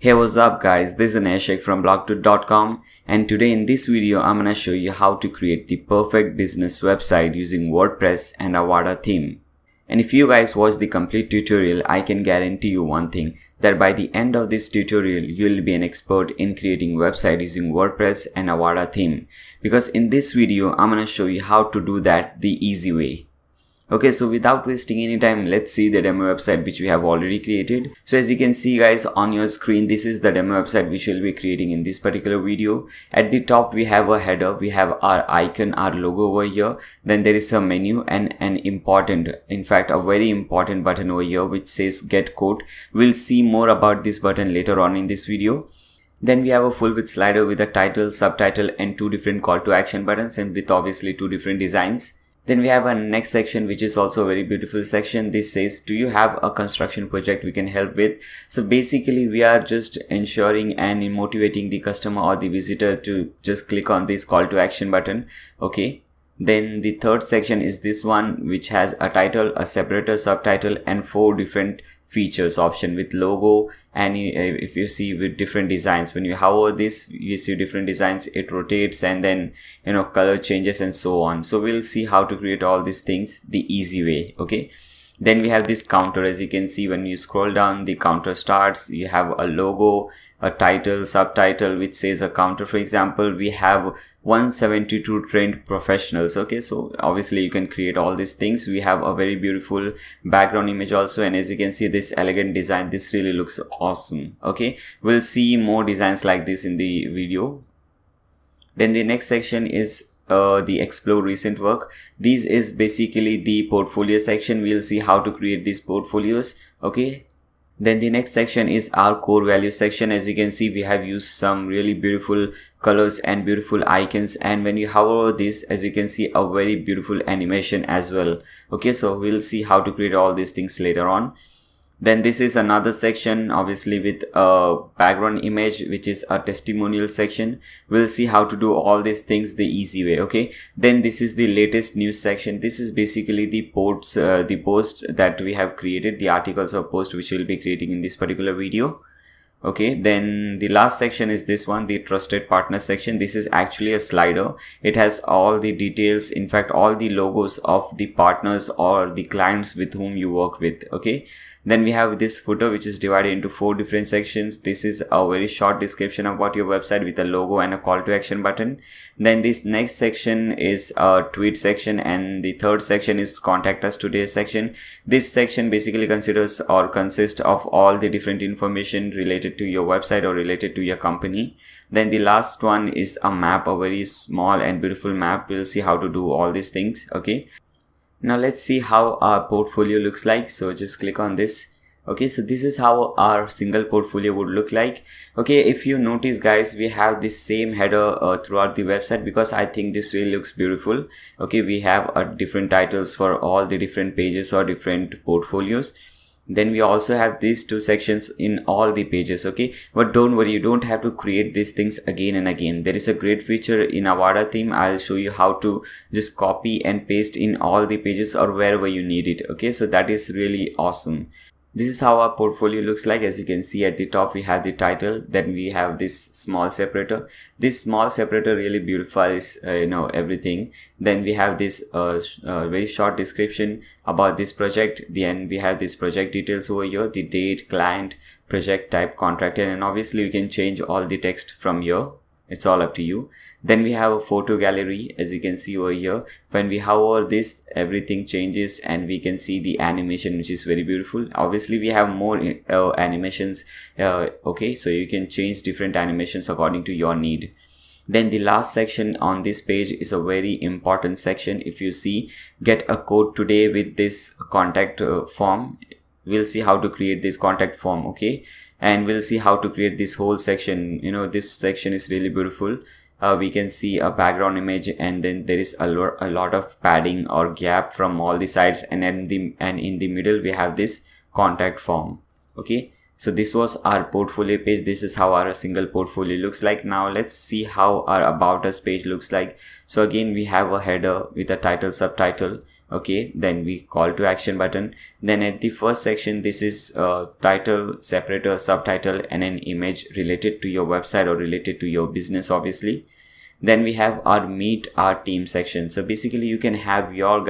Hey, what's up guys, this is Nashik from blogtoot.com, and today in this video I'm gonna show you how to create the perfect business website using WordPress and Avada theme. And if you guys watch the complete tutorial, I can guarantee you one thing, that by the end of this tutorial you'll be an expert in creating website using WordPress and Avada theme. Because in this video I'm gonna show you how to do that the easy way. Okay, so without wasting any time, let's see the demo website which we have already created. So as you can see guys on your screen, this is the demo website which we'll be creating in this particular video. At the top we have a header, we have our icon, our logo over here. Then there is a menu and an important, in fact a very important button over here which says get quote. We'll see more about this button later on in this video. Then we have a full width slider with a title, subtitle and two different call to action buttons, and with obviously two different designs. Then we have a next section which is also a very beautiful section. This says, do you have a construction project we can help with? So basically we are just ensuring and motivating the customer or the visitor to just click on this call to action button. Okay. Then the third section is this one which has a title, a separator, subtitle and four different features option with logo, and if you see with different designs, when you hover this you see different designs, it rotates, and then color changes and so on. So we'll see how to create all these things the easy way. Okay. Then we have this counter. As you can see, when you scroll down, the counter starts. You have a logo, a title, subtitle which says a counter. For example, we have 172 trained professionals. Okay, so obviously you can create all these things. We have a very beautiful background image also, and as you can see, this elegant design, this really looks awesome. Okay, we'll see more designs like this in the video. Then the next section is the explore recent work. This is basically the portfolio section. We'll see how to create these portfolios. Okay. Then the next section is our core value section. As you can see, we have used some really beautiful colors and beautiful icons, and when you hover this, as you can see, a very beautiful animation as well. Okay, so we'll see how to create all these things later on. Then this is another section, obviously with a background image which is a testimonial section. We'll see how to do all these things the easy way. Okay. Then this is the latest news section. This is basically the posts that we have created, the articles or post which we'll be creating in this particular video. Okay, then the last section is this one, the trusted partner section. This is actually a slider. It has all the details, in fact all the logos of the partners or the clients with whom you work with. Okay. Then we have this footer which is divided into four different sections. This is a very short description about your website with a logo and a call to action button. Then this next section is a tweet section, and the third section is contact us today section. This section basically considers or consists of all the different information related to your website or related to your company. Then the last one is a map, a very small and beautiful map. We'll see how to do all these things. Okay. Now let's see how our portfolio looks like. So just click on this. Okay, so this is how our single portfolio would look like. Okay, if you notice guys, we have this same header throughout the website because I think this really looks beautiful. Okay, we have different titles for all the different pages or different portfolios. Then we also have these two sections in all the pages. Okay, but don't worry, you don't have to create these things again and again. There is a great feature in Avada theme. I'll show you how to just copy and paste in all the pages or wherever you need it. Okay, so that is really awesome. This is how our portfolio looks like. As you can see, at the top we have the title, then we have this small separator. This small separator really beautifies everything. Then we have this very short description about this project. Then we have this project details over here, the date, client, project type, contractor, and obviously you can change all the text from here. It's all up to you. Then we have a photo gallery. As you can see over here, when we hover this, everything changes and we can see the animation which is very beautiful. Obviously we have more animations. Okay, so you can change different animations according to your need. Then the last section on this page is a very important section. If you see, get a quote today with this contact form. We'll see how to create this contact form. Okay, and we'll see how to create this whole section. This section is really beautiful. We can see a background image, and then there is a lot of padding or gap from all the sides, and in the middle we have this contact form. Okay, So this was our portfolio page. This is how our single portfolio looks like. Now let's see how our about us page looks like. So again, we have a header with a title, subtitle. Okay, then we call to action button. Then at the first section, this is title, separator, subtitle, and an image related to your website or related to your business, obviously. Then we have our meet our team section. So basically you can have your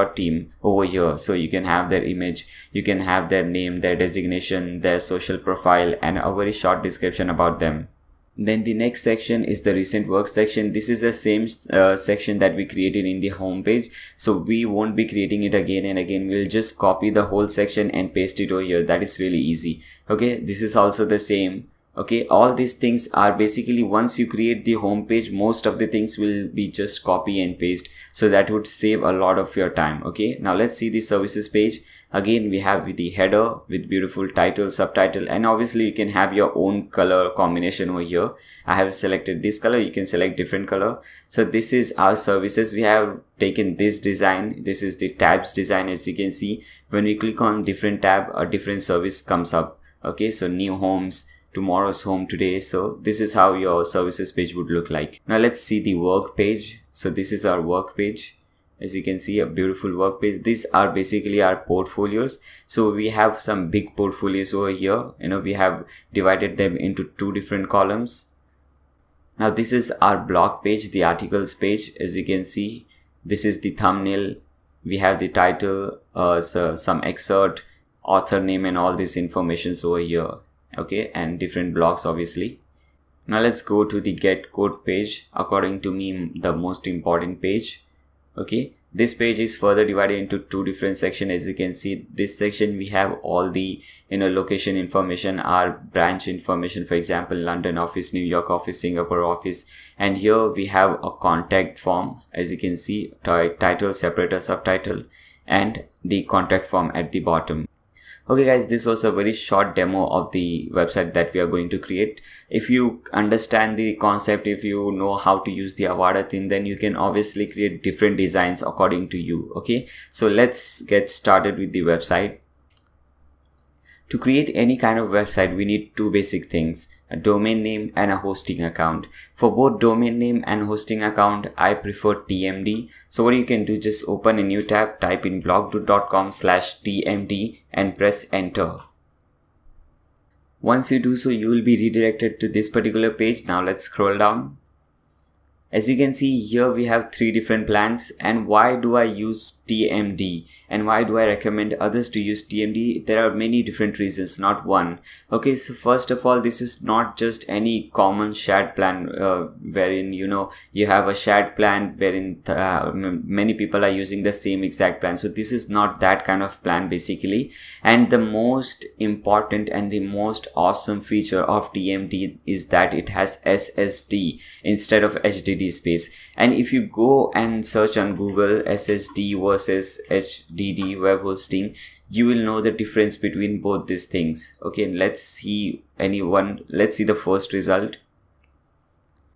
team over here. So you can have their image, you can have their name, their designation, their social profile, and a very short description about them. Then the next section is the recent work section. This is the same section that we created in the home page. So we won't be creating it again and again. We'll just copy the whole section and paste it over here. That is really easy. Okay, this is also the same. Okay, all these things are basically, once you create the home page, most of the things will be just copy and paste. So that would save a lot of your time. Okay, now let's see the services page. Again, we have the header with beautiful title, subtitle, and obviously you can have your own color combination over here. I have selected this color. You can select different color. So this is our services. We have taken this design. This is the tabs design. As you can see, when we click on different tab, a different service comes up. Okay, so new homes, tomorrow's home today. So this is how your services page would look like. Now let's see the work page. So this is our work page. As you can see, a beautiful work page. These are basically our portfolios. So we have some big portfolios over here. We have divided them into two different columns. Now this is our blog page, the articles page. As you can see, this is the thumbnail. We have the title, so some excerpt, author name, and all this information over here. Okay, and different blogs, obviously. Now let's go to the get code page. According to me, the most important page. Okay, this page is further divided into two different sections. As you can see, this section we have all the location information, our branch information, for example, London office, New York office, Singapore office. And here we have a contact form. As you can see, title, separator, subtitle, and the contact form at the bottom. Okay guys, this was a very short demo of the website that we are going to create. If you understand the concept, if you know how to use the Avada theme, then you can obviously create different designs according to you. Okay, so let's get started with the website. To create any kind of website, we need two basic things: a domain name and a hosting account. For both domain name and hosting account, I prefer TMD. So what you can do, just open a new tab, type in blog2.com/TMD and press enter. Once you do so, you will be redirected to this particular page. Now let's scroll down. As you can see here, we have three different plans. And why do I use TMD? And why do I recommend others to use TMD? There are many different reasons, not one. Okay, so first of all, this is not just any common shared plan wherein you have a shared plan wherein many people are using the same exact plan. So this is not that kind of plan basically. And the most important and the most awesome feature of TMD is that it has SSD instead of HDD space. And if you go and search on Google SSD versus HDD web hosting, you will know the difference between both these things. Okay, let's see the first result.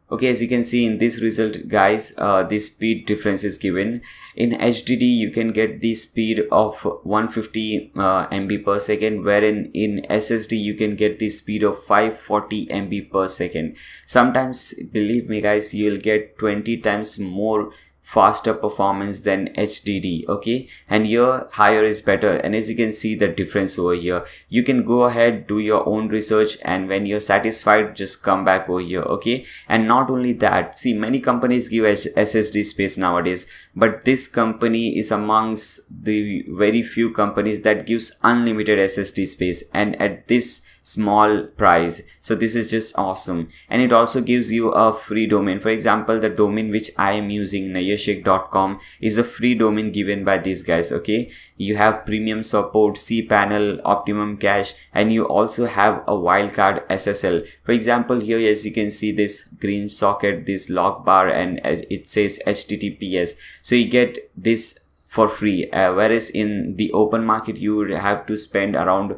Okay, as you can see in this result, guys, the speed difference is given. In HDD, you can get the speed of 150 MB per second, wherein in SSD, you can get the speed of 540 MB per second. Sometimes, believe me guys, you'll get 20 times more faster performance than HDD. Okay, and here higher is better. And as you can see the difference over here, you can go ahead, do your own research, and when you're satisfied, just come back over here. Okay, and not only that, see, many companies give SSD space nowadays, but this company is amongst the very few companies that gives unlimited SSD space, and at this small price. So this is just awesome. And it also gives you a free domain. For example, the domain which I am using, nayashik.com, is a free domain given by these guys. Okay, you have premium support, cPanel, optimum cache, and you also have a wildcard SSL. For example, here as you can see this green socket, this log bar, and it says HTTPS. So you get this for free, whereas in the open market you would have to spend around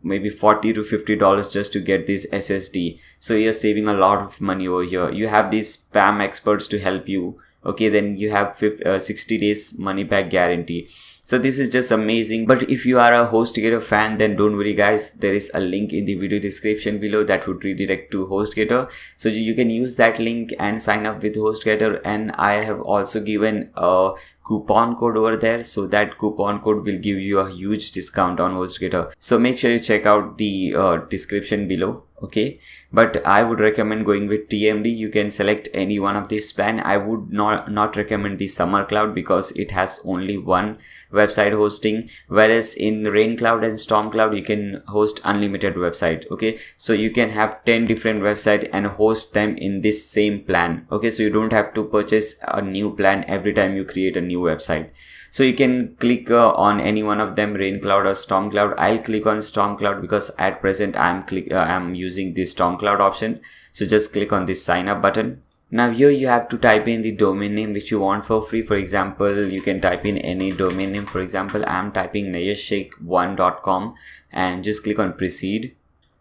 maybe $40 to $50 just to get this SSD. So you're saving a lot of money over here. You have these spam experts to help you. Okay, then you have 60 days money back guarantee. So this is just amazing. But if you are a HostGator fan, then don't worry guys, there is a link in the video description below that would redirect to HostGator. So you can use that link and sign up with HostGator, and I have also given a coupon code over there, so that coupon code will give you a huge discount on HostGator. So make sure you check out the description below. Okay, but I would recommend going with TMD. You can select any one of this plan. I would not recommend the Summer Cloud because it has only one website hosting, whereas in Rain Cloud and Storm Cloud you can host unlimited website. Okay, so you can have 10 different websites and host them in this same plan. Okay, so you don't have to purchase a new plan every time you create a new website. So you can click on any one of them, Rain Cloud or Storm Cloud. I'll click on Storm Cloud because at present I'm using the Storm Cloud option. So just click on this sign up button. Now here you have to type in the domain name which you want for free. For example, you can type in any domain name. For example, I'm typing nayashsheikh1.com and just click on proceed.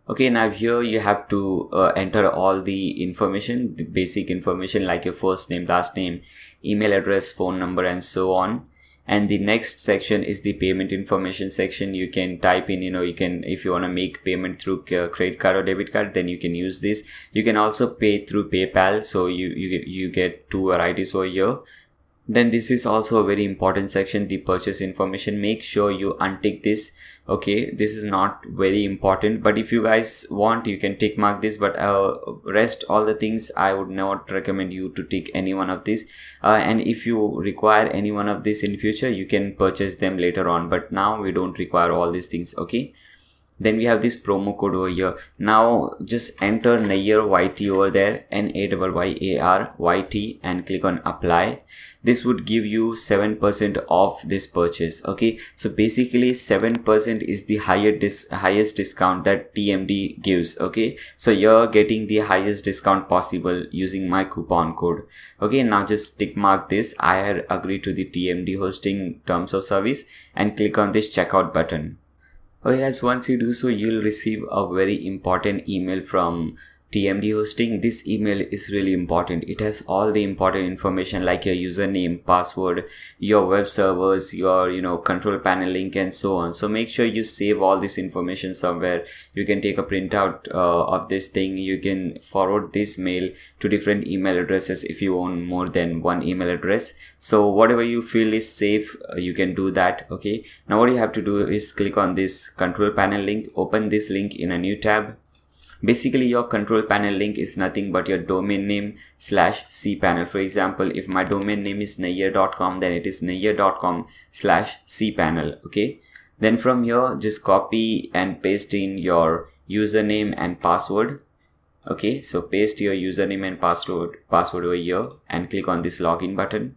Okay, now here you have to enter all the information, the basic information like your first name, last name, email address, phone number, and so on. And the next section is the payment information section. You can type in, you can, if you want to make payment through credit card or debit card, then you can use this. You can also pay through PayPal, so you get two varieties over here. Then this is also a very important section, the purchase information. Make sure you untick this. Okay, this is not very important, but if you guys want, you can tick mark this, but rest all the things I would not recommend you to tick any one of these. And if you require any one of this in future, you can purchase them later on, but now we don't require all these things. Okay, then we have this promo code over here. Now just enter Nayyar YT over there, NAYYAR YT, and click on apply. This would give you 7% off this purchase. Okay, so basically 7% is the highest discount that TMD gives. Okay, so you're getting the highest discount possible using my coupon code. Okay, now just tick mark this, I had agreed to the TMD hosting terms of service, and click on this checkout button. Okay guys, once you do so, you'll receive a very important email from TMD hosting. This email is really important. It has all the important information like your username, password, your web servers, your control panel link, and so on. So make sure you save all this information somewhere. You can take a printout of this thing. You can forward this mail to different email addresses if you own more than one email address. So whatever you feel is safe, you can do that. Okay, now what you have to do is click on this control panel link, open this link in a new tab. Basically your control panel link is nothing but your domain name / cpanel. For example, if my domain name is nayyar.com, then it is nayyar.com / cpanel. Okay, then from here just copy and paste in your username and password. Okay, so paste your username and password over here and click on this login button.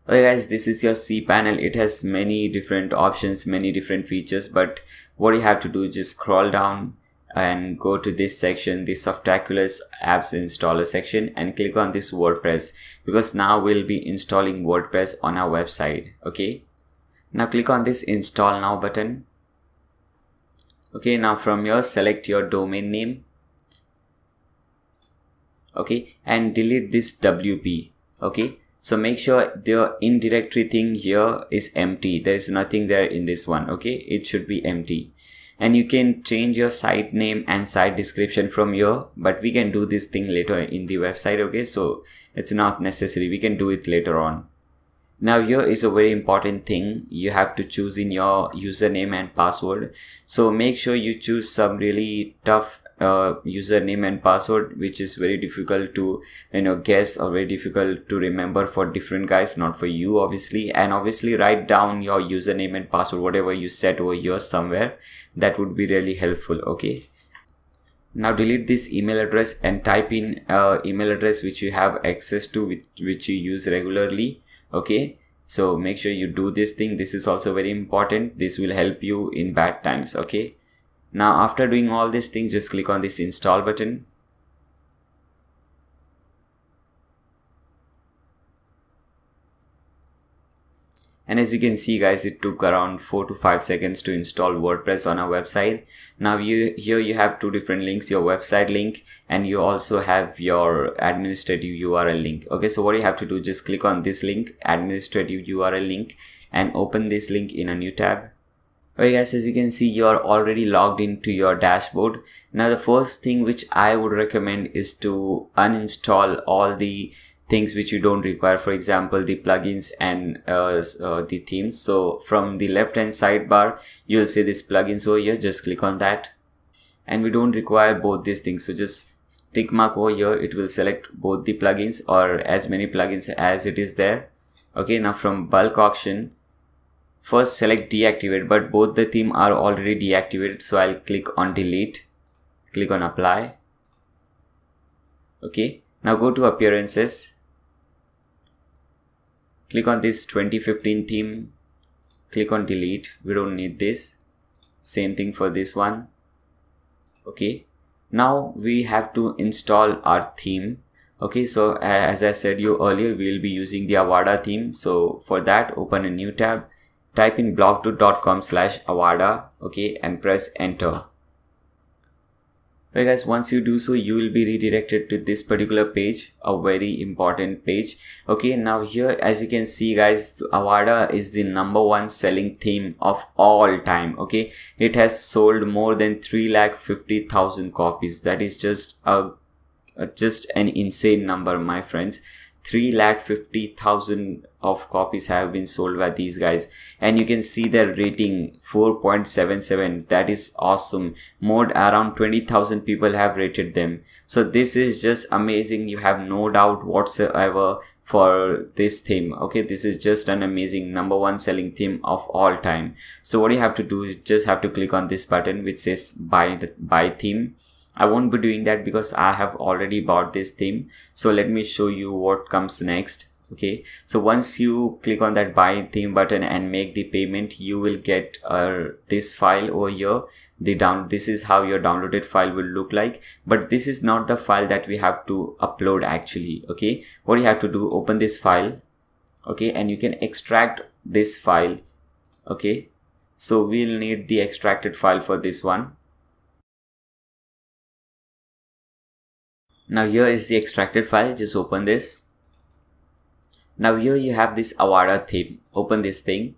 Okay guys, this is your cpanel. It has many different options, many different features, but what you have to do is just scroll down and go to this section, the Softaculous apps installer section, and click on this WordPress, because now we'll be installing WordPress on our website. Okay, now click on this install now button. Okay, now from here select your domain name. Okay, and delete this WP. Okay, so make sure the in directory thing here is empty. There is nothing there in this one. Okay, it should be empty. And you can change your site name and site description from here, but we can do this thing later in the website. Okay, so it's not necessary, we can do it later on. Now here is a very important thing. You have to choose in your username and password. So make sure you choose some really tough username and password, which is very difficult to guess or very difficult to remember for different guys, not for you obviously. And obviously write down your username and password, whatever you set over here somewhere. That would be really helpful. Okay, now delete this email address and type in email address which you have access to, which you use regularly. Okay, so make sure you do this thing. This is also very important. This will help you in bad times. Okay, now after doing all these things, just click on this install button. And as you can see guys, it took around 4 to 5 seconds to install WordPress on our website. Now here you have two different links, your website link, and you also have your administrative URL link. Okay, so what you have to do, just click on this link, administrative URL link, and open this link in a new tab. Okay guys, as you can see, you're already logged into your dashboard. Now the first thing which I would recommend is to uninstall all the things which you don't require, for example the plugins and the themes. So from the left hand sidebar you'll see this plugins over here, just click on that, and we don't require both these things, so just tick mark over here. It will select both the plugins or as many plugins as it is there. Okay, now from bulk auction, first select deactivate, but both the theme are already deactivated, so I'll click on delete, click on apply. Okay, now go to appearances, click on this 2015 theme, click on delete, we don't need this. Same thing for this one. Okay, now we have to install our theme. Okay, so as I said you earlier, we'll be using the Avada theme. So for that, open a new tab, type in blog2.com/Avada, okay, and press enter. Okay guys, once you do so, you will be redirected to this particular page, a very important page. Okay, now here as you can see guys, Avada is the #1 selling theme of all time. Okay, it has sold more than 350,000 copies. That is just an insane number, my friends. 350,000 of copies have been sold by these guys, and you can see their rating 4.77. that is awesome. More around 20,000 people have rated them, so this is just amazing. You have no doubt whatsoever for this theme. Okay, this is just an amazing #1 selling theme of all time. So what you have to do is just have to click on this button which says buy theme. I won't be doing that because I have already bought this theme. So let me show you what comes next. Okay, so once you click on that buy theme button and make the payment, you will get this file over here. This is how your downloaded file will look like, but this is not the file that we have to upload actually. Okay, what you have to do, open this file, okay, and you can extract this file. Okay, so we'll need the extracted file for this one. Now here is the extracted file, just open this. Now here you have this Avada theme, open this thing,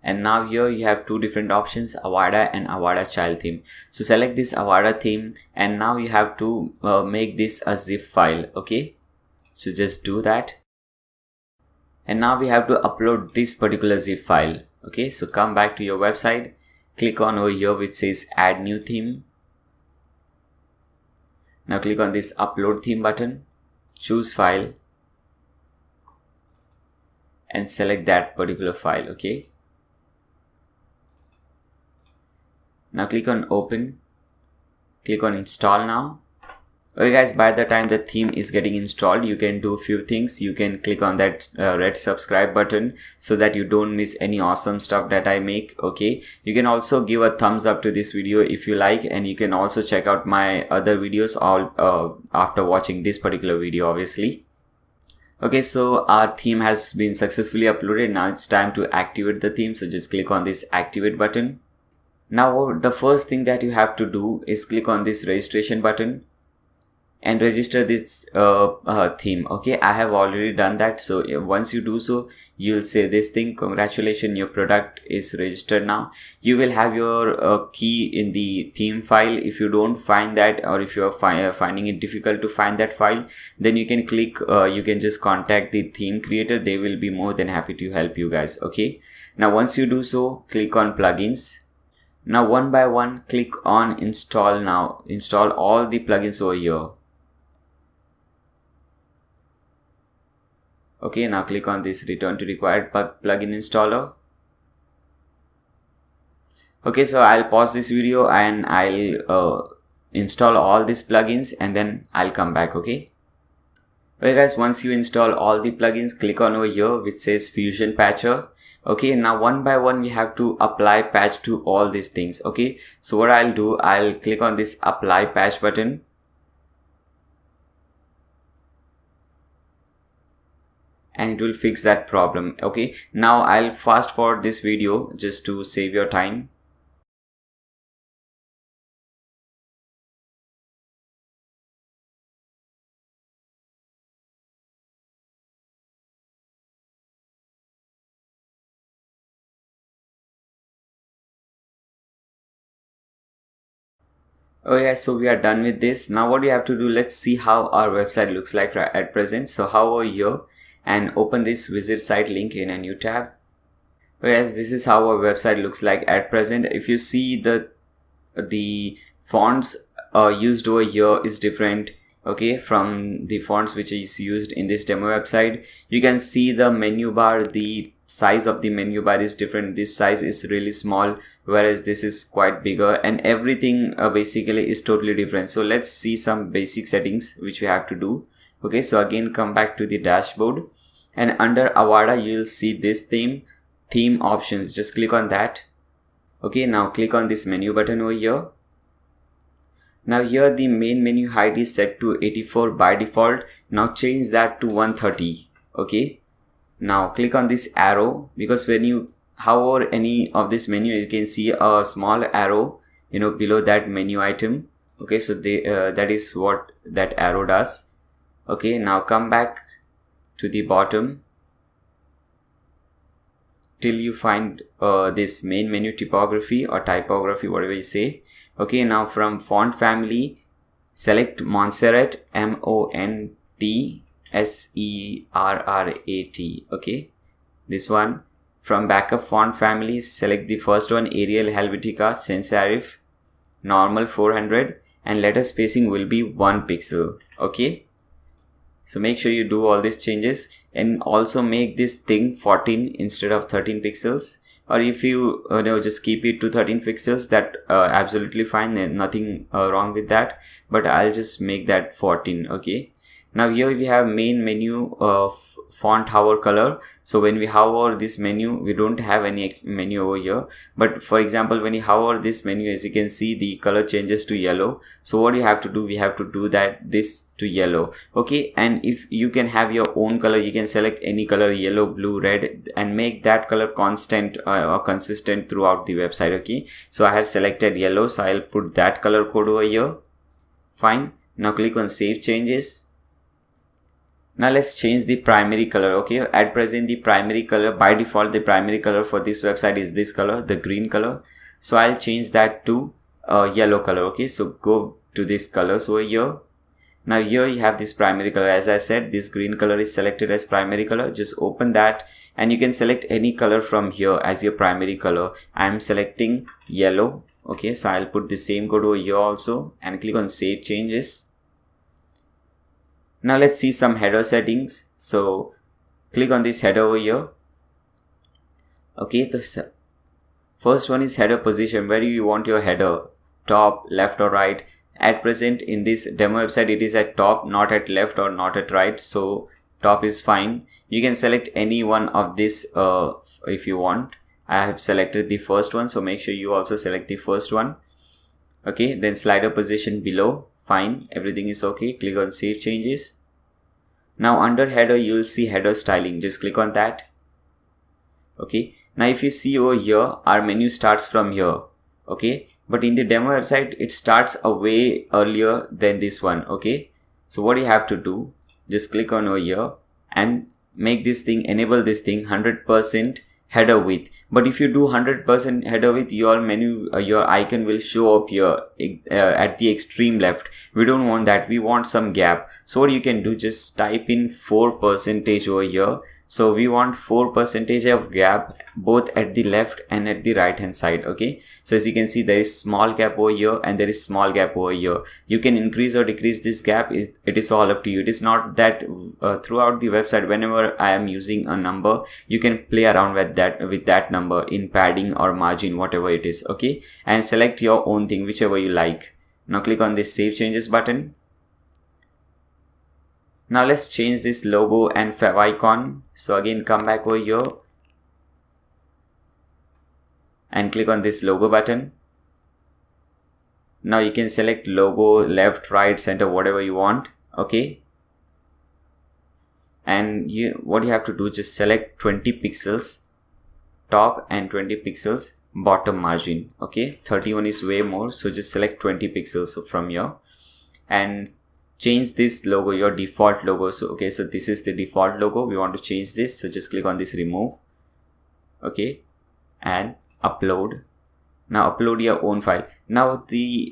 and now here you have two different options, Avada and Avada child theme. So select this Avada theme, and now you have to make this a zip file. Okay, so just do that, and now we have to upload this particular zip file. Okay, so come back to your website, click on over here which says add new theme. Now click on this upload theme button, choose file, and select that particular file. Okay, now click on open, click on install now. Okay guys, by the time the theme is getting installed, you can do a few things. You can click on that red subscribe button so that you don't miss any awesome stuff that I make. Okay, you can also give a thumbs up to this video if you like, and you can also check out my other videos all after watching this particular video, obviously. Okay, so our theme has been successfully uploaded. Now it's time to activate the theme, so just click on this activate button. Now the first thing that you have to do is click on this registration button and register this theme. Okay, I have already done that. So once you do so, you'll say this thing, congratulations, your product is registered now. You will have your key in the theme file. If you don't find that, or if you're finding it difficult to find that file, then you can click you can just contact the theme creator. They will be more than happy to help you guys. Okay, now once you do so, click on plugins. Now one by one, click on install now. Install all the plugins over here. Okay, now click on this return to required plugin installer. Okay, so I'll pause this video and I'll install all these plugins and then I'll come back. Okay. Okay guys, once you install all the plugins, click on over here which says Fusion Patcher. Okay, now one by one we have to apply patch to all these things. Okay, so what I'll do, I'll click on this apply patch button. And it will fix that problem. Okay, now I'll fast forward this video just to save your time. Oh yeah, so we are done with this. Now what you have to do, let's see how our website looks like at present. So hover over here and open this visit site link in a new tab. Oh yes, this is how our website looks like at present. If you see the fonts used over here is different, okay, from the fonts which is used in this demo website. You can see the menu bar, the size of the menu bar is different. This size is really small, whereas this is quite bigger, and everything basically is totally different. So let's see some basic settings which we have to do. Okay, so again come back to the dashboard, and under Avada you will see this theme options. Just click on that. Okay, now click on this menu button over here. Now here the main menu height is set to 84 by default. Now change that to 130. Okay, now click on this arrow, because when you hover any of this menu, you can see a small arrow, you know, below that menu item. Okay, so that is what that arrow does. Okay, now come back to the bottom till you find this main menu typography or typography, whatever you say. Okay, now from font family, select Montserrat, Montserrat. Okay, this one. From backup font family, select the first one, Arial Helvetica Sans Serif, normal 400, and letter spacing will be 1 pixel. Okay, so make sure you do all these changes, and also make this thing 14 instead of 13 pixels. Or if you just keep it to 13 pixels, that absolutely fine, nothing wrong with that, but I'll just make that 14. Okay, now here we have main menu of font hover color. So when we hover this menu, we don't have any menu over here, but for example when you hover this menu, as you can see, the color changes to yellow. So what you have to do, we have to do this to yellow. Okay, and if you can have your own color, you can select any color, yellow, blue, red, and make that color constant or consistent throughout the website. Okay, so I have selected yellow, so I'll put that color code over here. Fine, now click on save changes. Now let's change the primary color. Okay, at present the primary color, by default the primary color for this website is this color, the green color. So I'll change that to yellow color. Okay, so go to this colors over here. Now here you have this primary color. As I said, this green color is selected as primary color. Just open that, and you can select any color from here as your primary color. I am selecting yellow. Okay, so I'll put the same code over here also, and click on save changes. Now let's see some header settings. So click on this header over here. Okay, the first one is header position. Where do you want your header? Top, left, or right? At present in this demo website, it is at top, not at left or not at right. So top is fine. You can select any one of this if you want. I have selected the first one, so make sure you also select the first one. Okay, then slider position below. Fine, everything is okay. Click on save changes. Now under header you will see header styling. Just click on that. Okay, now if you see over here, our menu starts from here. Okay, but in the demo website it starts a way earlier than this one. Okay, so what you have to do, just click on over here and make this thing, enable this thing 100% header width. But if you do 100% header width, your menu, your icon will show up here at the extreme left. We don't want that. We want some gap. So what you can do, just type in 4% over here. So we want 4% of gap both at the left and at the right hand side. Okay, so as you can see, there is small gap over here and there is small gap over here. You can increase or decrease this gap. It is all up to you. It is not that throughout the website, whenever I am using a number, you can play around with that number in padding or margin, whatever it is. Okay, and select your own thing, whichever you like. Now click on this save changes button. Now let's change this logo and favicon. So again, come back over here and click on this logo button. Now you can select logo, left, right, center, whatever you want. Okay, and what you have to do, just select 20 pixels top and 20 pixels bottom margin. Okay, 31 is way more, so just select 20 pixels from here and change this logo, your default logo. So okay, so this is the default logo. We want to change this, so just click on this remove. Okay, and upload. Now upload your own file. Now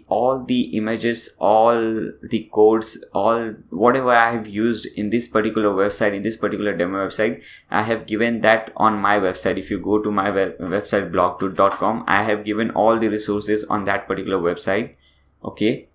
all the images, all the codes, all whatever I have used in this particular website, in this particular demo website, I have given that on my website. If you go to my website blog2.com, I have given all the resources on that particular website. Okay,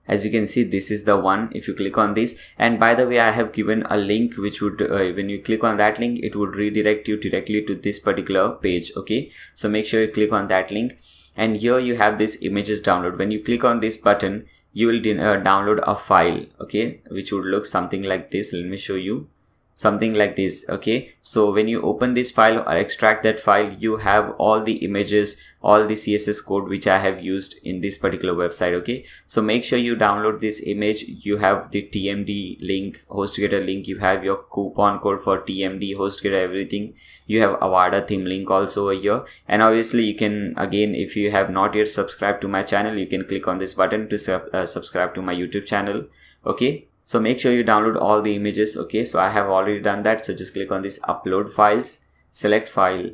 as you can see, this is the one. If you click on this, and by the way, I have given a link which would when you click on that link, it would redirect you directly to this particular page. Okay, so make sure you click on that link. And here you have this images download. When you click on this button, you will download a file, okay, which would look something like this. Let me show you. Something like this. Okay, so when you open this file or extract that file, you have all the images, all the CSS code which I have used in this particular website. Okay, so make sure you download this image. You have the TMD link, HostGator link, you have your coupon code for TMD, HostGator, everything. You have Avada theme link also here, and obviously you can, again, if you have not yet subscribed to my channel, you can click on this button to subscribe to my YouTube channel. Okay, so make sure you download all the images. Okay, so I have already done that. So just click on this upload files, select file.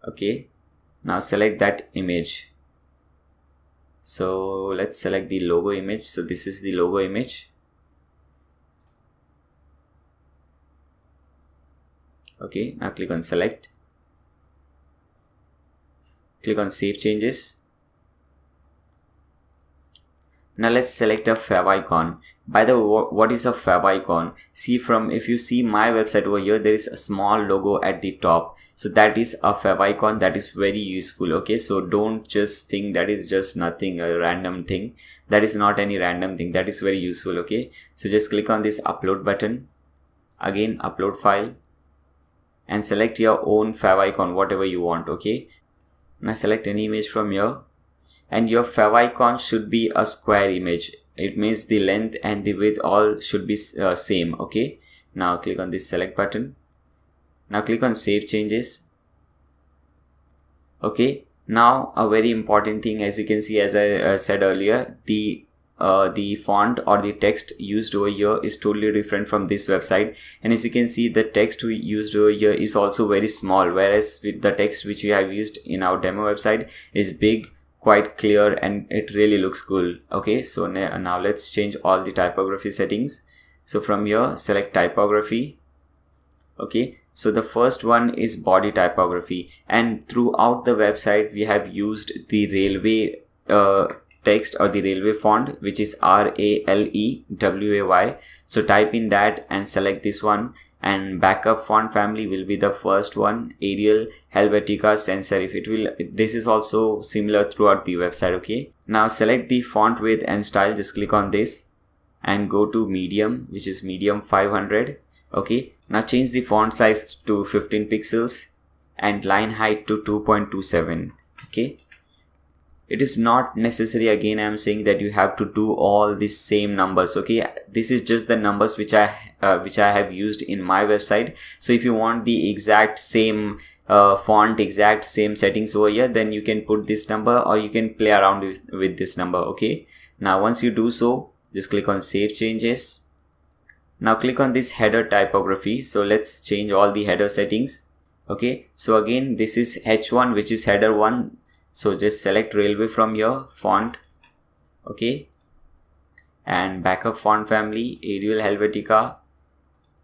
Okay, now select that image. So let's select the logo image. So this is the logo image. Okay, now click on select. Click on save changes. Now let's select a favicon. By the way, what is a favicon? See, if you see my website over here, there is a small logo at the top. So that is a favicon. That is very useful. Okay, so don't just think that is just nothing, a random thing. That is not any random thing. That is very useful. Okay, so just click on this upload button. Again, upload file, and select your own favicon, whatever you want. Okay, now select any image from here. And your favicon should be a square image. It means the length and the width all should be same. Okay, now click on this select button. Now click on save changes. Okay, now a very important thing, as you can see, as I said earlier, the font or the text used over here is totally different from this website. And as you can see, the text we used over here is also very small, whereas with the text which we have used in our demo website is big, quite clear, and it really looks cool. Okay, so now let's change all the typography settings. So from here, select typography. Okay, so the first one is body typography, and throughout the website we have used the railway text or the railway font, which is RALEWAY. So type in that and select this one. And backup font family will be the first one, Arial, Helvetica, Sans serif. This is also similar throughout the website. Okay, now select the font width and style. Just click on this and go to medium, which is medium 500. Okay, now change the font size to 15 pixels and line height to 2.27. Okay, it is not necessary, again I am saying, that you have to do all these same numbers. Okay, this is just the numbers which I have used in my website. So if you want the exact same font, exact same settings over here, then you can put this number or you can play around with this number. Okay, now once you do so, just click on save changes. Now click on this header typography. So let's change all the header settings. Okay, so again this is H1, which is header 1. So just select railway from here, font. Okay, and backup font family, Arial, Helvetica,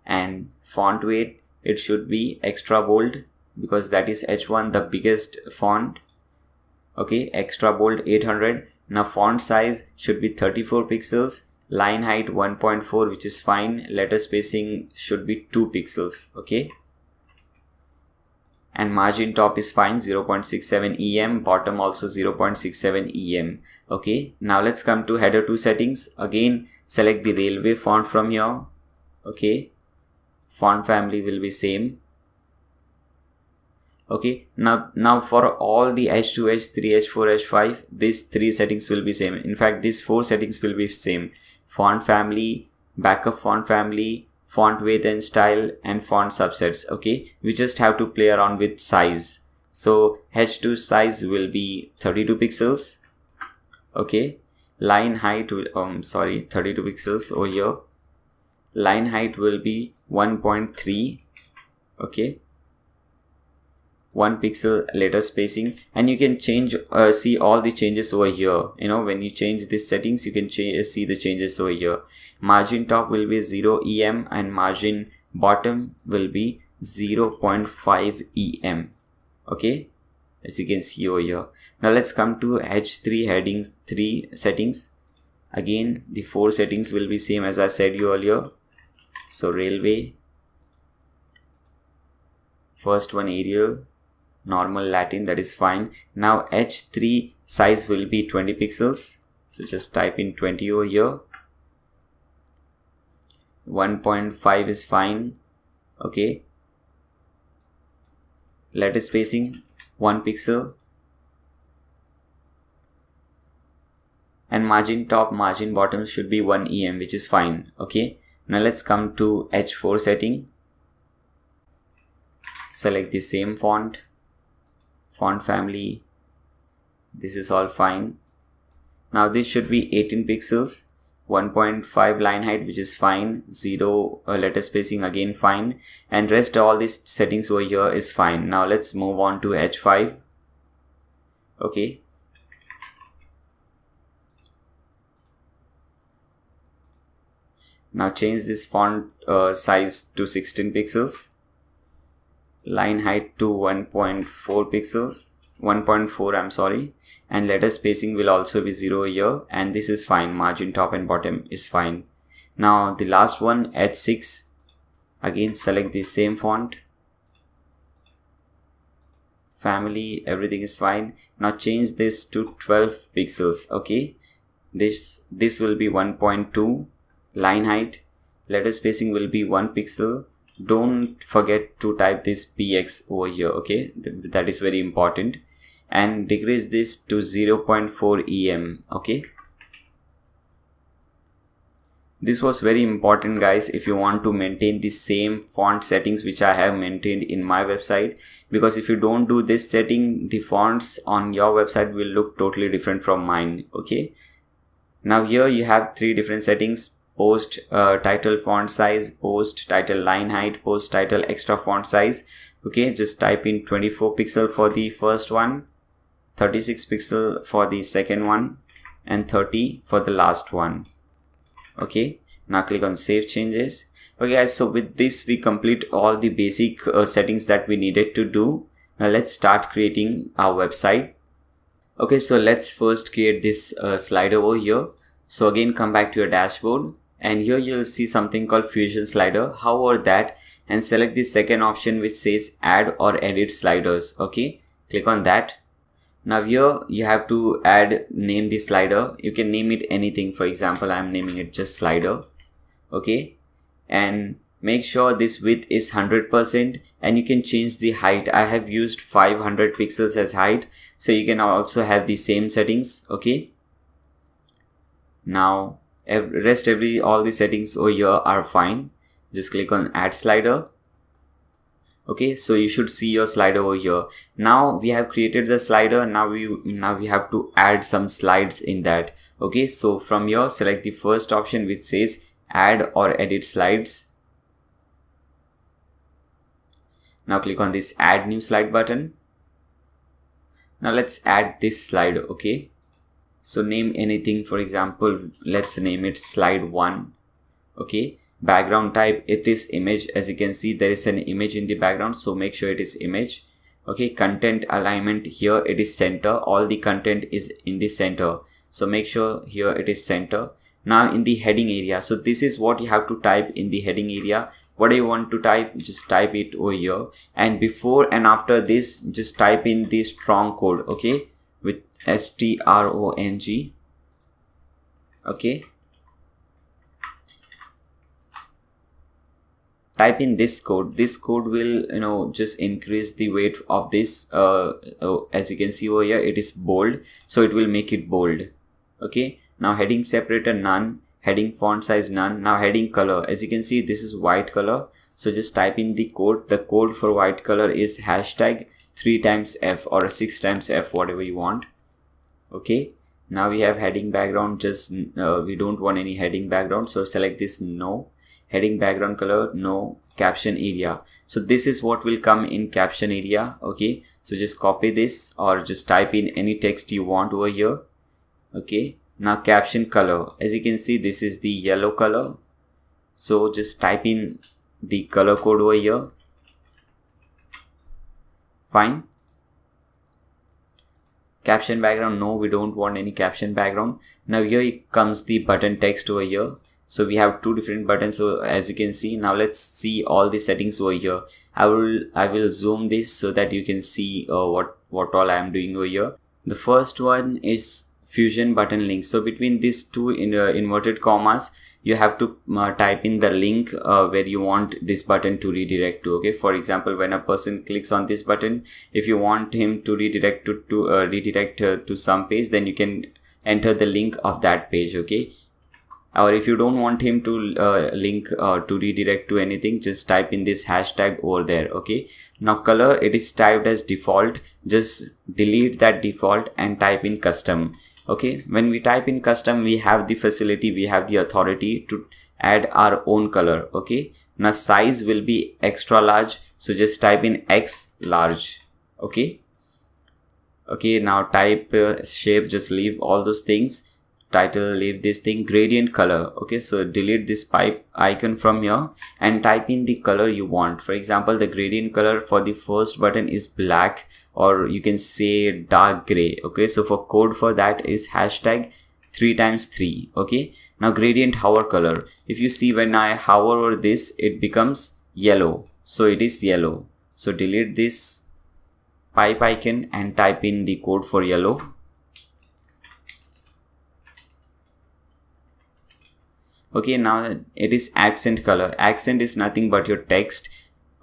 and font weight, it should be extra bold because that is H1, the biggest font. Okay, extra bold 800. Now font size should be 34 pixels, line height 1.4, which is fine. Letter spacing should be 2 pixels. Okay, and margin top is fine, 0.67 em, bottom also 0.67 em. Okay, now let's come to header 2 settings. Again select the railway font from here. Okay, font family will be same. Okay, now for all the H2, H3, H4, H5, these 3 settings will be same. In fact, these 4 settings will be same: font family, backup font family, font weight and style, and font subsets. Okay, we just have to play around with size. So H2 size will be 32 pixels. Okay, line height will 32 pixels over here. Line height will be 1.3. Okay, 1 pixel letter spacing, and you can change see all the changes over here. When you change these settings, you can see the changes over here. Margin top will be 0 em and margin bottom will be 0.5 em. Okay, as you can see over here. Now let's come to H3 headings 3 settings. Again, the 4 settings will be same as I said you earlier. So railway, first one Arial, normal Latin, that is fine. Now H3 size will be 20 pixels. So just type in 20 over here. 1.5 is fine. Okay. Letter spacing 1 pixel. And margin top, margin bottom should be 1 em, which is fine. Okay. Now let's come to H4 setting. Select the same font family. This is all fine. Now this should be 18 pixels, 1.5 line height, which is fine. 0 letter spacing, again fine. And rest all these settings over here is fine. Now let's move on to H5. Okay. Now change this font size to 16 pixels. Line height to 1.4 pixels. 1.4, I'm sorry. And letter spacing will also be 0 here. And this is fine. Margin top and bottom is fine. Now the last one, H6. Again select the same font. Family, everything is fine. Now change this to 12 pixels. Okay. This will be 1.2. Line height, letter spacing will be 1 pixel. Don't forget to type this px over here. Okay, that is very important. And decrease this to 0.4 em. Okay, this was very important, guys, if you want to maintain the same font settings which I have maintained in my website, because if you don't do this setting, the fonts on your website will look totally different from mine. Okay, now here you have 3 different settings: post title font size, post title line height, post title extra font size. Okay, just type in 24 pixel for the first one, 36 pixel for the second one, and 30 for the last one. Okay, now click on save changes. Okay guys, so with this we complete all the basic settings that we needed to do. Now let's start creating our website. Okay, so let's first create this slider over here. So again, come back to your dashboard, and here you'll see something called Fusion Slider. Hover that and select the second option which says add or edit sliders. Okay, click on that. Now here you have to name the slider. You can name it anything. For example, I'm naming it just slider. Okay, and make sure this width is 100%, and you can change the height. I have used 500 pixels as height, so you can also have the same settings. Okay, now all the settings over here are fine. Just click on add slider. Okay, so you should see your slider over here. Now we have created the slider. Now we have to add some slides in that. Okay, so from here select the first option which says add or edit slides. Now click on this add new slide button. Now let's add this slide. Okay, so name anything. For example, let's name it slide 1. Okay, background type, it is image. As you can see, there is an image in the background, so make sure it is image. Okay, content alignment, here it is center. All the content is in the center, so make sure here it is center. Now in the heading area, so this is what you have to type in the heading area. What do you want to type? Just type it over here, and before and after this just type in the strong code. Okay, with strong. Okay, type in this code. This code will just increase the weight of this. As you can see over here, it is bold, so it will make it bold. Okay, now heading separator none, heading font size none. Now heading color, as you can see, this is white color, so just type in the code. The code for white color is hashtag 3x F or 6x F, whatever you want. Okay, now we have heading background. Just we don't want any heading background, so select this no. Heading background color, no. Caption area, so this is what will come in caption area. Okay, so just copy this or just type in any text you want over here. Okay, now caption color, as you can see, this is the yellow color, so just type in the color code over here. Fine. Caption background, no, we don't want any caption background. Now here comes the button text over here. So we have two different buttons, so as you can see. Now let's see all the settings over here. I will zoom this so that you can see what all I am doing over here. The first one is fusion button link. So between these two inverted commas, you have to type in the link where you want this button to redirect to. Okay, for example, when a person clicks on this button, if you want him to redirect to some page, then you can enter the link of that page. Okay, or if you don't want him to link to redirect to anything, just type in this hashtag over there. Okay, now color, it is typed as default. Just delete that default and type in custom. Okay, when we type in custom, we have the facility, we have the authority to add our own color. Okay, now size will be extra large, so just type in X large. Okay, now type shape, just leave all those things. Title, leave this thing. Gradient color, okay, so delete this pipe icon from here and type in the color you want. For example, the gradient color for the first button is black, or you can say dark gray. Okay, so for code for that is hashtag 3x3. Okay, now gradient hover color, if you see, when I hover over this, it becomes yellow, so it is yellow. So delete this pipe icon and type in the code for yellow. Okay, now it is accent color. Accent is nothing but your text.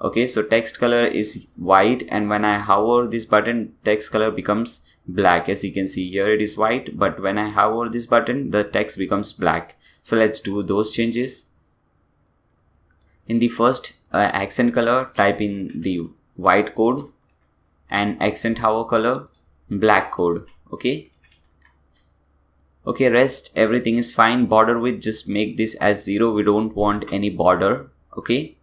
Okay, so text color is white, and when I hover this button, text color becomes black. As you can see here, it is white, but when I hover this button, the text becomes black. So let's do those changes. In the first accent color, type in the white code, and accent hover color, black code. Okay, rest everything is fine. Border width, just make this as 0. We don't want any border. Okay,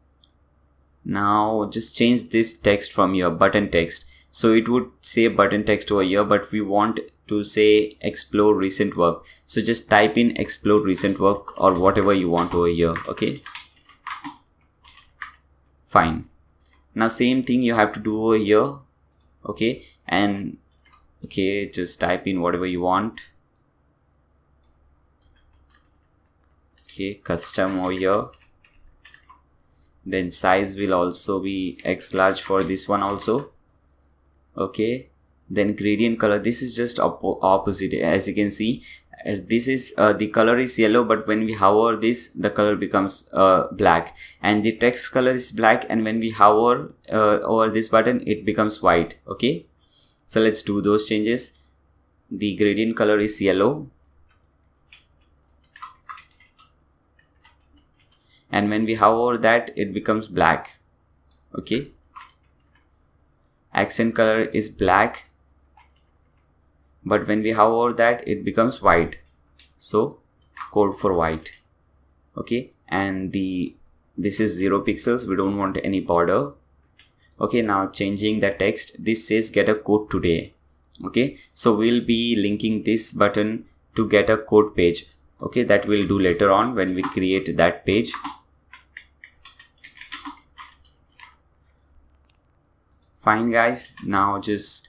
now just change this text from your button text. So it would say button text over here, but we want to say explore recent work. So just type in explore recent work or whatever you want over here. Okay, fine. Now same thing you have to do over here. Okay, and okay, just type in whatever you want. Okay, custom over here. Then size will also be X large for this one also. Okay, then gradient color, this is just opposite. As you can see, this is the color is yellow, but when we hover this, the color becomes black, and the text color is black, and when we hover over this button, it becomes white. Okay, so let's do those changes. The gradient color is yellow, and when we hover that, it becomes black. Okay, accent color is black, but when we hover that, it becomes white. So code for white. Okay, and this is 0 pixels. We don't want any border. Okay, now changing the text. This says get a code today. Okay, so we'll be linking this button to get a code page. Okay, that we'll do later on when we create that page. Fine guys, now just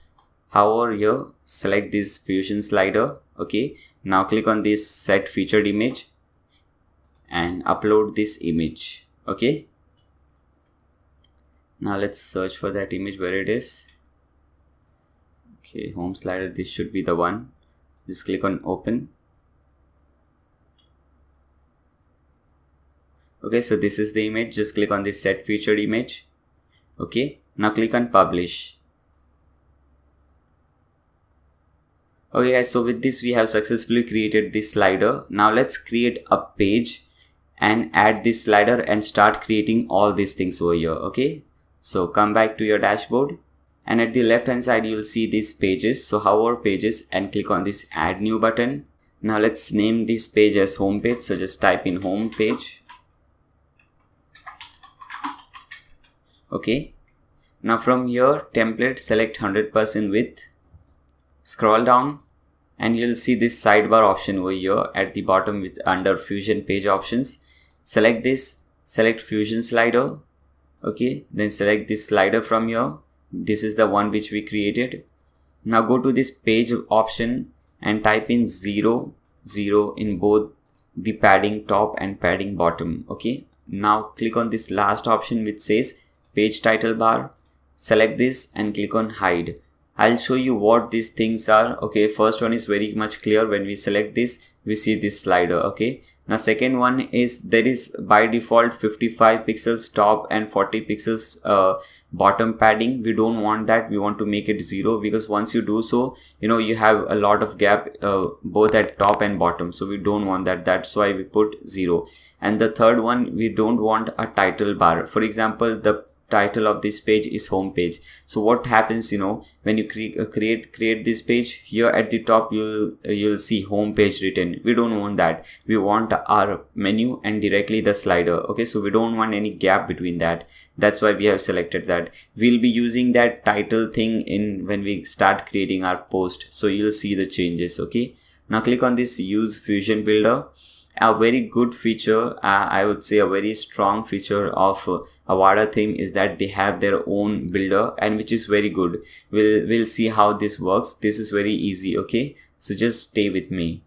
hover here, select this fusion slider. Okay, now click on this set featured image and upload this image. Okay, now let's search for that image where it is. Okay, home slider, this should be the one. Just click on open. Okay, so this is the image. Just click on this set featured image. Okay, now click on publish. Okay guys, so with this we have successfully created this slider. Now let's create a page and add this slider and start creating all these things over here. Okay, so come back to your dashboard, and at the left hand side you will see these pages. So hover pages and click on this add new button. Now let's name this page as home page. So just type in home page. Okay, now from here template, select 100% width, scroll down, and you'll see this sidebar option over here at the bottom with under Fusion page options. Select this, select Fusion slider. Okay, then select this slider from here. This is the one which we created. Now go to this page option and type in 0 0 in both the padding top and padding bottom. Okay, now click on this last option which says page title bar. Select this and click on hide. I'll show you what these things are. Okay, first one is very much clear. When we select this, we see this slider. Okay, now second one is there is by default 55 pixels top and 40 pixels bottom padding. We don't want that. We want to make it 0, because once you do so, you have a lot of gap both at top and bottom, so we don't want that. That's why we put 0. And the third one, we don't want a title bar. For example, the title of this page is home page. So what happens, when you create this page, here at the top you'll see home page written. We don't want that. We want our menu and directly the slider. Okay, so we don't want any gap between that. That's why we have selected that. We'll be using that title thing when we start creating our post, so you'll see the changes. Okay, now click on this use Fusion Builder. A very good feature, I would say a very strong feature of Avada theme is that they have their own builder, and which is very good. We'll see how this works. This is very easy. Okay, so just stay with me.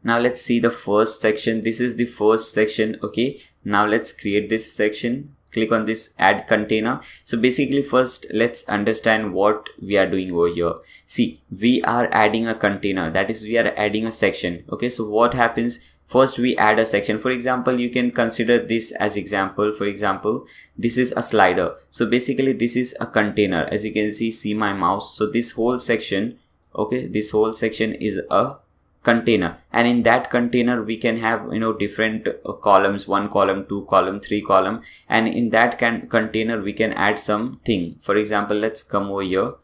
Now let's see the first section. This is the first section. Okay, now let's create this section. Click on this add container. So basically first let's understand what we are doing over here. See, we are adding a container, that is we are adding a section. Okay, so what happens, first we add a section. For example, you can consider this as example. For example, this is a slider. So basically this is a container. As you can see my mouse. So this whole section, okay, this whole section is a container, and in that container we can have different columns, 1 column, 2 column, 3 column, and in that container we can add something. For example, let's come over here.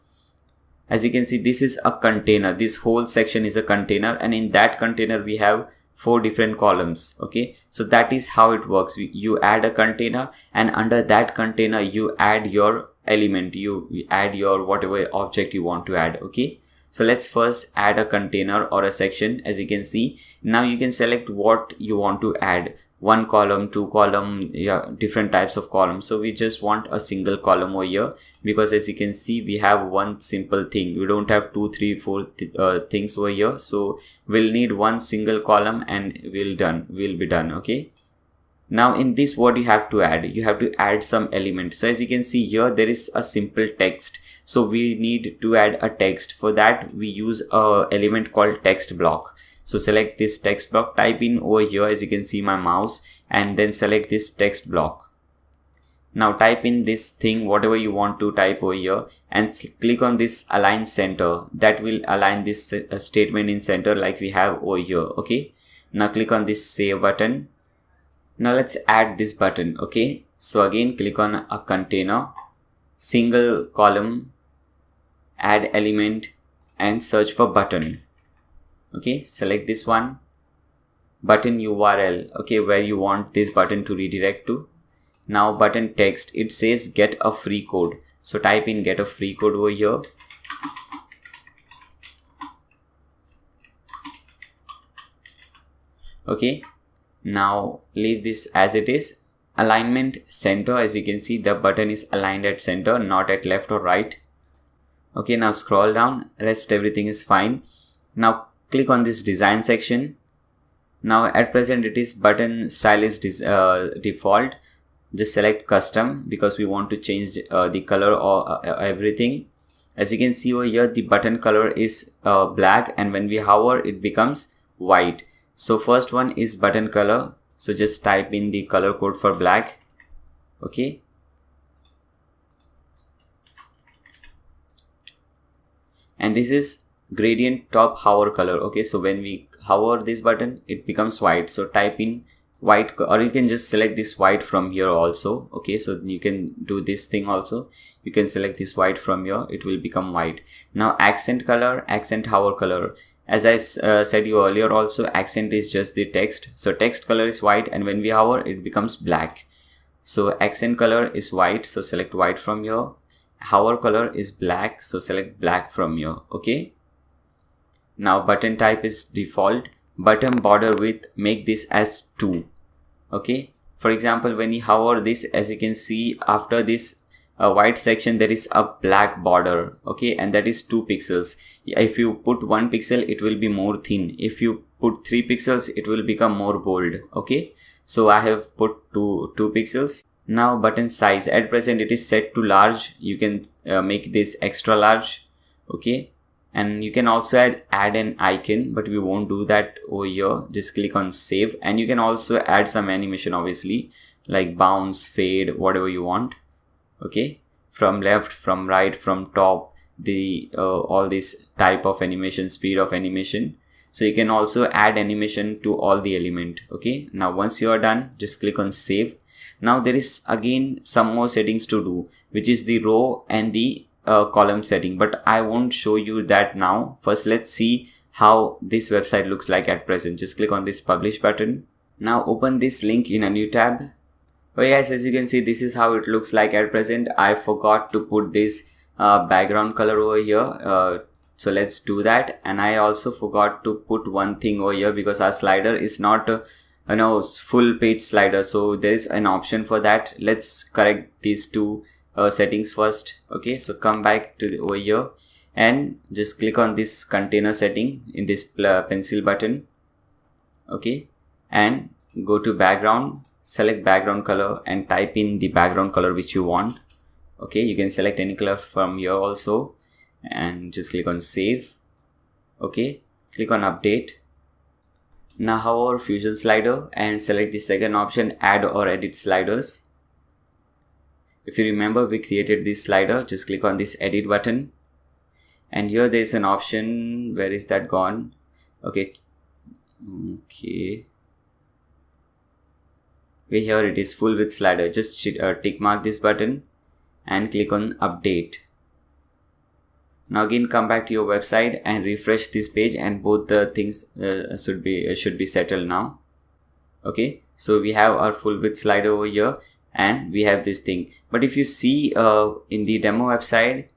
As you can see, this is a container. This whole section is a container, and in that container we have 4 different columns. Okay, so that is how it works. You add a container, and under that container you add your element, you add your whatever object you want to add. Okay, so let's first add a container or a section. As you can see, now you can select what you want to add, 1 column, 2 column, different types of columns. So we just want a single column over here, because as you can see we have one simple thing. We don't have 2, 3, 4 things over here. So we'll need one single column and we'll be done. Okay, now in this, what you have to add, you have to add some element. So as you can see here, there is a simple text. So we need to add a text. For that we use a element called text block. So select this text block, type in over here, as you can see my mouse, and then select this text block. Now type in this thing, whatever you want to type over here, and click on this align center. That will align this statement in center like we have over here. Okay, now click on this save button. Now let's add this button. Okay, so again click on a container, single column, add element, and search for button. Okay, select this one, button URL, okay, where you want this button to redirect to. Now button text, it says get a free code. So type in get a free code over here. Okay, now leave this as it is. Alignment center, as you can see the button is aligned at center, not at left or right. Okay, now scroll down, rest everything is fine. Now click on this design section. Now at present it is button style is default. Just select custom because we want to change the color or everything. As you can see over here, the button color is black, and when we hover it becomes white. So first one is button color. So just type in the color code for black. Okay, and this is gradient top hover color. Okay, so when we hover this button it becomes white. So type in white, or you can just select this white from here also. Okay, so you can do this thing also. You can select this white from here, it will become white. Now accent color, accent hover color. As I said you earlier also, accent is just the text. So text color is white, and when we hover it becomes black. So accent color is white, so select white from here. Hover color is black, so select black from here. Okay. Now button type is default. Button border width, make this as 2. Okay. For example, when you hover this, as you can see, after this white section there is a black border. Okay, and that is 2 pixels. If you put 1 pixel, it will be more thin. If you put 3 pixels, it will become more bold. Okay, so I have put 2 pixels. Now button size, at present it is set to large. You can make this extra large. Okay, and you can also add an icon, but we won't do that over here. Just click on save, and you can also add some animation, obviously, like bounce, fade, whatever you want. Okay, from left, from right, from top, the all this type of animation, speed of animation. So you can also add animation to all the element. Okay, now once you are done, just click on save. Now there is again some more settings to do, which is the row and the column setting, but I won't show you that now. First, let's see how this website looks like at present. Just click on this publish button. Now open this link in a new tab. Okay guys, as you can see, this is how it looks like at present. I forgot to put this background color over here, so let's do that. And I also forgot to put one thing over here, because our slider is not full page slider, so there is an option for that. Let's correct these two settings first. Okay, so come back to over here and just click on this container setting in this pencil button. Okay, and go to background, select background color and type in the background color which you want. Okay, you can select any color from here also, and just click on save. Okay, click on update. Now hover Fusion slider and select the second option, add or edit sliders. If you remember, we created this slider. Just click on this edit button, and here there is an option. Where is that gone? Okay, here it is, full width slider. Just tick mark this button and click on update. Now again come back to your website and refresh this page, and both the things should be settled now. Okay, so we have our full width slider over here, and we have this thing. But if you see in the demo website,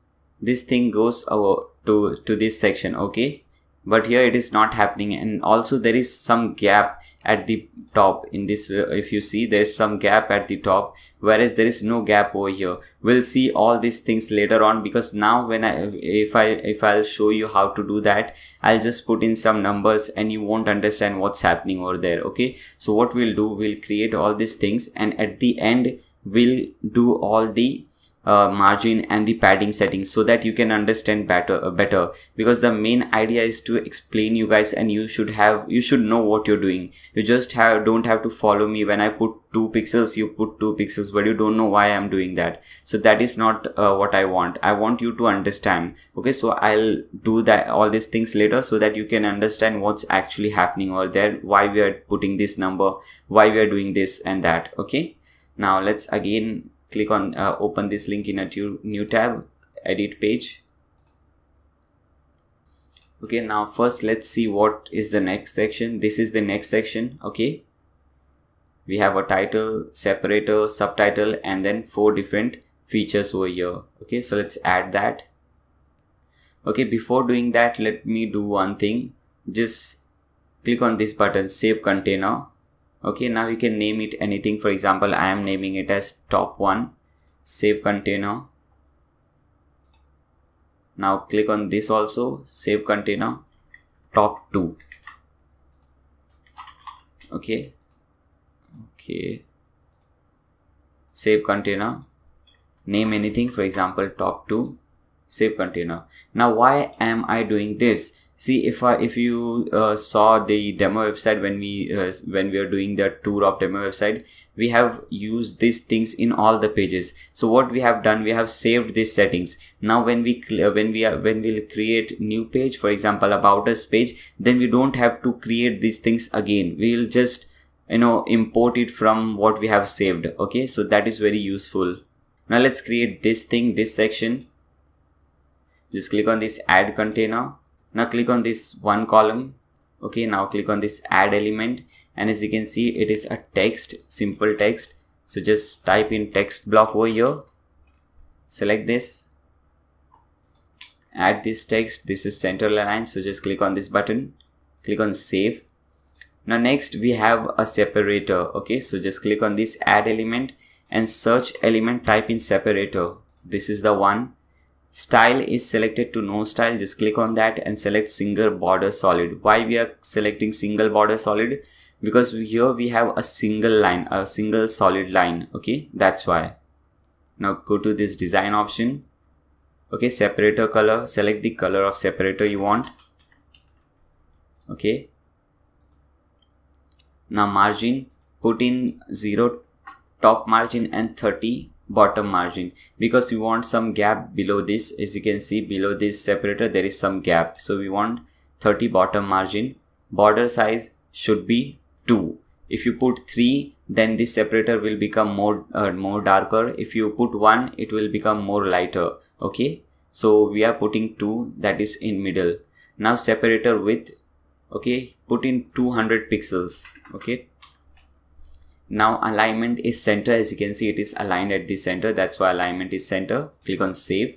this thing goes over to this section. Okay, but here it is not happening, and also there is some gap at the top in this. If you see, there's some gap at the top, whereas there is no gap over here. We'll see all these things later on, because now when if I'll show you how to do that, I'll just put in some numbers and you won't understand what's happening over there. Okay, so what we'll do, we'll create all these things, and at the end we'll do all the margin and the padding settings, so that you can understand better, because the main idea is to explain you guys, and you should know what you're doing. You just don't have to follow me. When I put 2 pixels, you put 2 pixels, but you don't know why I'm doing that. So that is not what I want. I want you to understand. Okay, so I'll do that all these things later, so that you can understand what's actually happening over there, why we are putting this number, why we are doing this and that. Okay, now let's again click on open this link in a new tab, edit page. Okay, now first let's see what is the next section. This is the next section. Okay, we have a title, separator, subtitle, and then 4 different features over here. Okay, so let's add that. Okay, before doing that, let me do one thing. Just click on this button, save container. Okay, now you can name it anything. For example, I am naming it as top 1, save container. Now click on this also, save container, top 2. Okay, save container, name anything, for example top 2, save container. Now why am I doing this? See, if you saw the demo website, when we are doing the tour of demo website, we have used these things in all the pages. So what we have done, we have saved these settings. Now when we'll create new page, for example about us page, then we don't have to create these things again. We'll just import it from what we have saved. Okay, so that is very useful. Now let's create this thing, this section. Just click on this add container. Now click on this one column. Okay, now click on this add element, and as you can see, it is a text, simple text. So just type in text block over here, select this, add this text. This is center aligned, so just click on this button, click on save. Now next we have a separator. Okay, so just click on this add element and search element, type in separator. This is the one. Style is selected to no style, just click on that and select single border solid. Why we are selecting single border solid? Because here we have a single line, a single solid line. Okay, that's why. Now go to this design option. Okay, separator color, select the color of separator you want. Okay, now margin, put in 0 top margin and 30 bottom margin, because we want some gap below this. As you can see, below this separator there is some gap, so we want 30 bottom margin. Border size should be 2. If you put 3, then this separator will become more darker. If you put 1, it will become more lighter. Okay, so we are putting 2, that is in middle. Now separator width, okay, put in 200 pixels. Okay, now alignment is center. As you can see, it is aligned at the center, that's why alignment is center. Click on save.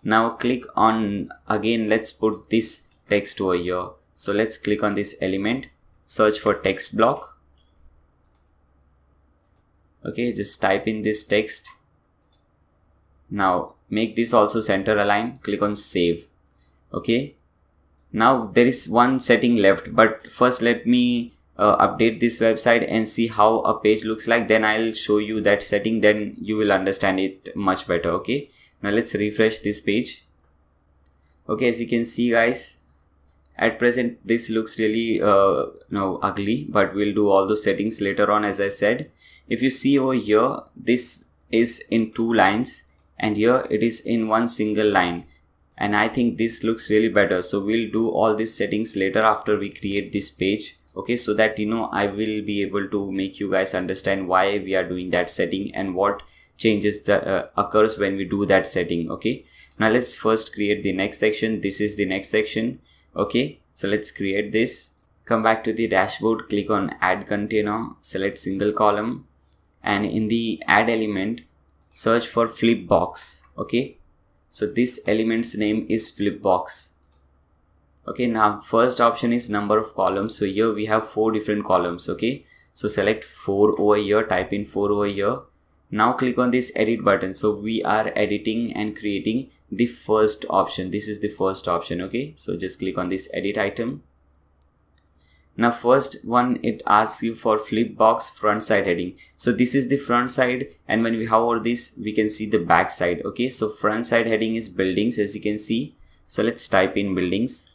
Now click on, again let's put this text over here. So let's click on this element, search for text block. Okay, just type in this text. Now make this also center aligned, click on save. Okay, now there is one setting left, but first let me update this website and see how a page looks like. Then I'll show you that setting, then you will understand it much better. Okay, now let's refresh this page. Okay, as you can see guys, at present this looks really ugly, but we'll do all those settings later on. As I said, if you see over here, this is in 2 lines and here it is in one single line, and I think this looks really better. So we'll do all these settings later after we create this page. Okay, so that I will be able to make you guys understand why we are doing that setting and what changes occurs when we do that setting. Okay, now let's first create the next section. This is the next section. Okay, so let's create this. Come back to the dashboard, click on add container, select single column, and in the add element search for flip box. Okay, so this element's name is flip box. Okay, now first option is number of columns. So here we have 4 different columns. Okay, so select 4 over here, type in 4 over here. Now click on this edit button. So we are editing and creating the first option. This is the first option. Okay, so just click on this edit item. Now first one, it asks you for flip box front side heading. So this is the front side, and when we hover this, we can see the back side. Okay, so front side heading is buildings, as you can see. So let's type in buildings.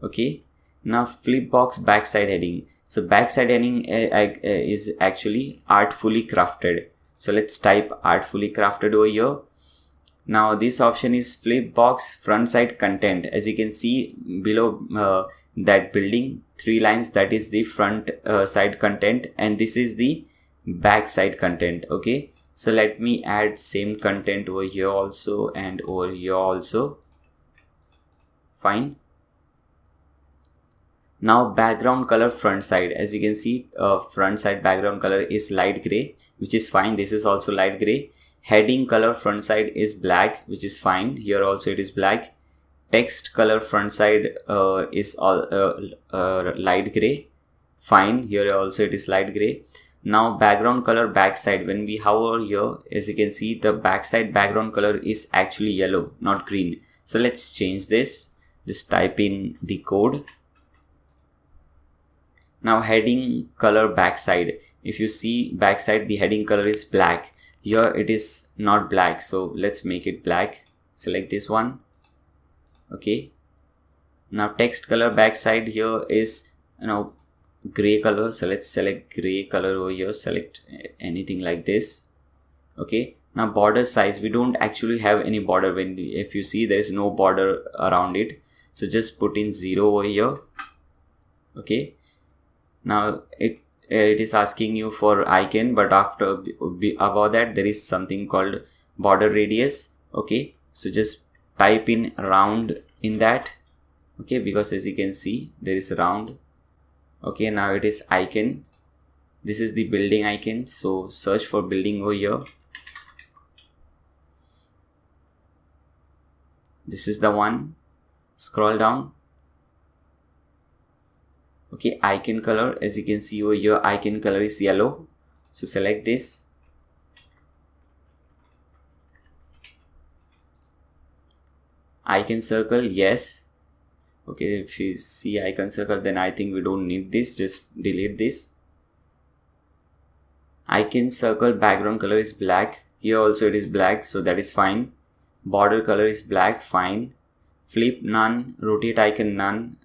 Okay, now flip box backside heading. So backside heading is actually artfully crafted. So let's type artfully crafted over here. Now this option is flip box front side content. As you can see below that building, 3 lines, that is the front side content, and this is the back side content. Okay, so let me add same content over here also and over here also. Fine. Now background color front side. As you can see, front side background color is light gray, which is fine. This is also light gray. Heading color front side is black, which is fine. Here also it is black. Text color front side is all light gray. Fine. Here also it is light gray. Now background color backside. When we hover here, as you can see, the backside background color is actually yellow, not green. So let's change this. Just type in the code. Now heading color backside. If you see backside, the heading color is black. Here it is not black, so let's make it black. Select this one. Okay, now text color backside here is gray color, so let's select gray color over here. Select anything like this. Okay, now border size, we don't actually have any border. If you see, there is no border around it, so just put in 0 over here. Okay, now it is asking you for icon, but above that there is something called border radius. Okay, so just type in round in that. Okay, because as you can see, there is round. Okay, now it is icon. This is the building icon, so search for building over here. This is the one. Scroll down. Okay, icon color, as you can see over here, icon color is yellow, so select this. Icon circle, yes. Okay, if you see icon circle, then I think we don't need this, just delete this. Icon circle background color is black. Here also it is black, so that is fine. Border color is black, fine. Flip, none. Rotate icon, none.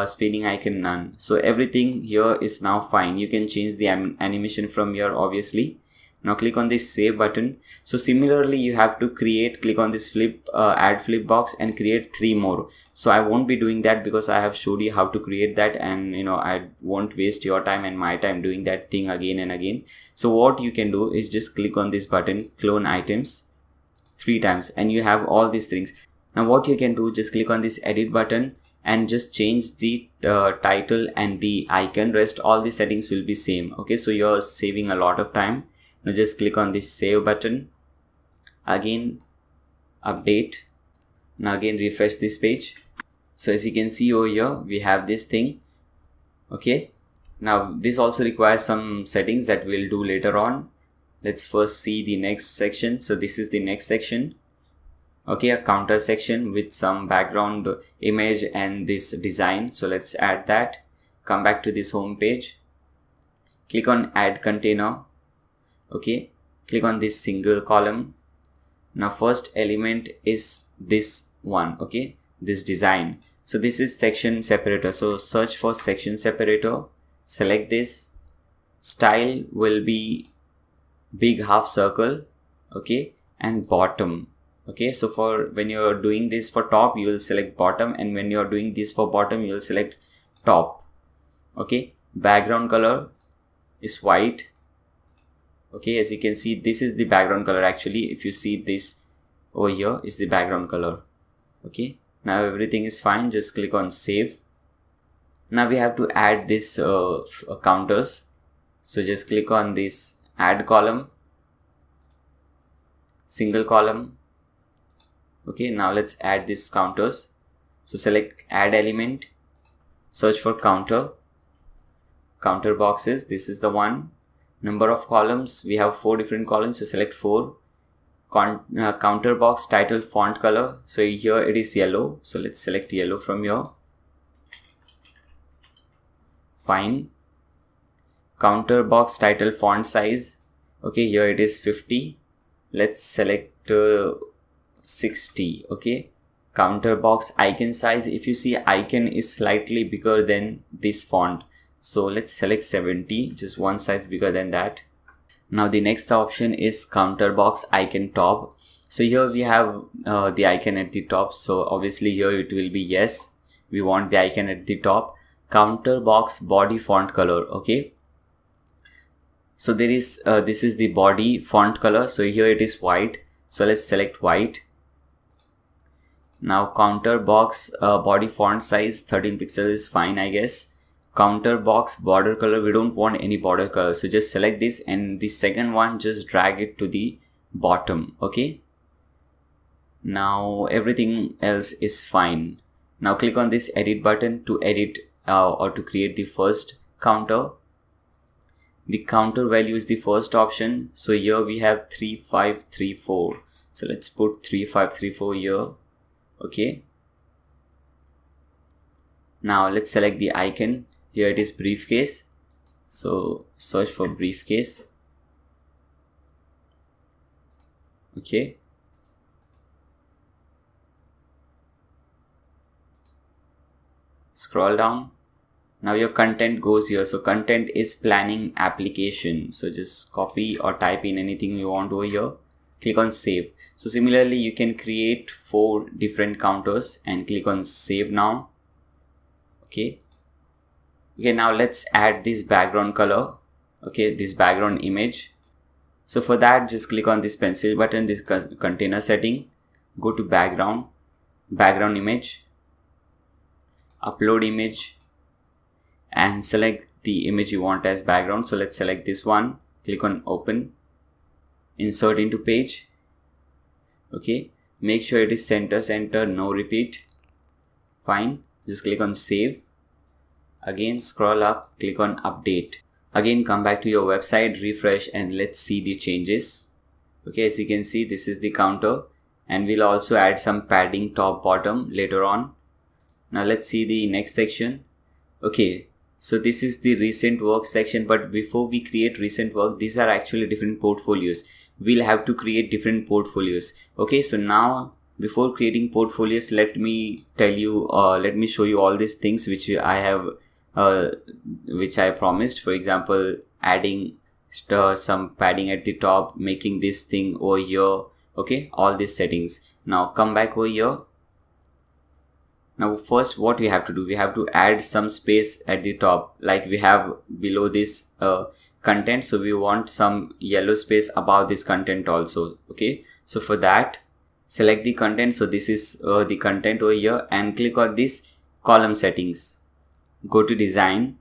Spinning icon, none. So everything here is now fine. You can change the animation from here, obviously. Now click on this save button. So similarly, you have to click on this add flip box and create 3 more. So I won't be doing that because I have showed you how to create that, and I won't waste your time and my time doing that thing again and again. So what you can do is just click on this button, clone items 3 times, and you have all these things. Now what you can do, just click on this edit button and just change the title and the icon. Rest all the settings will be same. Okay, so you're saving a lot of time. Now just click on this save button. Again, update. Now again refresh this page. So as you can see over here, we have this thing. Okay, now this also requires some settings that we'll do later on. Let's first see the next section. So this is the next section. Okay, a counter section with some background image and this design. So let's add that. Come back to this home page. Click on add container. Okay, click on this single column. Now first element is this one. Okay, this design. So this is section separator. So search for section separator. Select this. Style will be big half circle. Okay, and bottom. Okay, so for when you're doing this for top, you will select bottom, and when you're doing this for bottom, you will select top. Okay, background color is white. Okay, as you can see, this is the background color. Actually, if you see this over here is the background color. Okay, now everything is fine. Just click on save. Now we have to add this counters. So just click on this add column, single column. Okay, now let's add these counters. So select add element, search for counter boxes. This is the one. Number of columns, we have 4 different columns, so select 4. Counter box title font color, so here it is yellow, so let's select yellow from here. Fine. Counter box title font size, okay, here it is 50. Let's select 60. Okay, counter box icon size, if you see icon is slightly bigger than this font, so let's select 70, just one size bigger than that. Now the next option is counter box icon top. So here we have the icon at the top, so obviously here it will be yes, we want the icon at the top. Counter box body font color. Okay, so there is this is the body font color, so here it is white, so let's select white. Now counter box body font size 13 pixels is fine, I guess. Counter box border color, we don't want any border color, so just select this, and the second one just drag it to the bottom. Okay, now everything else is fine. Now click on this edit button to edit or to create the first counter. The counter value is the first option, so here we have 3534, so let's put 3534 here. Okay, now let's select the icon. Here it is briefcase, so search for briefcase. Okay, scroll down. Now your content goes here, so content is planning application, so just copy or type in anything you want over here. Click on save. So similarly you can create 4 different counters and click on save now. Okay, now let's add this background color. Okay, this background image. So for that, just click on this pencil button, this container setting, go to background image, upload image, and select the image you want as background. So let's select this one, click on open, insert into page. Okay, make sure it is center, no repeat. Fine, just click on save. Again scroll up, click on update. Again come back to your website, refresh, and let's see the changes. Okay, as you can see, this is the counter, and we'll also add some padding top bottom later on. Now let's see the next section. Okay, so this is the recent work section, but before we create recent work, these are actually different portfolios. We'll have to create different portfolios. Okay, so now before creating portfolios, let me show you all these things which I have which I promised. For example, adding some padding at the top, making this thing over here. Okay, all these settings. Now come back over here. Now first what we have to do, we have to add some space at the top, like we have below this content. So we want some yellow space above this content also. Okay, so for that, select the content. So this is the content over here, and click on this column settings. Go to design,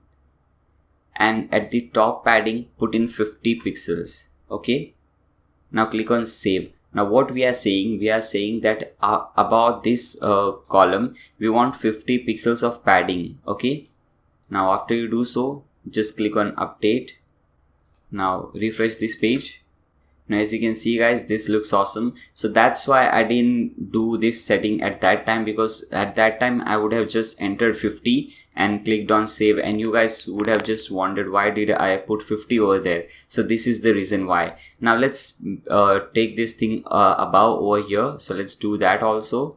and at the top padding put in 50 pixels. Okay, now click on save. Now what we are saying that about this column we want 50 pixels of padding. Okay, now after you do so, just click on update. Now refresh this page. Now as you can see guys, this looks awesome. So that's why I didn't do this setting at that time, because at that time I would have just entered 50 and clicked on save, and you guys would have just wondered why did I put 50 over there. So this is the reason why. Now let's take this thing above over here. So let's do that also.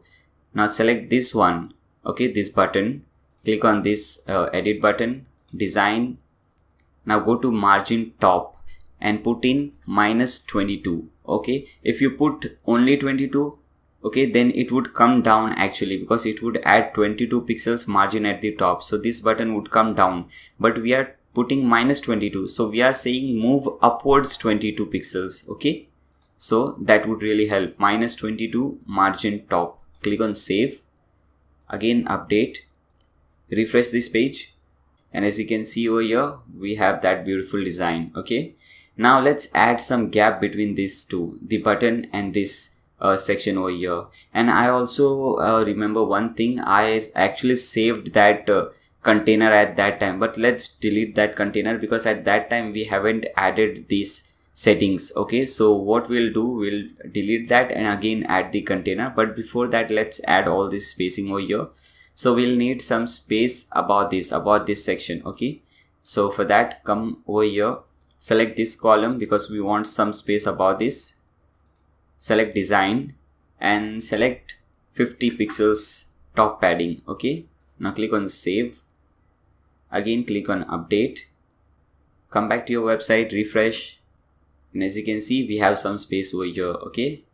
Now select this one. Okay, this button, click on this edit button, design. Now go to margin top and put in -22. Okay, if you put only 22, okay, then it would come down actually, because it would add 22 pixels margin at the top. So this button would come down, but we are putting -22. So we are saying move upwards 22 pixels. Okay, so that would really help. -22 margin top. Click on save. Again update. Refresh this page. And as you can see over here, we have that beautiful design. Okay, now let's add some gap between these two, the button and this section over here. And I also remember one thing, I actually saved that container at that time, but let's delete that container because at that time we haven't added these settings. Okay, so what we'll do, we'll delete that and again add the container. But before that, let's add all this spacing over here. So we'll need some space about this section. Okay, so for that, come over here, select this column because we want some space about this. Select design and select 50 pixels top padding. Okay, now click on save. Again click on update. Come back to your website, refresh, and as you can see, we have some space over here. Okay,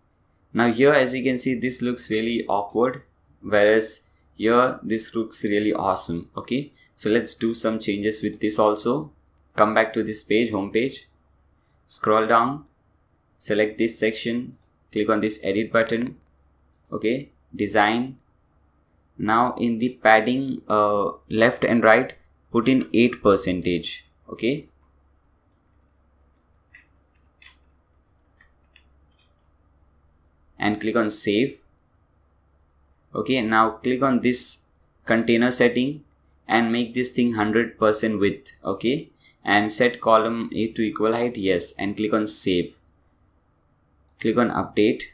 now here as you can see, this looks really awkward, whereas here this looks really awesome. Okay, so let's do some changes with this also. Come back to this page, home page, scroll down, select this section, click on this edit button. Okay, design. Now in the padding left and right, put in 8%. Okay, and click on save. Okay, now click on this container setting and make this thing 100% width. Okay, and set column A to equal height, yes, and click on save. Click on update.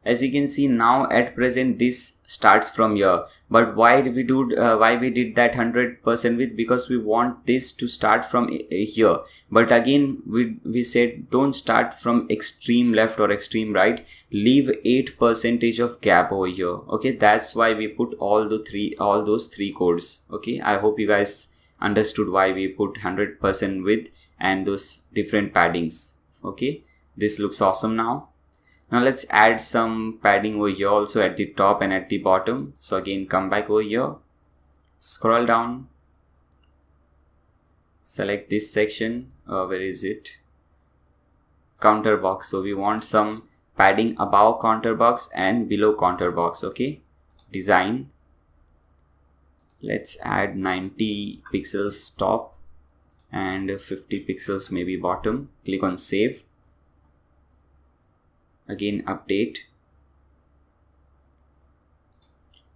As you can see, now at present this starts from here, but why we did that 100% width? Because we want this to start from here, but again we said don't start from extreme left or extreme right, leave 8% of gap over here. Okay, that's why we put all those three codes. Okay, I hope you guys understood why we put 100% width and those different paddings. Okay, this looks awesome now. Now let's add some padding over here also at the top and at the bottom. So again, come back over here, scroll down, select this section, where is it? Counter box. So we want some padding above counter box and below counter box. Okay, design, Let's add 90 pixels top and 50 pixels maybe bottom. Click on save. Again update.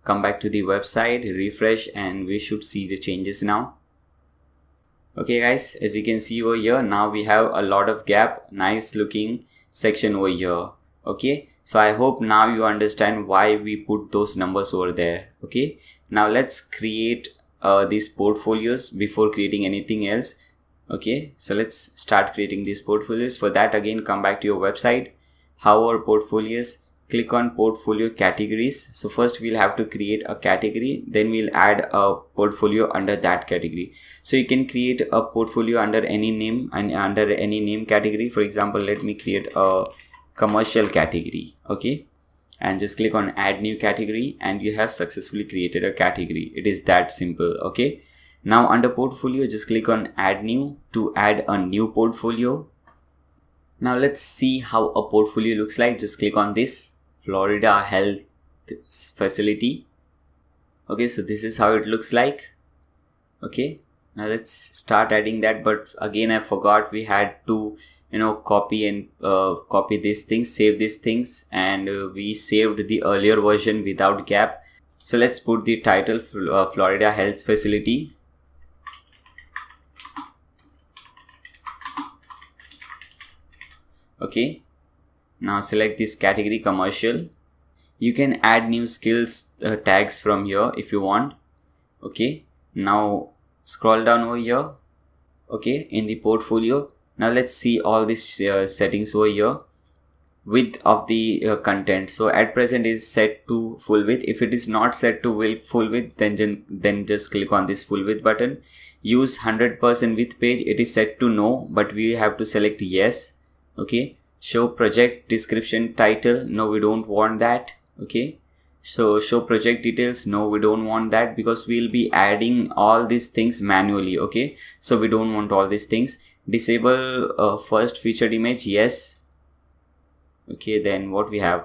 Come back to the website, refresh, and we should see the changes now. Okay guys, as you can see over here, now we have a lot of gap, nice looking section over here. Okay, so I hope now you understand why we put those numbers over there. Okay, now let's create these portfolios before creating anything else. Okay, so let's start creating these portfolios. For that, again, come back to your website, how our portfolios, click on portfolio categories. So first we'll have to create a category, then we'll add a portfolio under that category. So you can create a portfolio under any name and under any name category. For example, let me create a commercial category. Okay, and just click on add new category and you have successfully created a category. It is that simple. Okay, now under portfolio, just click on add new to add a new portfolio. Now let's see how a portfolio looks like. Just click on this Florida Health Facility. Okay, so this is how it looks like. Okay, now let's start adding that, but again I forgot we had to copy and copy these things, save these things, and we saved the earlier version without gap. So let's put the title Florida Health Facility. Okay, now select this category commercial. You can add new skills tags from here if you want. Okay, now scroll down over here. Okay, in the portfolio, now let's see all these settings over here. Width of the content, so at present is set to full width. If it is not set to full width, then just click on this full width button. Use 100% width page, it is set to no, but we have to select yes. Okay, show project description title, no, we don't want that. Okay, so show project details, no, we don't want that because we'll be adding all these things manually. Okay, so we don't want all these things. Disable first featured image, yes. Okay, then what we have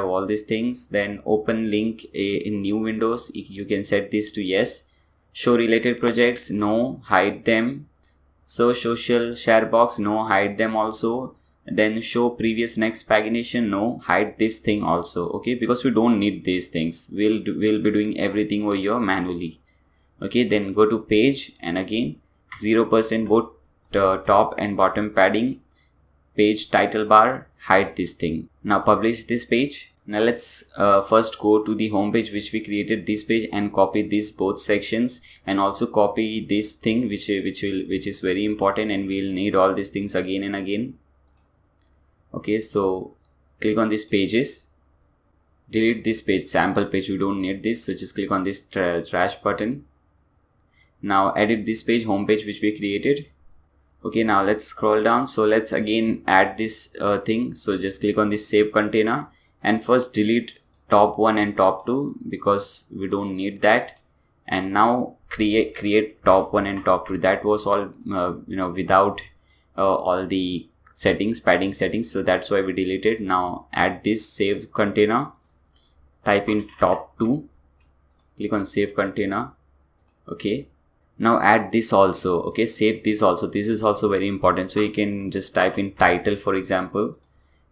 all these things. Then open link in new windows, you can set this to yes. Show related projects, no, hide them. So social share box, no, hide them also. Then show previous next pagination, no, hide this thing also. Okay, because we don't need these things, we'll be doing everything over here manually. Okay, then go to page and again 0% both top and bottom padding. Page title bar, hide this thing. Now publish this page. Now let's first go to the home page which we created this page and copy these both sections, and also copy this thing which is very important, and we'll need all these things again and again. Okay, so click on these pages, delete this page, sample page, we don't need this, so just click on this trash button. Now edit this page, home page which we created. Okay, now let's scroll down. So let's again add this thing. So just click on this save container and first delete top 1 and top 2 because we don't need that. And now create top 1 and top 2. That was all without all the settings, padding settings, so that's why we deleted. Now add this save container, type in top 2, click on save container. Okay, now add this also. Okay, save this also, this is also very important. So you can just type in title, for example.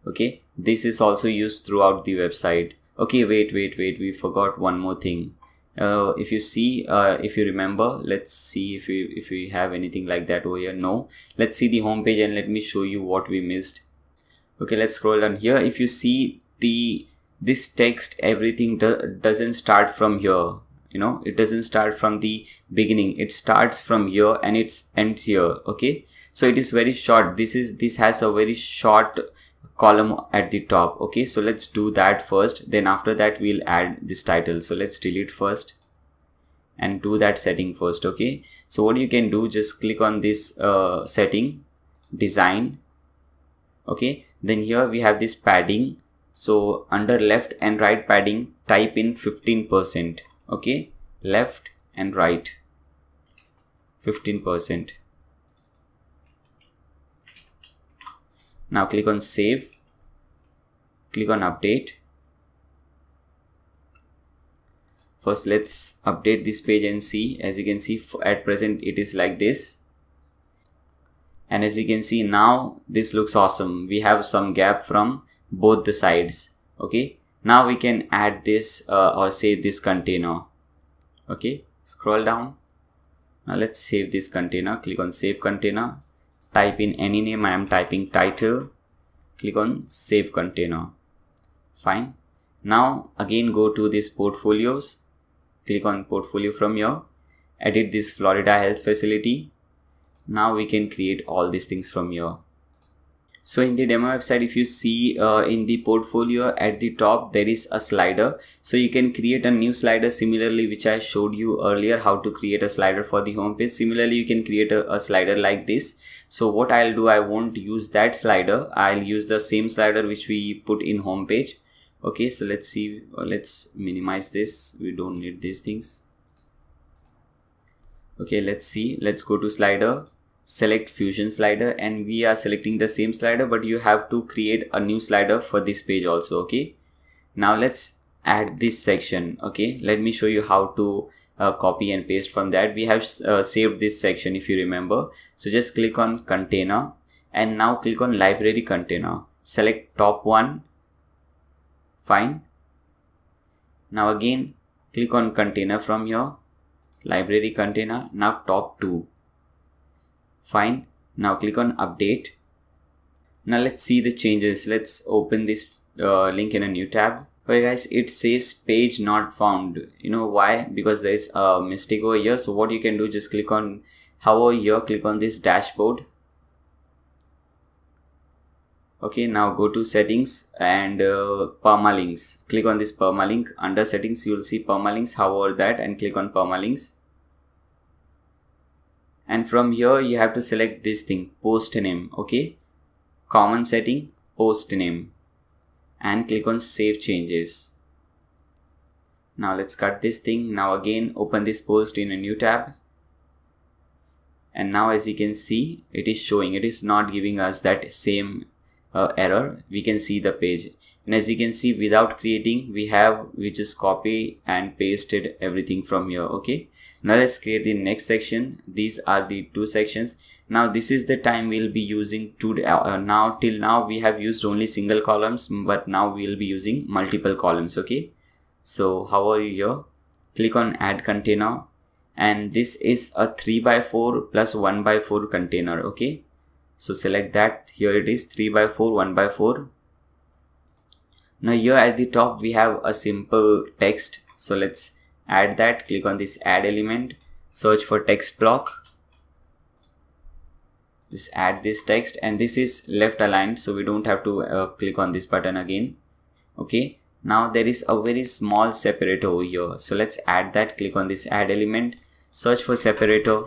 Okay, this is also used throughout the website. Okay, wait, we forgot one more thing. If you see, if you remember, let's see if we have anything like that over here. No, let's see the home page and let me show you what we missed. Okay, let's scroll down here. If you see this text, everything doesn't start from here. It doesn't start from the beginning, it starts from here and it ends here. Okay, so it is very short. This has a very short column at the top. Okay, so let's do that first, then after that we'll add this title. So let's delete first and do that setting first. Okay, so what you can do, just click on this setting, design. Okay, then here we have this padding. So under left and right padding, type in 15%. Okay, left and right 15%. Now click on save, click on update. First let's update this page and see. As you can see, at present it is like this, and as you can see now this looks awesome. We have some gap from both the sides. Okay, now we can add this or save this container. Okay, scroll down. Now let's save this container. Click on save container, type in any name. I am typing title, click on save container. Fine. Now again go to this portfolios, click on portfolio from here, edit this Florida Health Facility. Now we can create all these things from here. So in the demo website, if you see in the portfolio at the top, there is a slider. So you can create a new slider similarly, which I showed you earlier how to create a slider for the home page. Similarly, you can create a slider like this. So what I'll do, I won't use that slider. I'll use the same slider which we put in home page. Okay, so let's see, let's minimize this. We don't need these things. Okay, let's see, let's go to slider, select fusion slider, and we are selecting the same slider, but you have to create a new slider for this page also. Okay, now let's add this section. Okay, let me show you how to copy and paste from that. We have saved this section, if you remember. So just click on container and now click on library container, select top one. Fine. Now again click on container from here, library container, now top two. Fine. Now click on update. Now let's see the changes. Let's open this link in a new tab. Okay guys, it says page not found. You know why? Because there is a mistake over here. So what you can do, just click on, hover here, click on this dashboard. Okay, now go to settings and permalinks. Click on this permalink. Under settings you will see permalinks. Hover that and click on permalinks. And from here you have to select this thing, post name. Okay, common setting, post name, and click on save changes. Now let's cut this thing. Now again open this post in a new tab. And now as you can see, it is showing, it is not giving us that same error. We can see the page, and as you can see, without creating, we just copy and pasted everything from here. Okay, now let's create the next section. These are the two sections. Now this is the time we'll be using till now we have used only single columns, but now we'll be using multiple columns. Okay, so hover here, click on add container, and this is a 3x4 plus 1x4 container. Okay, so select that. Here it is, 3x4, 1x4. Now here at the top we have a simple text. So let's add that. Click on this add element, search for text block. Just add this text, and this is left aligned, so we don't have to click on this button again. Okay, now there is a very small separator over here. So let's add that. Click on this add element, search for separator.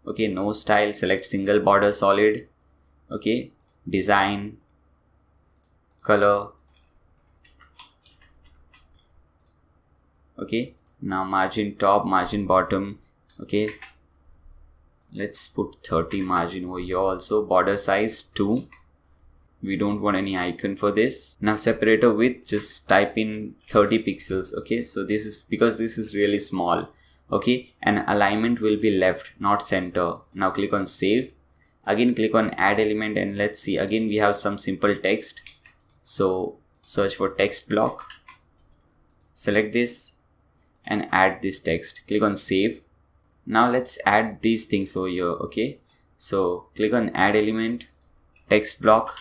Okay, no style, select single border solid. Okay, design, color. Okay, now margin top, margin bottom. Okay, let's put 30 margin over here also. Border size 2. We don't want any icon for this. Now separator width, just type in 30 pixels. Okay, so this is because this is really small. Okay, and alignment will be left, not center. Now click on save. Again click on add element, and let's see, again we have some simple text. So search for text block, select this and add this text. Click on save. Now let's add these things over here. Okay, so click on add element, text block.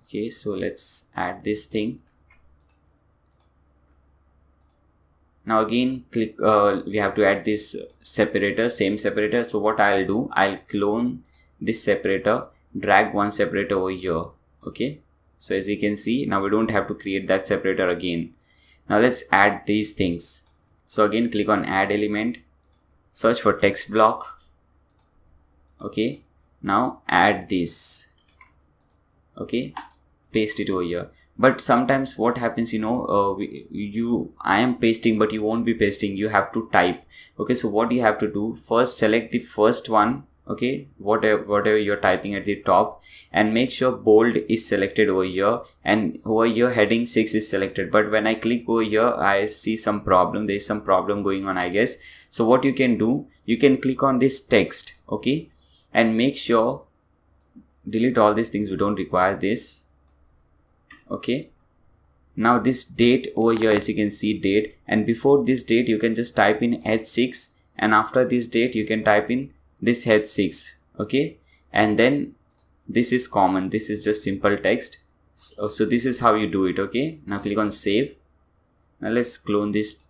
Okay, so let's add this thing. Now again click, we have to add this separator, same separator. So what I'll do, I'll clone this separator, drag one separator over here. Okay, so as you can see, now we don't have to create that separator again. Now let's add these things. So again click on add element, search for text block. Okay, now add this. Okay, paste it over here. But sometimes what happens, you know, I am pasting, but you won't be pasting, you have to type. Okay, so what you have to do, first select the first one. okay, whatever you're typing at the top, and make sure bold is selected over here, and over here heading 6 is selected. But when I click over here, I see some problem. There is some problem going on, I guess. So what you can do, you can click on this text, okay, and make sure delete all these things, we don't require this. Okay, now this date over here, as you can see, date, and before this date you can just type in H6, and after this date you can type in this H6, okay, and then this is common, this is just simple text. So this is how you do it. Okay, now click on save. Now let's clone this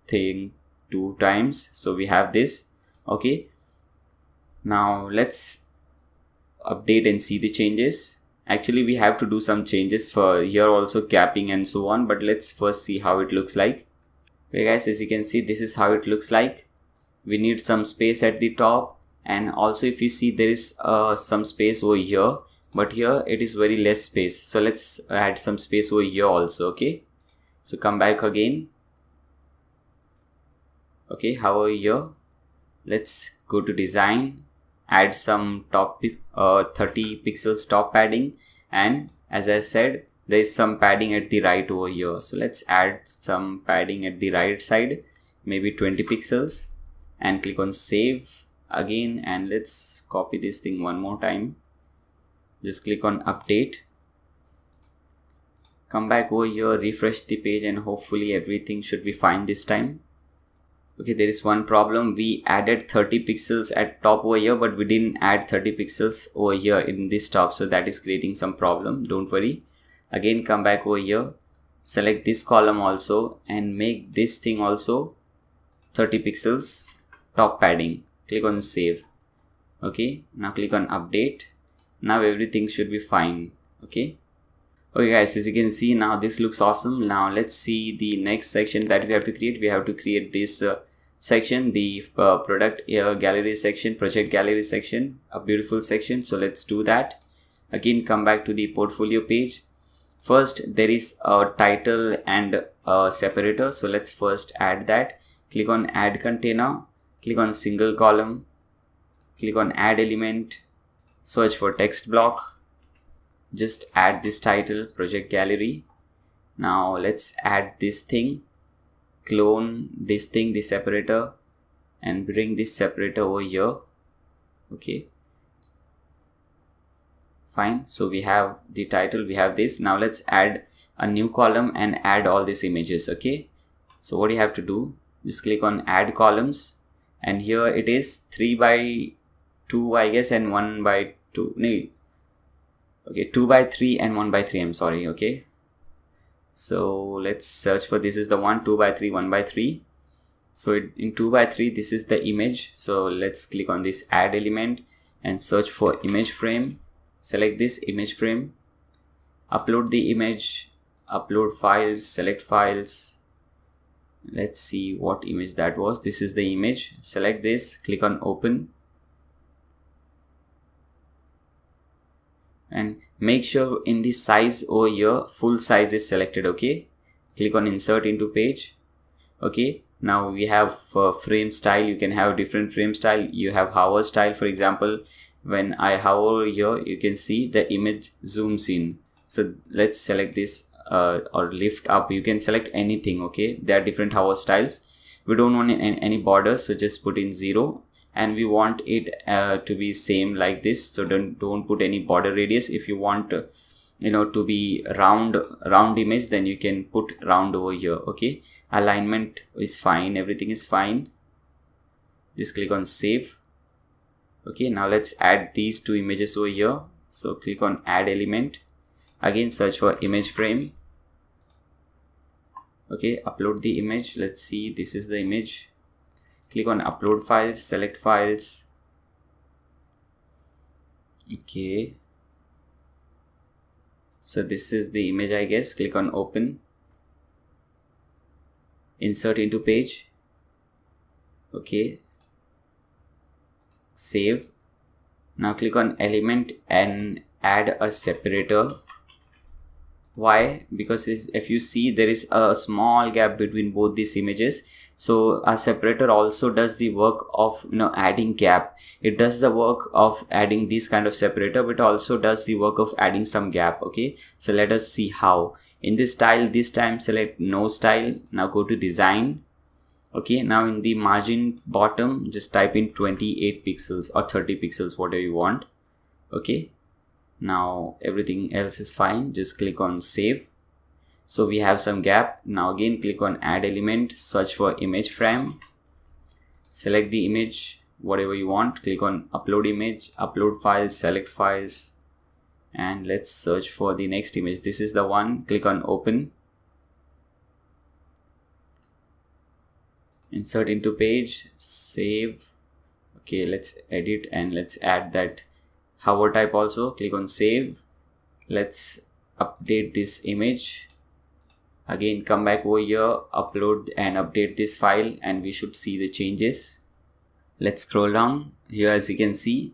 thing 2 times, so we have this. Okay, now let's update and see the changes. Actually we have to do some changes for here also, capping and so on, but let's first see how it looks like. Okay guys, as you can see, this is how it looks like. We need some space at the top, and also if you see, there is some space over here, but here it is very less space, so let's add some space over here also. Okay, so come back again. Okay, however here, let's go to design, add some top 30 pixels top padding, and as I said, there is some padding at the right over here, so let's add some padding at the right side, maybe 20 pixels, and click on save again, and let's copy this thing one more time. Just click on update, come back over here, refresh the page, and hopefully everything should be fine this time. Okay, there is one problem. We added 30 pixels at top over here, but we didn't add 30 pixels over here in this top, so that is creating some problem. Don't worry. Again, come back over here, select this column also, and make this thing also 30 pixels top padding. Click on save. Okay, now click on update. Now everything should be fine. Okay guys, as you can see, now this looks awesome. Now let's see the next section that we have to create. We have to create this section, the product gallery section, project gallery section, a beautiful section. So let's do that. Again, come back to the portfolio page. First, there is a title and a separator, so let's first add that. Click on add container, click on single column, click on add element, search for text block, just add this title, project gallery. Now let's add this thing, clone this thing, the separator, and bring this separator over here. Okay, fine. So we have the title, we have this. Now let's add a new column and add all these images. Okay, so what you have to do, just click on add columns, and here it is 3 by 2 I guess, and 1 by 2. No, okay, 2 by 3 and 1 by 3, I'm sorry. Okay, so let's search for, this is the one, 2 by 3, 1 by 3. So in 2 by 3, this is the image. So let's click on this add element and search for image frame. Select this image frame, upload the image, upload files, select files. Let's see what image that was. This is the image. Select this, click on open, and make sure in the size over here, full size is selected. Okay, click on insert into page. Okay, now we have frame style. You can have different frame style. You have hover style, for example. When I hover here, you can see the image zooms in. So let's select this or lift up. You can select anything. Okay, there are different hover styles. We don't want any borders, so just put in 0, and we want it to be same like this. So don't put any border radius. If you want to be round image, then you can put round over here. Okay, alignment is fine, everything is fine. Just click on save. Okay, now let's add these 2 images over here. So click on add element, again search for image frame. Okay, upload the image. Let's see, this is the image. Click on upload files, select files. Okay, so this is the image, I guess. Click on open, insert into page. Okay, save. Now click on element and add a separator. Why? Because if you see, there is a small gap between both these images. So a separator also does the work of adding gap. It does the work of adding this kind of separator, but also does the work of adding some gap. Okay, so let us see how. In this style, this time select no style. Now go to design. Okay, now in the margin bottom just type in 28 pixels or 30 pixels, whatever you want. Okay, now everything else is fine. Just click on save. So we have some gap. Now again click on add element, search for image frame, select the image whatever you want, click on upload image, upload files, select files, and let's search for the next image. This is the one. Click on open, insert into page, save. Okay, let's edit and let's add that hover type also. Click on save. Let's update this image. Again come back over here, upload and update this file, and we should see the changes. Let's scroll down here. As you can see,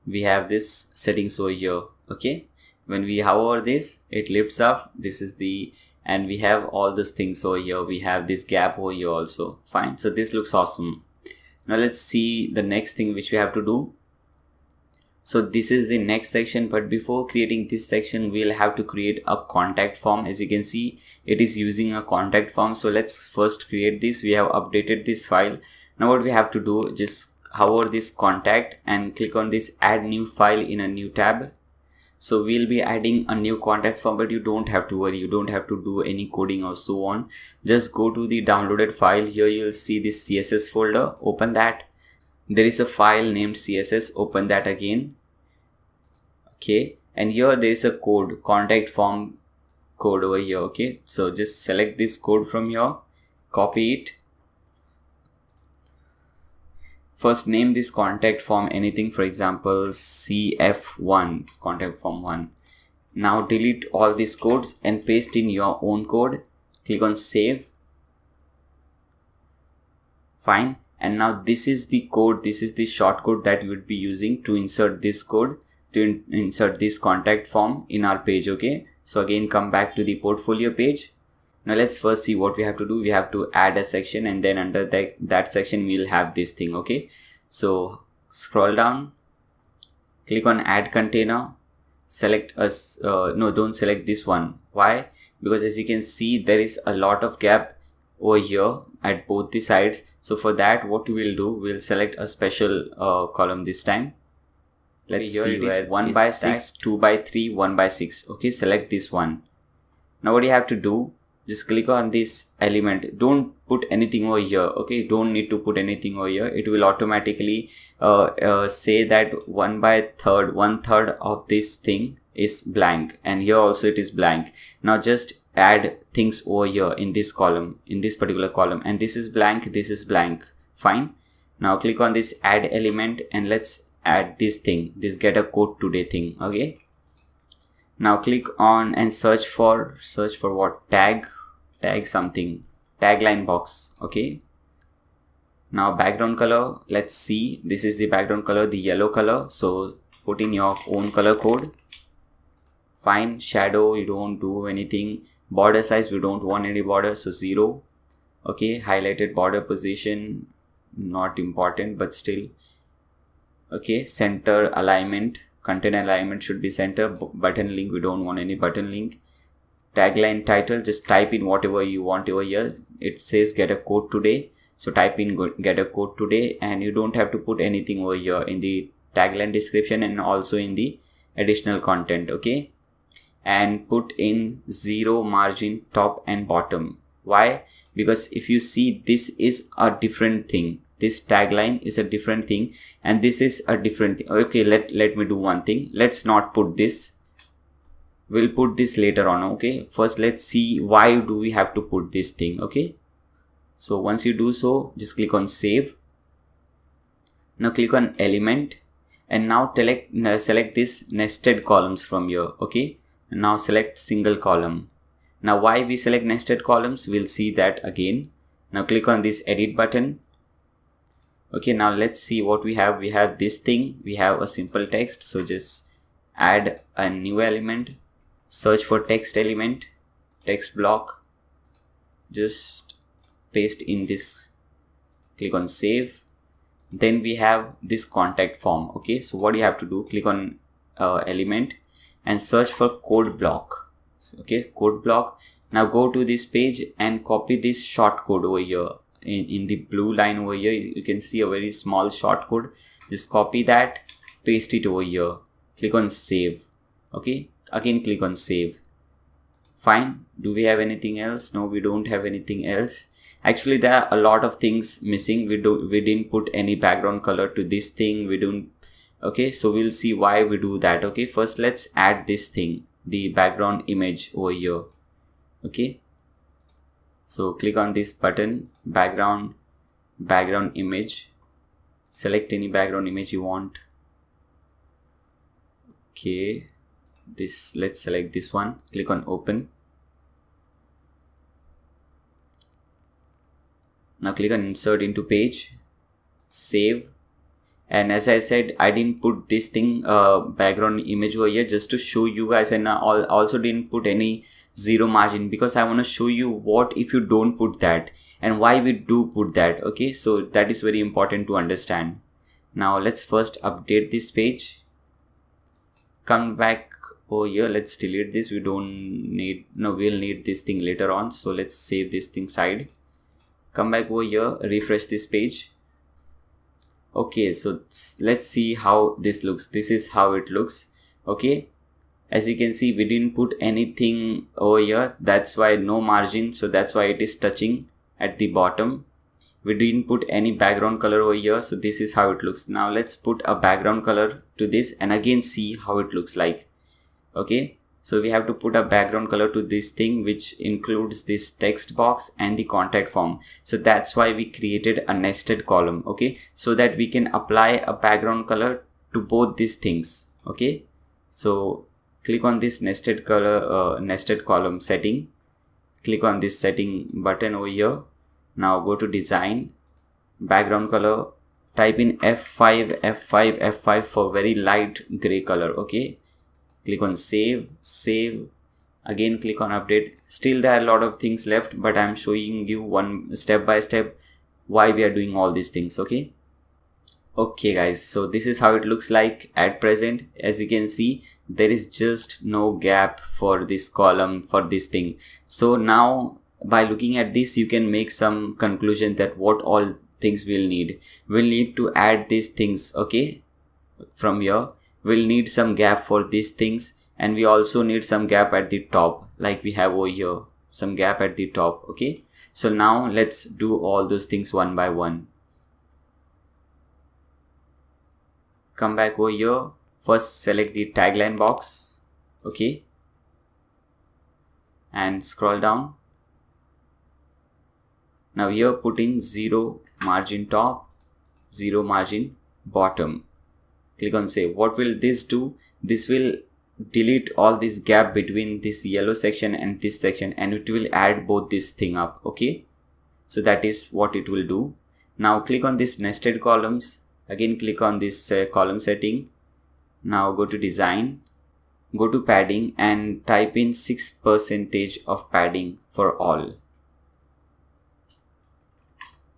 we have this settings over here. Okay, when we hover this, it lifts up. This is the, and we have all those things over here. We have this gap over here also. Fine, so this looks awesome. Now let's see the next thing which we have to do. So this is the next section, but before creating this section, we'll have to create a contact form. As you can see, it is using a contact form. So let's first create this. We have updated this file. Now what we have to do, just hover this contact and click on this add new file in a new tab. So we'll be adding a new contact form, but you don't have to worry. You don't have to do any coding or so on. Just go to the downloaded file. Here you'll see this CSS folder. Open that. There is a file named CSS. Open that again. Okay, and here there is a code, contact form code over here. Okay, so just select this code from here, copy it. First name this contact form anything, for example CF1, contact form 1. Now delete all these codes and paste in your own code. Click on save. Fine, and now this is the code, this is the shortcode that we would be using to insert this code, to insert this contact form in our page. Okay, so again come back to the portfolio page. Now let's first see what we have to do. We have to add a section, and then under that section we'll have this thing. Okay, so scroll down, click on add container, select us no, don't select this one. Why? Because as you can see, there is a lot of gap over here at both the sides. So for that, what we will do, we'll select a special column this time. Let's see, it is 1 by 6, 2 by 3, 1 by 6. Okay, select this one. Now what you have to do, just click on this element. Don't put anything over here. Okay, don't need to put anything over here. It will automatically say that 1/3 of this thing is blank, and here also it is blank. Now just add things over here in this column, in this particular column, and this is blank, this is blank. Fine. Now click on this add element and let's add this thing, this get a code today thing. Okay, now click on and search for what? Tag something, tagline box. Okay, now background color, let's see, this is the background color, the yellow color. So put in your own color code. Fine, shadow, you don't do anything. Border size, we don't want any border, so 0. Okay, highlighted border position, not important, but still. Okay, center alignment, content alignment should be center. Button link, we don't want any button link. Tagline title, just type in whatever you want over here. It says get a code today, so type in get a code today, and you don't have to put anything over here in the tagline description and also in the additional content. Okay, and put in 0 margin top and bottom. Why? Because if you see, this is a different thing. This tagline is a different thing, and this is a different thing. Okay, let me do one thing. Let's not put this. We'll put this later on. Okay, first let's see why do we have to put this thing. Okay, so once you do so, just click on save. Now click on element, and now select this nested columns from here. Okay, and now select single column. Now why we select nested columns, we'll see that again. Now click on this edit button. Okay, now let's see what we have. We have this thing, we have a simple text. So just add a new element, search for text element, text block, just paste in this, click on save. Then we have this contact form. Okay, so what you have to do, click on element and search for code block. Okay, code block. Now go to this page and copy this short code over here. In the blue line over here, you can see a very small short code. Just copy that, paste it over here, click on save. Okay, again click on save. Fine. Do we have anything else? No, we don't have anything else. Actually, there are a lot of things missing. We didn't put any background color to this thing. We don't. Okay, so we'll see why we do that. Okay, first let's add this thing, the background image over here. Okay, so click on this button, background image. Select any background image you want. Okay, let's select this one. Click on open. Now click on insert into page, save. And as I said, I didn't put this thing background image over here just to show you guys, and I also didn't put any zero margin because I want to show you what if you don't put that and why we do put that. Okay, so that is very important to understand. Now let's first update this page. Come back over here. Let's delete this. We don't need, no, we'll need this thing later on. So let's save this thing side. Come back over here, refresh this page. Okay, so let's see how this looks. This is how it looks. Okay, as you can see, we didn't put anything over here. That's why no margin. So that's why it is touching at the bottom. We didn't put any background color over here. So this is how it looks. Now let's put a background color to this and again see how it looks like. Okay, so we have to put a background color to this thing, which includes this text box and the contact form. So that's why we created a nested column. Okay, so that we can apply a background color to both these things. Okay, so click on this nested column setting. Click on this setting button over here. Now go to design, background color, type in F5 for very light gray color. Okay, click on save. Again click on update. Still there are a lot of things left, but I'm showing you one step by step why we are doing all these things. Okay guys, so this is how it looks like at present. As you can see, there is just no gap for this column, for this thing. So now by looking at this, you can make some conclusion that what all things we'll need. We'll need to add these things. Okay, from here we'll need some gap for these things, and we also need some gap at the top, like we have over here, some gap at the top. Okay, so now let's do all those things one by one. Come back over here. First select the tagline box. Okay, and scroll down. Now here put in 0 margin top, 0 margin bottom. Click on save. What will this do? This will delete all this gap between this yellow section and this section, and it will add both this thing up. Okay, so that is what it will do. Now click on this nested columns. Again click on this column setting. Now go to design, go to padding and type in 6% of padding for all.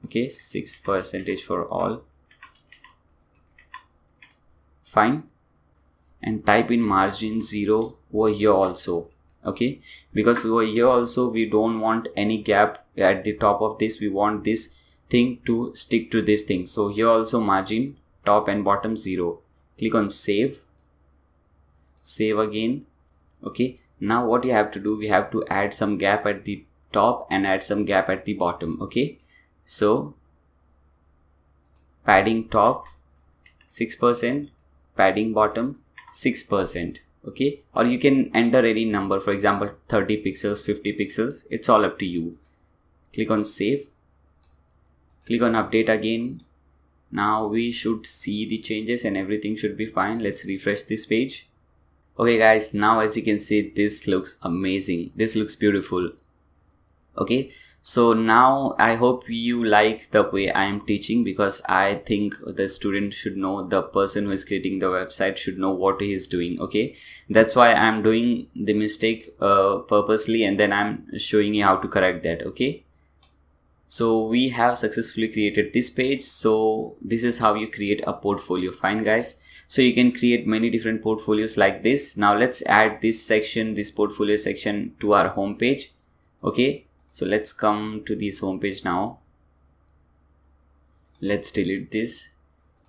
Okay, 6% for all. Fine. And type in margin 0 over here also. Okay, because over here also we don't want any gap at the top of this. We want this thing to stick to this thing. So here also margin top and bottom 0. Click on save. Save again. Okay, now what you have to do, we have to add some gap at the top and add some gap at the bottom. Okay, so padding top 6%, padding bottom 6%. Okay, or you can enter any number, for example 30 pixels, 50 pixels, it's all up to you. Click on save. Click on update again. Now we should see the changes and everything should be fine. Let's refresh this page. Okay guys, now as you can see, this looks amazing. This looks beautiful. Okay, so now I hope you like the way I am teaching, because I think the student should know, the person who is creating the website should know what he is doing. Okay, that's why I'm doing the mistake purposely, and then I'm showing you how to correct that. Okay, So we have successfully created this page. So this is how you create a portfolio. Fine guys. So you can create many different portfolios like this. Now let's add this section, this portfolio section, to our home page. Okay, so let's come to this home page now. Let's delete this.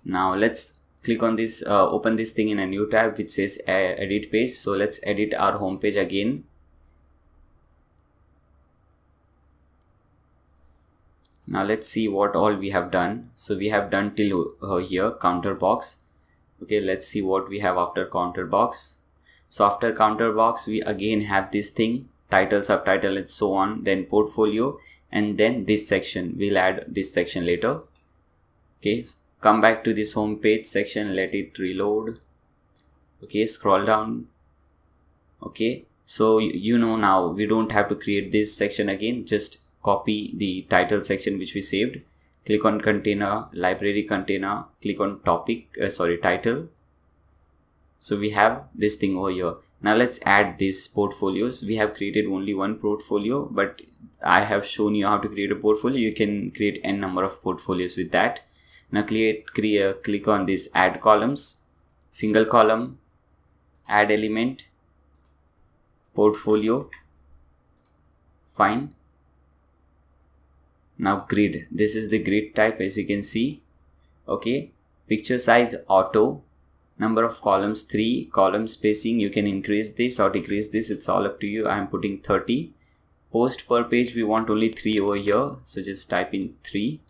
Now let's click on this, open this thing in a new tab which says edit page. So let's edit our home page again. Now let's see what all we have done. So we have done till here, counter box. Okay, let's see what we have after counter box. So after counter box, we again have this thing, title, subtitle, and so on, then portfolio, and then this section. We'll add this section later. Okay, come back to this home page section, let it reload. Okay, scroll down. Okay, so you know now we don't have to create this section again. Just copy the title section which we saved, click on container, library container, click on topic, title. So we have this thing over here. Now let's add these portfolios. We have created only one portfolio, but I have shown you how to create a portfolio. You can create n number of portfolios with that. Now click on this add columns, single column, add element, portfolio. Fine. Now grid, this is the grid type, as you can see. Okay, picture size auto, number of columns 3, column spacing you can increase this or decrease this, it's all up to you. I am putting 30. Post per page, we want only 3 over here, so just type in 3.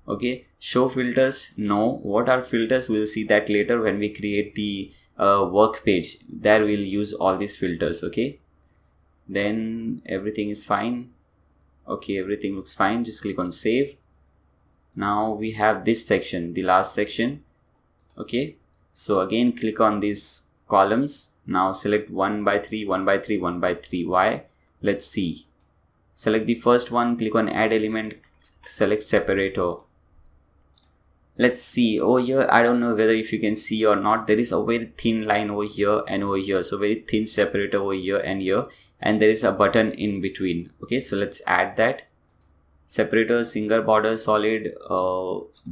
Okay, show filters, no. What are filters? We'll see that later when we create the work page. There we'll use all these filters. Okay, then everything is fine. Okay, everything looks fine. Just click on save. Now we have this section, the last section. Okay, so again click on these columns. Now select 1 by 3, 1 by 3, 1 by 3. Why? Let's see. Select the first one, click on add element, select separator. Let's see over here. I don't know whether if you can see or not, there is a very thin line over here and over here. So very thin separator over here, and there is a button in between. Okay, so let's add that. Separator, single border, solid,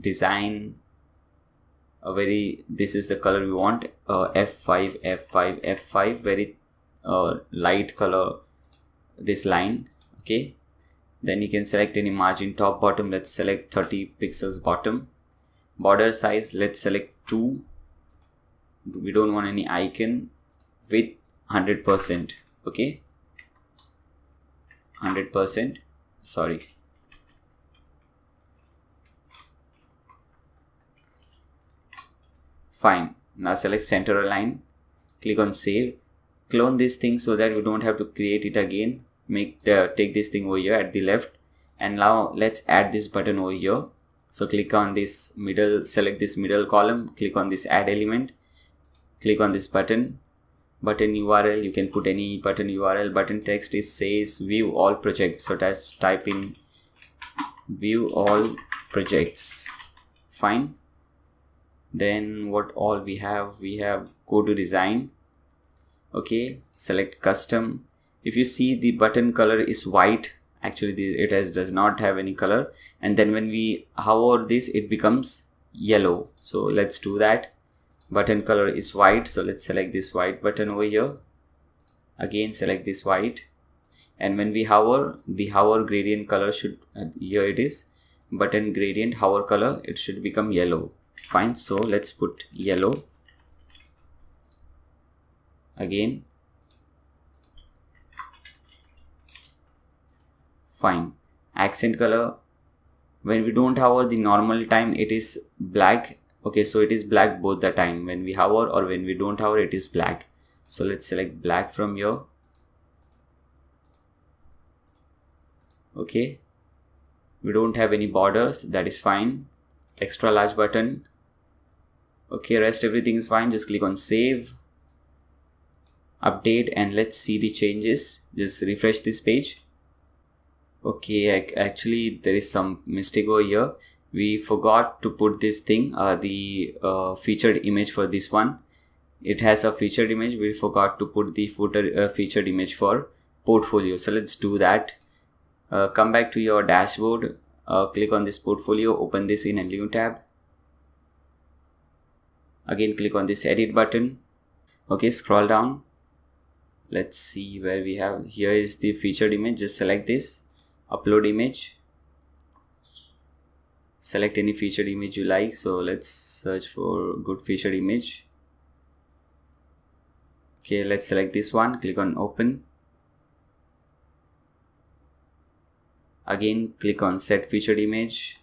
design, this is the color we want, F5, F5, F5, very light color, this line. Okay, then you can select any margin, top, bottom. Let's select 30 pixels bottom. Border size, let's select 2. We don't want any icon. Width 100%. Okay, 100%, sorry. Fine. Now select center align, click on save, clone this thing so that we don't have to create it again. Take this thing over here at the left, and now let's add this button over here. So click on this middle, select this middle column, click on this add element, click on this button URL. You can put any button URL. Button text is says view all projects, so let's type in view all projects. Fine. Then what all we have go to design. Okay, select custom. If you see, the button color is white. Actually it does not have any color, and then when we hover this, it becomes yellow. So let's do that. Button color is white, so let's select this white button over here. Again select this white, and when we hover, the hover gradient color should, here it is, button gradient hover color, it should become yellow. Fine, so let's put yellow. Again, fine. Accent color, when we don't hover, the normal time it is black. Okay, so it is black both the time, when we hover or when we don't hover, it is black. So let's select black from here. Okay, we don't have any borders, that is fine. Extra large button. Okay, rest everything is fine. Just click on save, update, and let's see the changes. Just refresh this page. Okay, actually there is some mistake over here. We forgot to put this thing, the featured image for this one. It has a featured image. We forgot to put the footer featured image for portfolio. So let's do that. Come back to your dashboard, click on this portfolio, open this in a new tab. Again click on this edit button. Okay, scroll down. Let's see where we have. Here is the featured image. Just select this, upload image, select any featured image you like. So let's search for good featured image. Okay, let's select this one, click on open. Again click on set featured image,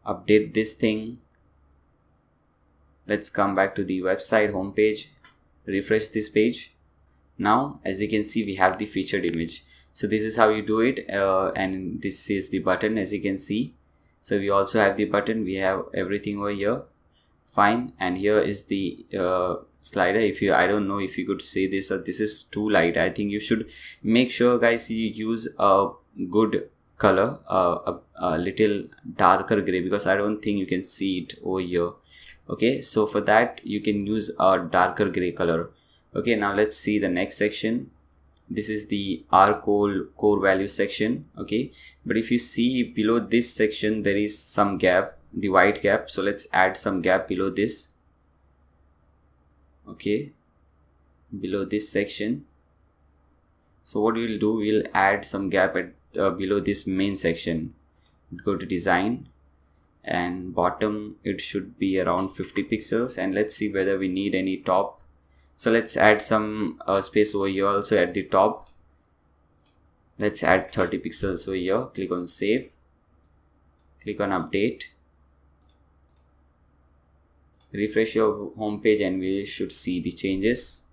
update this thing. Let's come back to the website homepage, refresh this page. Now as you can see, we have the featured image. So this is how you do it, and this is the button, as you can see. So we also have the button, we have everything over here. Fine. And here is the slider. I don't know if you could say this, or this is too light. I think you should make sure, guys, you use a good color, a little darker gray, because I don't think you can see it over here. Okay, so for that you can use a darker gray color. Okay, now let's see the next section. This is the our core value section. Okay, but if you see below this section, there is some gap, the white gap. So let's add some gap below this. Okay, below this section. So what we'll do, we'll add some gap at below this main section. Go to design, and bottom it should be around 50 pixels, and let's see whether we need any top. So let's add some space over here also at the top. Let's add 30 pixels over here. Click on save, click on update, refresh your home page, and we should see the changes.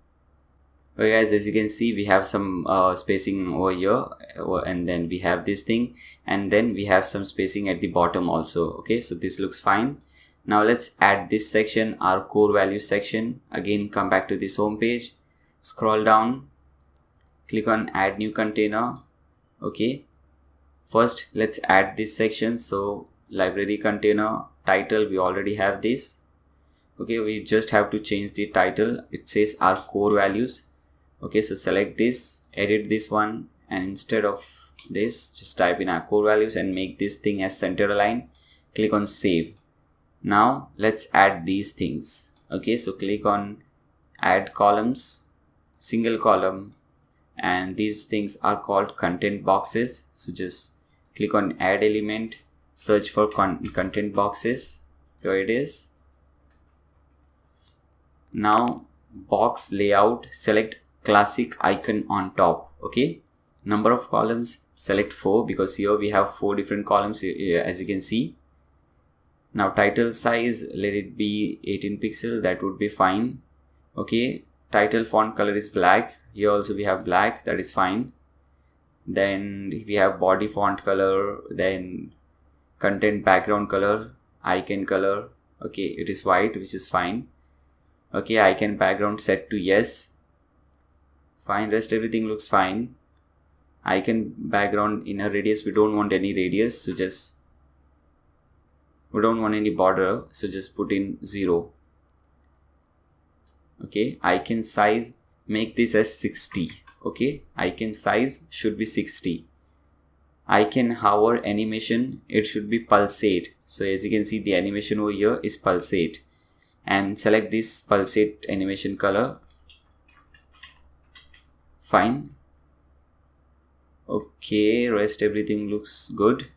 Okay guys, as you can see, we have some spacing over here, and then we have this thing, and then we have some spacing at the bottom also. Okay, so this looks fine. Now let's add this section, our core value section. Again come back to this home page, scroll down, click on add new container. Okay, first let's add this section. So library container title, we already have this. Okay, we just have to change the title. It says our core values. Okay, so select this, edit this one, and instead of this, just type in our core values and make this thing as center align. Click on save. Now let's add these things. Okay, so click on add columns, single column, and these things are called content boxes. So just click on add element, search for content boxes. Here it is. Now box layout, select classic icon on top. Okay, number of columns, select 4, because here we have 4 different columns, as you can see. Now title size, let it be 18 pixel, that would be fine. Okay, title font color is black. Here also we have black, that is fine. Then we have body font color, then content background color, icon color. Okay, it is white, which is fine. Okay, icon background set to yes. Fine, rest everything looks fine. Icon background inner radius, we don't want any radius, so just we don't want any border, so just put in 0. Okay, icon size, make this as 60. Okay, icon size should be 60. Icon hover animation, it should be pulsate. So as you can see, the animation over here is pulsate, and select this pulsate animation color. Fine. Okay, rest everything looks good.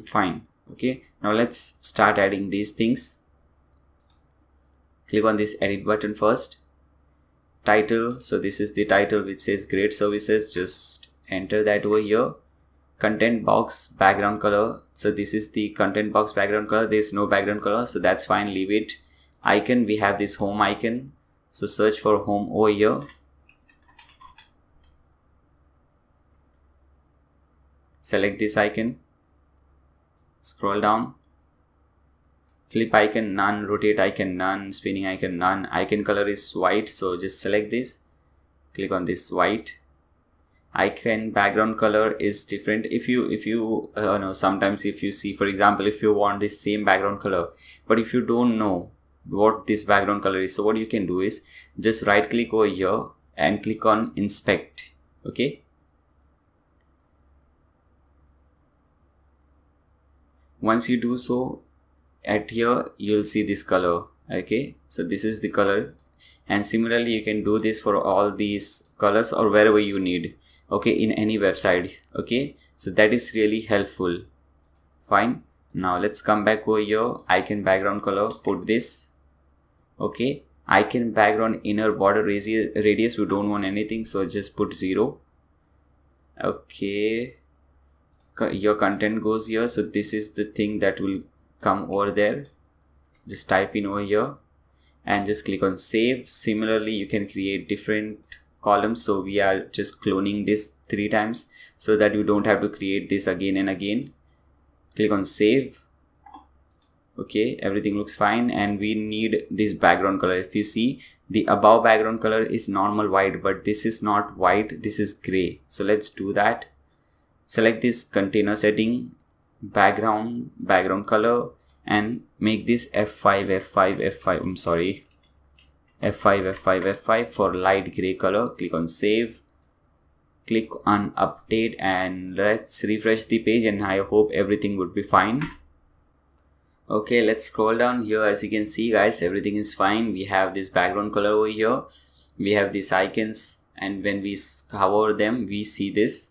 Fine. Okay, now let's start adding these things. Click on this edit button first. Title, so this is the title which says great services, just enter that over here. Content box background color, so this is the content box background color. There is no background color, so that's fine, leave it. Icon, we have this home icon, so search for home over here. Select this icon, scroll down, flip icon none, rotate icon none, spinning icon none. Icon color is white, so just select this, click on this white. Icon background color is different. If you know, sometimes if you see, for example, if you want this same background color, but if you don't know what this background color is, so what you can do is just right click over here and click on inspect. Okay, Once you do so, at here you'll see this color. Okay, so this is the color, and similarly you can do this for all these colors or wherever you need, okay, in any website. Okay, so that is really helpful. Fine. Now let's come back over here. Icon background color, put this. Okay, icon background inner border radius, we don't want anything, so just put 0. Okay, your content goes here, so this is the thing that will come over there. Just type in over here and just click on save. Similarly, you can create different columns, so we are just cloning this 3 times so that you don't have to create this again and again. Click on save. Okay, everything looks fine, and we need this background color. If you see, the above background color is normal white, but this is not white, this is gray. So let's do that. Select this container setting, background color, and make this F5 for light gray color. Click on save, click on update, and let's refresh the page, and I hope everything would be fine. Okay, let's scroll down here. As you can see guys, everything is fine. We have this background color over here, we have these icons, and when we hover them we see this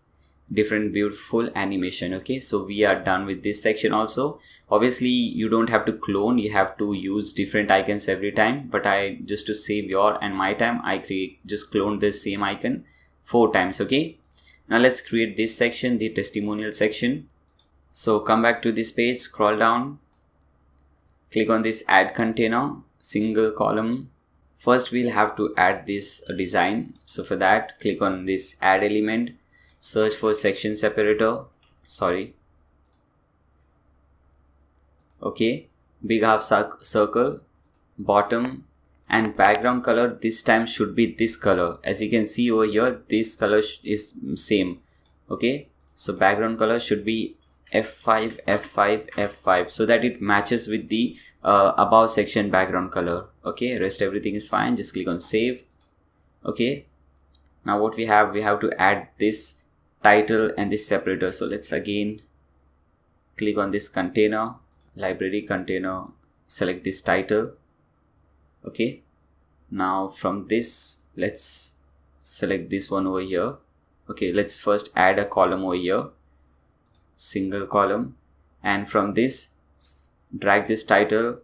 different beautiful animation. Okay, so we are done with this section also. Obviously you don't have to clone, you have to use different icons every time, but I just to save your and my time, I just clone this same icon 4 times. Okay, now let's create this section, the testimonial section. So come back to this page, scroll down, click on this add container, single column. First we'll have to add this design, so for that click on this add element, search for section separator, okay, big half circle, bottom, and background color this time should be this color. As you can see over here, this color is same. Okay, so background color should be F5 so that it matches with the above section background color. Okay, rest everything is fine. Just click on save. Okay, now what we have to add this title and this separator. So let's again click on this container, library container, select this title. Okay, now from this let's select this one over here. Okay, let's first add a column over here, single column, and from this drag this title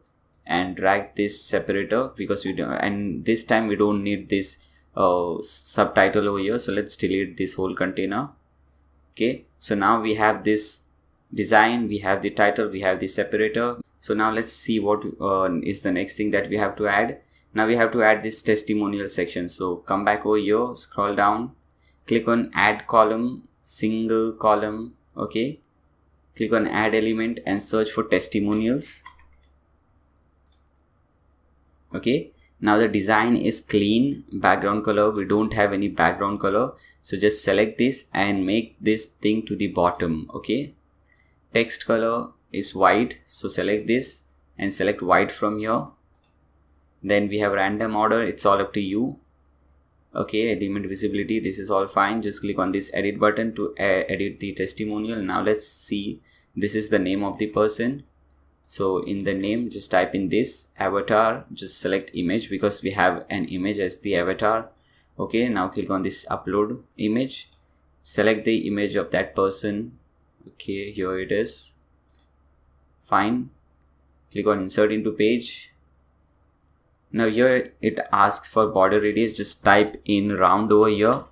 and drag this separator, because we don't, and this time we don't need this subtitle over here, so let's delete this whole container. Okay, so now we have this design, we have the title, we have the separator. So now let's see what is the next thing that we have to add. Now we have to add this testimonial section. So come back over here, scroll down, click on add column, single column. Okay, click on add element and search for testimonials. Okay, now the design is clean, background color, we don't have any background color, so just select this and make this thing to the bottom. Okay, text color is white, so select this and select white from here. Then we have random order, it's all up to you. Okay, element visibility, this is all fine. Just click on this edit button to edit the testimonial. Now let's see, this is the name of the person. So in the name, just type in this avatar, just select image because we have an image as the avatar. Okay, now click on this upload image, select the image of that person. Okay, here it is. Fine, click on insert into page. Now here it asks for border radius, just type in round over here,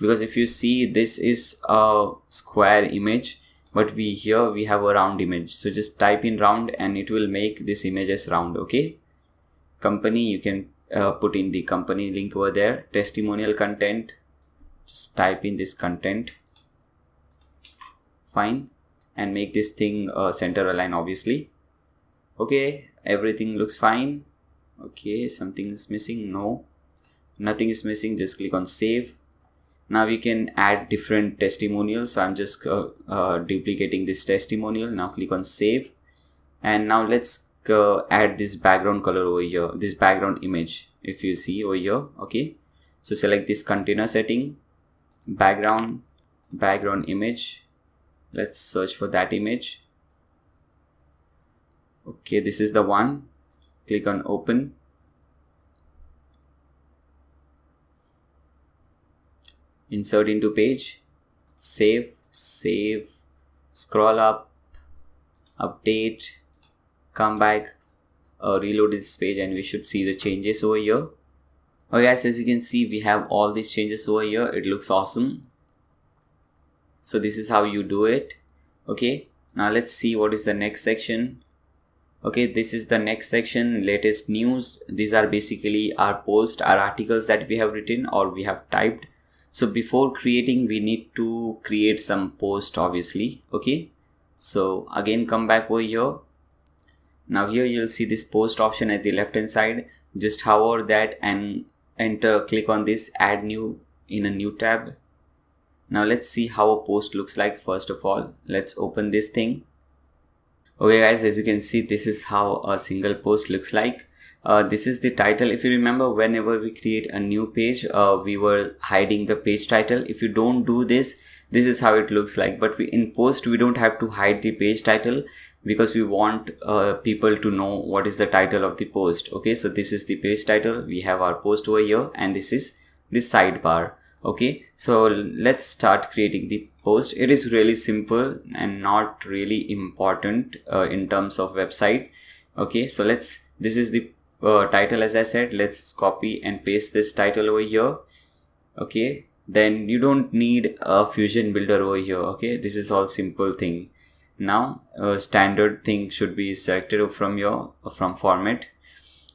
because if you see this is a square image, but here we have a round image, so just type in round and it will make this image as round. Okay, company, you can put in the company link over there. Testimonial content, just type in this content. Fine, and make this thing center align obviously. Okay, everything looks fine. Okay, something is missing. No, nothing is missing. Just click on save. Now we can add different testimonials, so I'm just duplicating this testimonial. Now click on save, and now let's add this background color over here, this background image, if you see over here. Okay, so select this container setting, background image. Let's search for that image. Okay, this is the one. Click on open. Insert into page. Save, scroll up, update, come back, reload this page, and we should see the changes over here. Okay guys, as you can see, we have all these changes over here. It looks awesome. So this is how you do it. Okay, now let's see what is the next section. Okay, this is the next section, latest news. These are basically our posts, our articles that we have written or we have typed. So before creating, we need to create some post, obviously. Okay, so again, come back over here. Now here you'll see this post option at the left hand side. Just hover that and enter, click on this, add new in a new tab. Now let's see how a post looks like. First of all, let's open this thing. Okay guys, as you can see, this is how a single post looks like. This is the title. If you remember, whenever we create a new page, we were hiding the page title. If you don't do this, this is how it looks like. But in post, we don't have to hide the page title because we want people to know what is the title of the post. Okay, so this is the page title. We have our post over here, and this is the sidebar. Okay, so let's start creating the post. It is really simple and not really important in terms of website. Okay, so this is the title, as I said. Let's copy and paste this title over here. Okay, then you don't need a Fusion builder over here. Okay, this is all simple thing. Now standard thing should be selected from format.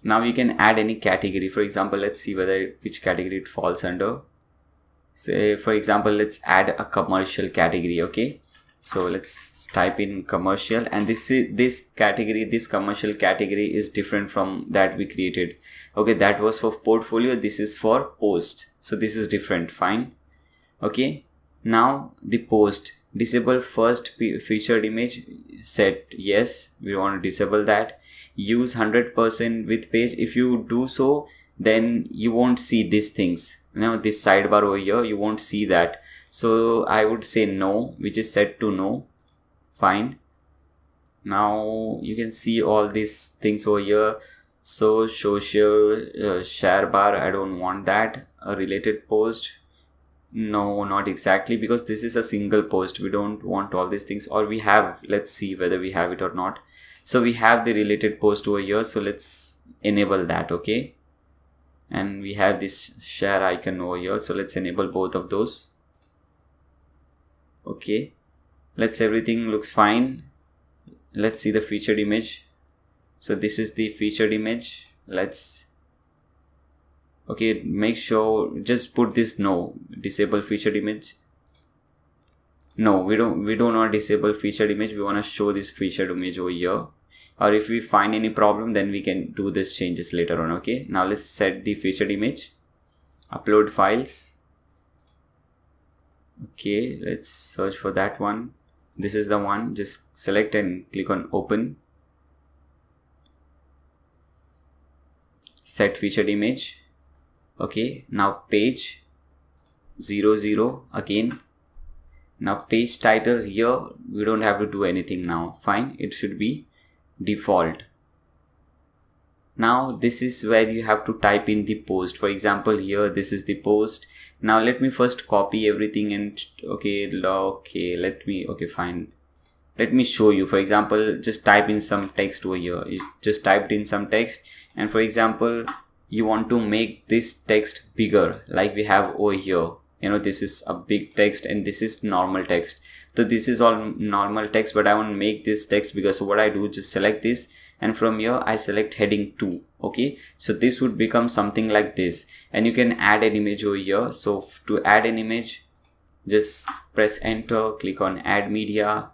Now you can add any category. For example, let's see which category it falls under. Say for example, let's add a commercial category. Okay, so let's type in commercial, and this commercial category is different from that we created. Okay, that was for portfolio, this is for post, so this is different. Fine. Okay, now the post, disable first featured image, set yes, we want to disable that. Use 100% width page. If you do so, then you won't see these things. Now this sidebar over here, you won't see that, so I would say no, which is set to no. Fine. Now you can see all these things over here. So social share bar, I don't want that. A related post, no, not exactly, because this is a single post. We don't want all these things. Or we have, let's see whether we have it or not. So we have the related post over here, so let's enable that. Okay, and we have this share icon over here, so let's enable both of those. Okay, everything looks fine. Let's see the featured image. So this is the featured image. Okay, make sure, just put this no, disable featured image. No, we do not disable featured image. We want to show this featured image over here. Or if we find any problem, then we can do this changes later on. Okay, now let's set the featured image, upload files. Okay, let's search for that one. This is the one. Just select and click on open. Set featured image. Okay, now page 00 again. Now page title, here we don't have to do anything now. Fine, it should be default. Now this is where you have to type in the post. For example, here this is the post. Now let me first copy everything and fine. Let me show you. For example, just type in some text over here. You just typed in some text, and for example, you want to make this text bigger, like we have over here. You know, this is a big text and this is normal text. So this is all normal text, but I want to make this text bigger. So what I do, just select this, and from here I select heading 2. Okay, so this would become something like this, and you can add an image over here. So to add an image, just press enter, click on add media,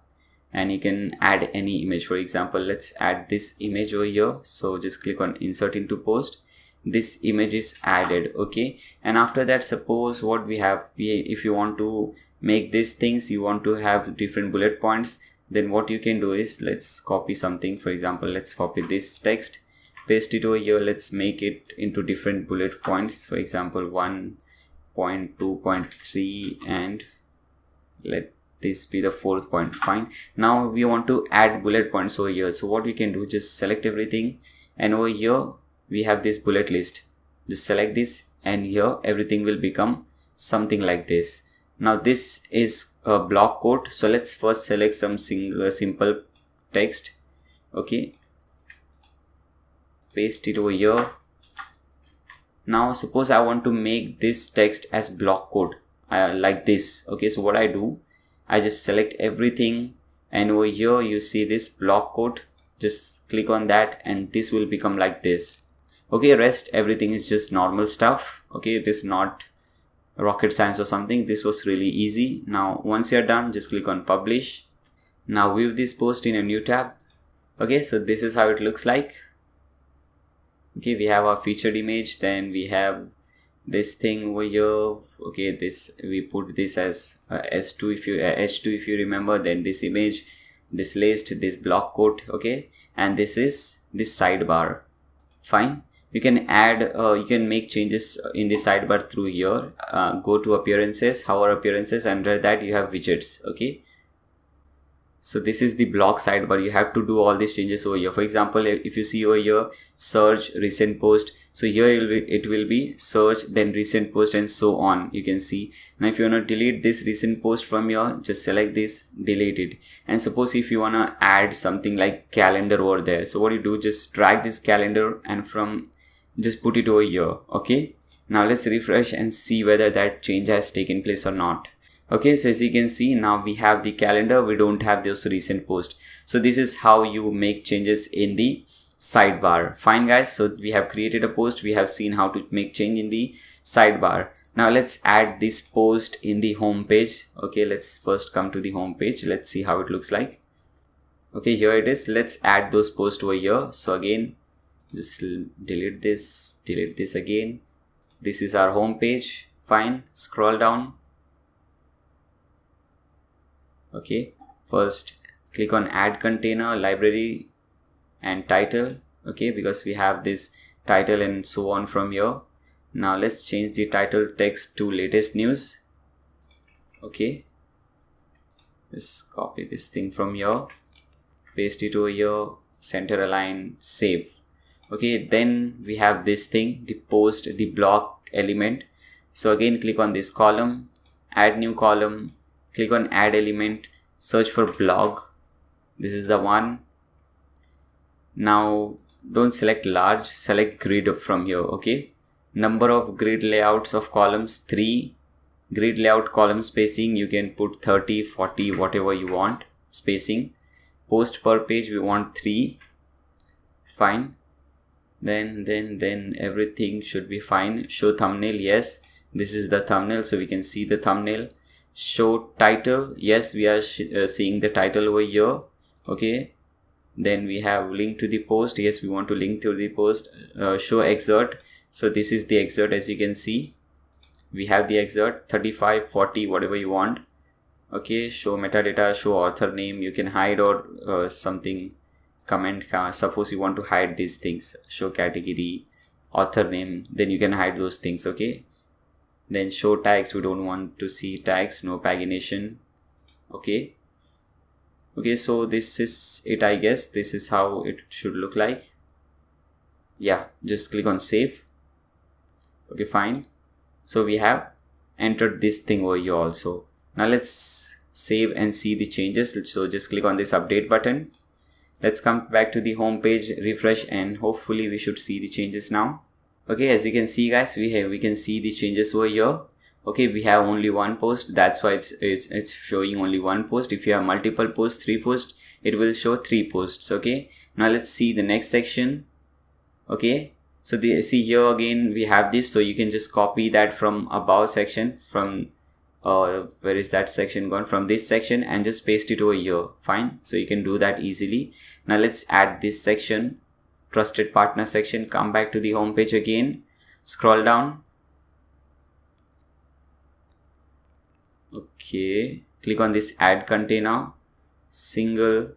and you can add any image. For example, let's add this image over here. So just click on insert into post. This image is added. Okay, and after that, suppose what we have, if you want to make these things, you want to have different bullet points, then what you can do is, let's copy something. For example, let's copy this text, paste it over here. Let's make it into different bullet points. For example, 1.2.3, and this be the fourth point. Fine. Now we want to add bullet points over here. So what we can do, just select everything, and over here we have this bullet list. Just select this, and here everything will become something like this. Now this is a block quote, so let's first select some simple text. Okay, paste it over here. Now suppose I want to make this text as block code like this. Okay, so what I do, I just select everything, and over here you see this block code. Just click on that, and this will become like this. Okay, rest everything is just normal stuff. Okay, it is not rocket science or something. This was really easy. Now once you're done, just click on publish. Now view this post in a new tab. Okay, so this is how it looks like. Okay, we have our featured image, then we have this thing over here. Okay, this we put this as S2 if you H2 if you remember, then this image, this list, this block quote. Okay, and this is this sidebar. Fine. You can add you can make changes in the sidebar through here. Go to appearances, hover appearances, under that you have widgets. Okay, so this is the block sidebar. You have to do all these changes over here. For example, if you see over here, search, recent post, so here it will be search, then recent post, and so on. You can see. Now if you want to delete this recent post from here, just select this, delete it. And suppose if you want to add something like calendar over there, so what you do, just drag this calendar and from just put it over here. Okay, now let's refresh and see whether that change has taken place or not. Okay, so as you can see, now we have the calendar, we don't have those recent posts. So this is how you make changes in the sidebar. Fine guys, so we have created a post, we have seen how to make change in the sidebar. Now let's add this post in the home page. Okay, let's first come to the home page. Let's see how it looks like. Okay, here it is. Let's add those posts over here. So again, just delete this again. This is our home page. Fine, scroll down. Okay, first click on add container, library, and title. Okay, because we have this title and so on from here. Now let's change the title text to latest news. Okay, just copy this thing from here, paste it over here, center align, save. Okay, then we have this thing, the post, the block element. So again, click on this column, add new column, click on add element, search for blog. This is the one. Now don't select large, select grid from here. Okay, number of grid layouts of columns 3. Grid layout column spacing you can put 30, 40, whatever you want spacing. Post per page we want 3. Fine. Then everything should be fine. Show thumbnail, yes, this is the thumbnail, so we can see the thumbnail. Show title, yes, we are seeing the title over here. Okay, then we have link to the post, yes, we want to link to the post. Show excerpt, so this is the excerpt. As you can see, we have the excerpt 35, 40, whatever you want. Okay, show metadata, show author name, you can hide or something, comment. Suppose you want to hide these things, show category, author name, then you can hide those things. Okay, then show tags, we don't want to see tags, no pagination. Okay, so this is it, I guess. This is how it should look like. Yeah, just click on save. Okay, fine, so we have entered this thing over here also. Now let's save and see the changes. So just click on this update button. Let's come back to the home page, refresh, and hopefully we should see the changes now. Okay, as you can see guys, we can see the changes over here. Okay, we have only one post, that's why it's showing only one post. If you have multiple posts, 3 posts, it will show 3 posts. Okay, now let's see the next section. Okay, so see here again we have this, so you can just copy that from above section, from where is that section gone, from this section, and just paste it over here. Fine, so you can do that easily. Now let's add this section, trusted partner section. Come back to the home page again, scroll down. Okay, click on this add container, single.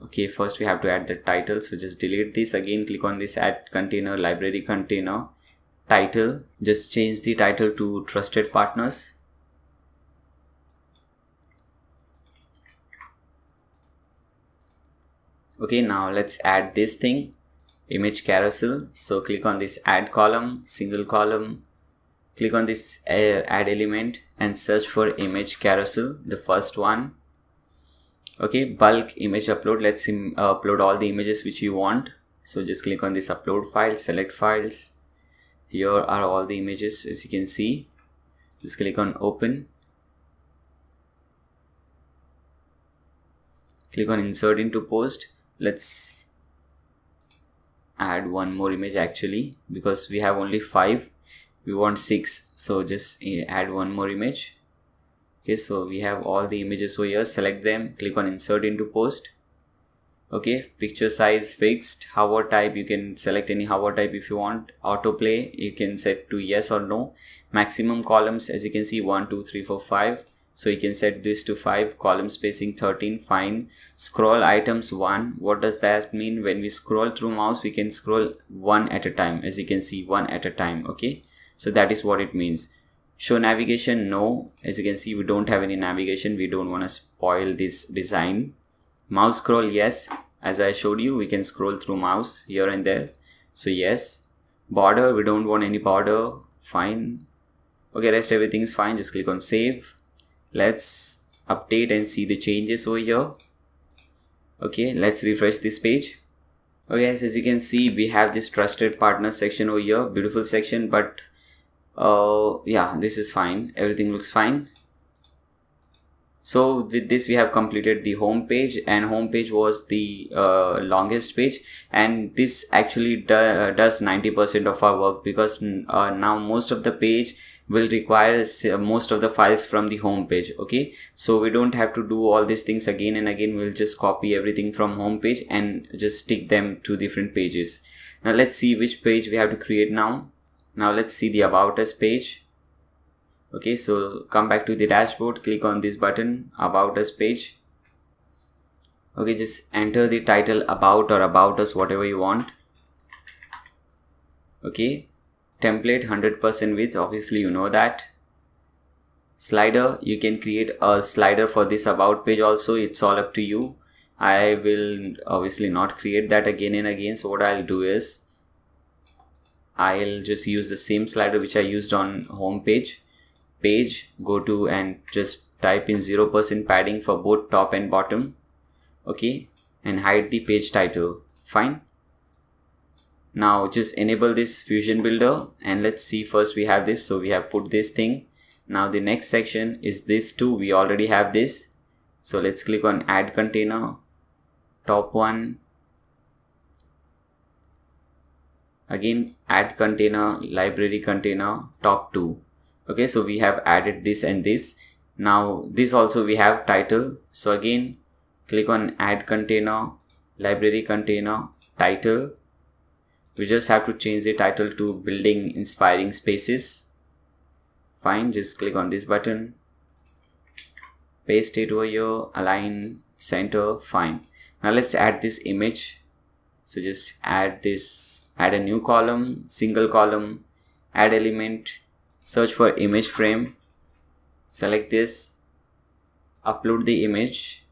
Okay, first we have to add the title, so just delete this. Again, click on this add container, library container, title. Just change the title to trusted partners. Okay, now let's add this thing, image carousel. So click on this add column, single column, click on this add element and search for image carousel, the first one. Okay, bulk image upload. Let's upload all the images which you want. So just click on this upload file, select files. Here are all the images, as you can see. Just click on open. Click on insert into post. Let's add one more image actually, because we have only 5, we want 6, so just add one more image. Okay, so we have all the images over here. Select them, click on insert into post. Okay, picture size fixed, hover type, you can select any hover type if you want. Autoplay, you can set to yes or no. Maximum columns, as you can see, 1 2 3 4 5, so you can set this to 5. Column spacing 13, fine. Scroll items 1. What does that mean? When we scroll through mouse, we can scroll one at a time, as you can see, one at a time. Okay, so that is what it means. Show navigation, no. As you can see, we don't have any navigation, we don't want to spoil this design. Mouse scroll, yes, as I showed you, we can scroll through mouse here and there, so yes. Border, we don't want any border, fine. Okay, rest everything is fine. Just click on save. Let's update and see the changes over here. Okay, let's refresh this page. Okay, as you can see, we have this trusted partner section over here, beautiful section, but yeah, this is fine, everything looks fine. So with this we have completed the home page, and home page was the longest page, and this actually does 90% of our work, because now most of the page will require most of the files from the home page. Okay, so we don't have to do all these things again and again. We'll just copy everything from home page and just stick them to different pages. Now let's see which page we have to create now. Now let's see the about us page. Okay, so come back to the dashboard, click on this button, about us page. Okay, just enter the title about or about us, whatever you want. Okay, template 100% width, obviously you know that. Slider, you can create a slider for this about page also, it's all up to you. I will obviously not create that again and again, so what I'll do is I'll just use the same slider which I used on home page. Go to and just type in 0% padding for both top and bottom. Okay, and hide the page title, fine. Now just enable this Fusion Builder, and let's see, first we have this, so we have put this thing. Now the next section is this too, we already have this, so let's click on add container, top one, again add container, library container, top 2. Okay, so we have added this and this. Now this also we have title, so again click on add container, library container, title. We just have to change the title to building inspiring spaces, fine. Just click on this button, paste it over here, align, center, fine. Now let's add this image, so just add this, add a new column, single column, add element, search for image frame, select this, upload the image,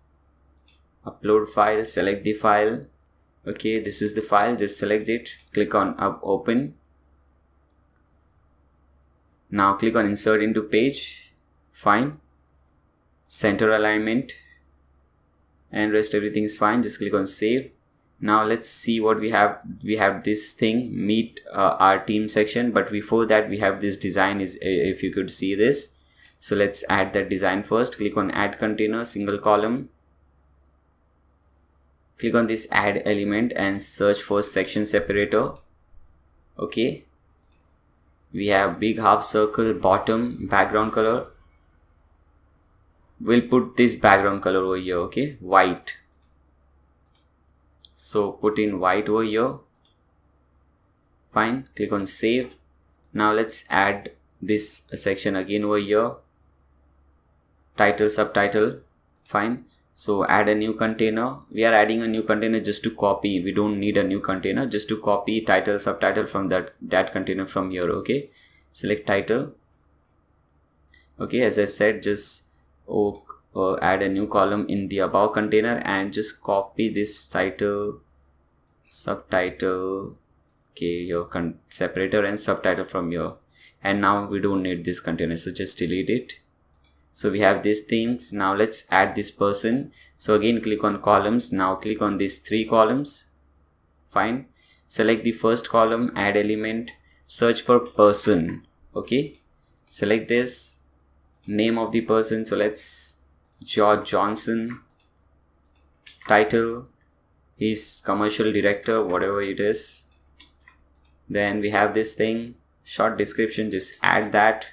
upload file, select the file. Okay, this is the file, just select it, click on open. Now click on insert into page, fine. Center alignment, and rest everything is fine. Just click on save. Now let's see what we have. We have this thing, meet our team section, but before that we have this design, is if you could see this. So let's add that design first. Click on add container, single column, click on this add element and search for section separator. Okay, we have big half circle, bottom, background color. We'll put this background color over here. Okay, white. So put in white over here, fine. Click on save. Now let's add this section again over here, title, subtitle, fine. So add a new container. We are adding a new container just to copy, we don't need a new container, just to copy title, subtitle from that container from here. Okay, select title. Okay, as I said, just add a new column in the above container and just copy this title, subtitle, okay, your separator and subtitle from here. And now we don't need this container, so just delete it. So we have these things. Now let's add this person. So again, click on columns. Now click on these 3 columns. Fine. Select the first column, add element, search for person. Okay. Select this, name of the person. So let's George Johnson. Title, he's commercial director, whatever it is. Then we have this thing, short description, just add that.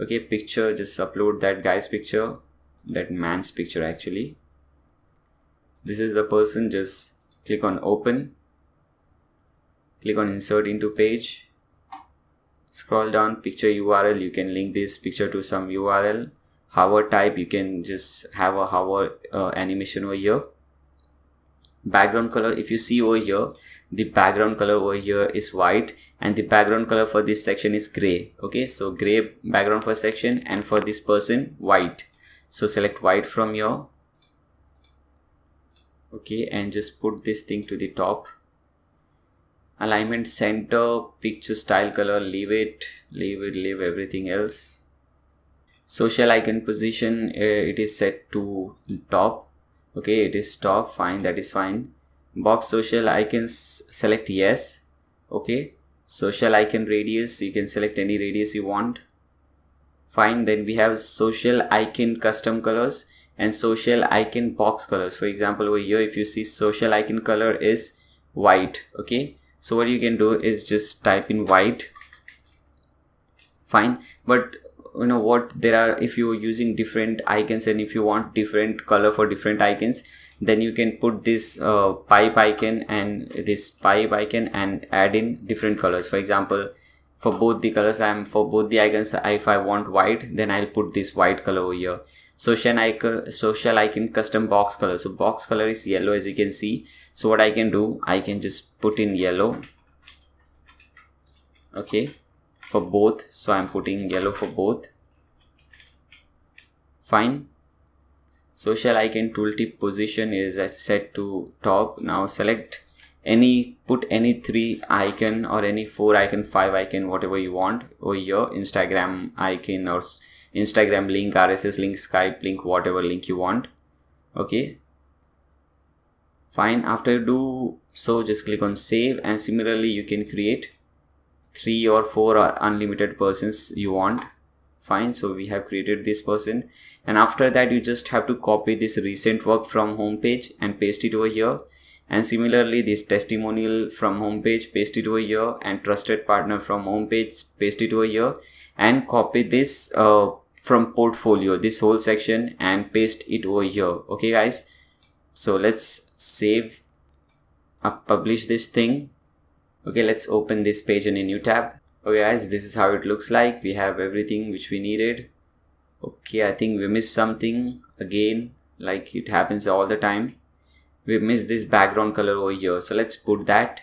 Okay, picture, just upload that guy's picture, that man's picture actually. This is the person, just click on open, click on insert into page, scroll down, picture URL, you can link this picture to some URL. Hover type, you can just have a hover animation over here. Background color, if you see over here, the background color over here is white and the background color for this section is gray. Okay, so gray background for section, and for this person white. So select white from here. Okay, and just put this thing to the top. Alignment center, picture style color, leave everything else. Social icon position, it is set to top. Okay, it is top, fine, that is fine. Box social icons, select yes. Okay, social icon radius, you can select any radius you want. Fine. Then we have social icon custom colors and social icon box colors. For example, over here, if you see, social icon color is white. Okay, so what you can do is just type in white. Fine. But you know what, there are, if you're using different icons and if you want different color for different icons, then you can put this pipe icon and this pipe icon and add in different colors. For example, for both the colors, for both the icons, if I want white, then I'll put this white color over here. Social icon custom box color, so box color is yellow, as you can see. So what I can do, I can just put in yellow. Okay, for both, so I'm putting yellow for both. Fine. Social icon tooltip position is set to top. Now select put any 3 icon or any 4 icon, 5 icon, whatever you want over here. Instagram icon or Instagram link, RSS link, Skype link, whatever link you want. Okay, fine. After you do so, just click on save, and similarly you can create 3 or 4 or unlimited persons you want. Fine, so we have created this person, and after that you just have to copy this recent work from homepage and paste it over here, and similarly this testimonial from homepage, paste it over here, and trusted partner from homepage, paste it over here, and copy this from portfolio, this whole section, and paste it over here. Okay guys, so let's save, publish this thing. Okay, let's open this page in a new tab. Okay guys, this is how it looks like. We have everything which we needed. Okay, I think we missed something again, like it happens all the time. We missed this background color over here, so let's put that.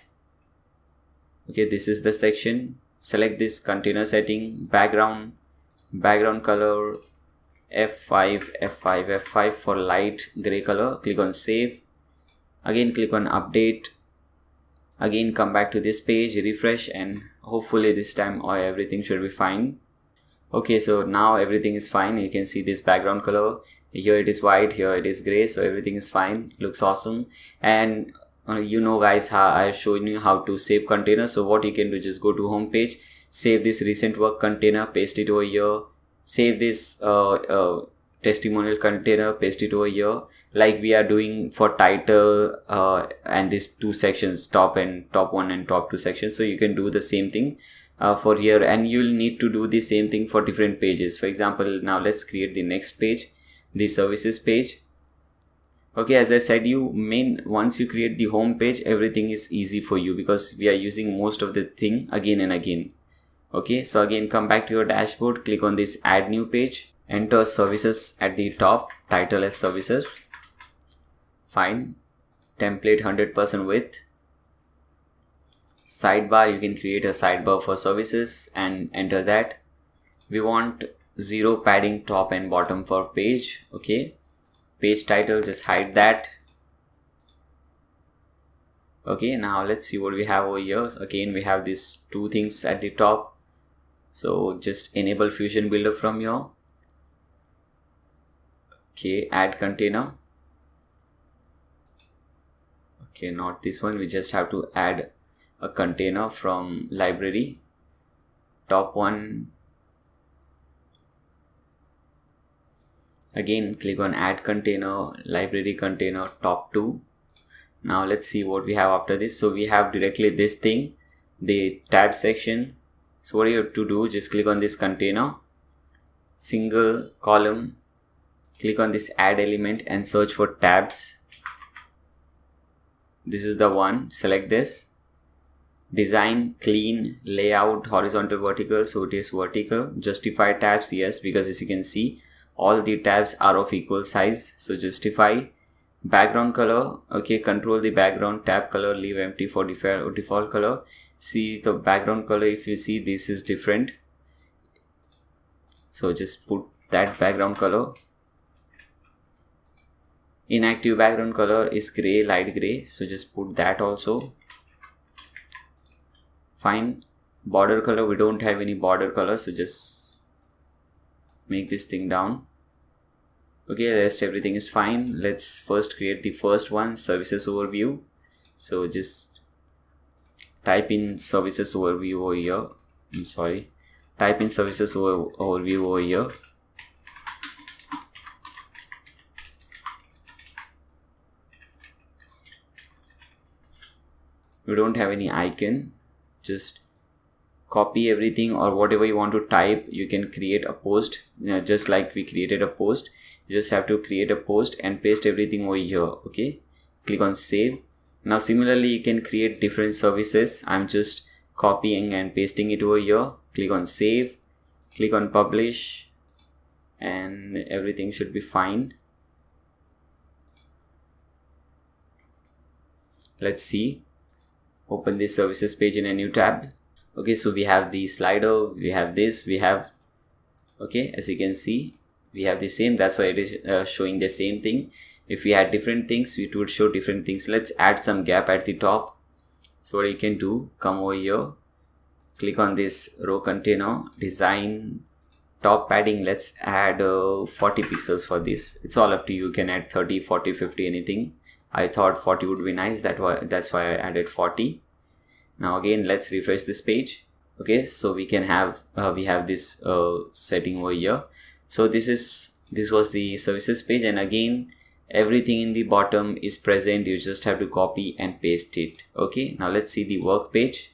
Okay, this is the section. Select this container setting, background color F5 for light gray color. Click on save. Again click on update. Again come back to this page, refresh, and hopefully this time everything should be fine. Okay, so now everything is fine. You can see this background color, here it is white, here it is gray, so everything is fine, looks awesome. And you know guys, how I've shown you how to save container. So what you can do, just go to home page, save this recent work container, paste it over here, save this testimonial container, paste it over here, like we are doing for title and these 2 sections, top 1 and top 2 sections. So you can do the same thing for here, and you'll need to do the same thing for different pages. For example, now let's create the next page, the services page. Okay, as I said, once you create the home page, everything is easy for you because we are using most of the thing again and again. Okay, so again come back to your dashboard, click on this add new page, enter services at the top, title as services. Fine. Template 100% width. Sidebar, you can create a sidebar for services and enter that. We want zero padding top and bottom for page. Okay, page title, just hide that. Okay, now let's see what we have over here. So again, we have these two things at the top, so just enable Fusion Builder from here. Okay, add container. Okay, not this one, we just have to add a container from library. Top one. Again, click on add container, library container, top two. Now let's see what we have after this. So we have directly this thing, the tab section. So what you have to do, just click on this container, single column, click on this add element and search for tabs. This is the one, select this. Design, clean, layout, horizontal, vertical. So it is vertical. Justify tabs, yes, because as you can see, all the tabs are of equal size. So justify. Background color, okay, control the background, tab color, leave empty for default color. See the background color, if you see, this is different, so just put that background color. Inactive background color is gray, light gray, so just put that also. Fine. Border color, we don't have any border color, so just make this thing down. Okay, rest everything is fine. Let's first create the first one, services overview. So just type in services overview over here. Type in services overview over here. We don't have any icon. Just copy everything, or whatever you want to type, you can create a post, just like we created a post. You just have to create a post and paste everything over here. Okay, click on save. Now similarly, you can create different services. I'm just copying and pasting it over here. Click on save, click on publish, and everything should be fine. Let's see. Open this services page in a new tab. Okay, so we have the slider, we have this, we have, okay, as you can see, we have the same. That's why it is showing the same thing. If we had different things, it would show different things. Let's add some gap at the top. So what you can do, come over here, click on this row container, design, top padding. Let's add 40 pixels for this. It's all up to you. You can add 30, 40, 50, anything. I thought 40 would be nice. That's why I added 40. Now again, let's refresh this page. Okay, so we can have we have this setting over here. So this was the services page, and again everything in the bottom is present. You just have to copy and paste it. Okay, now let's see the work page.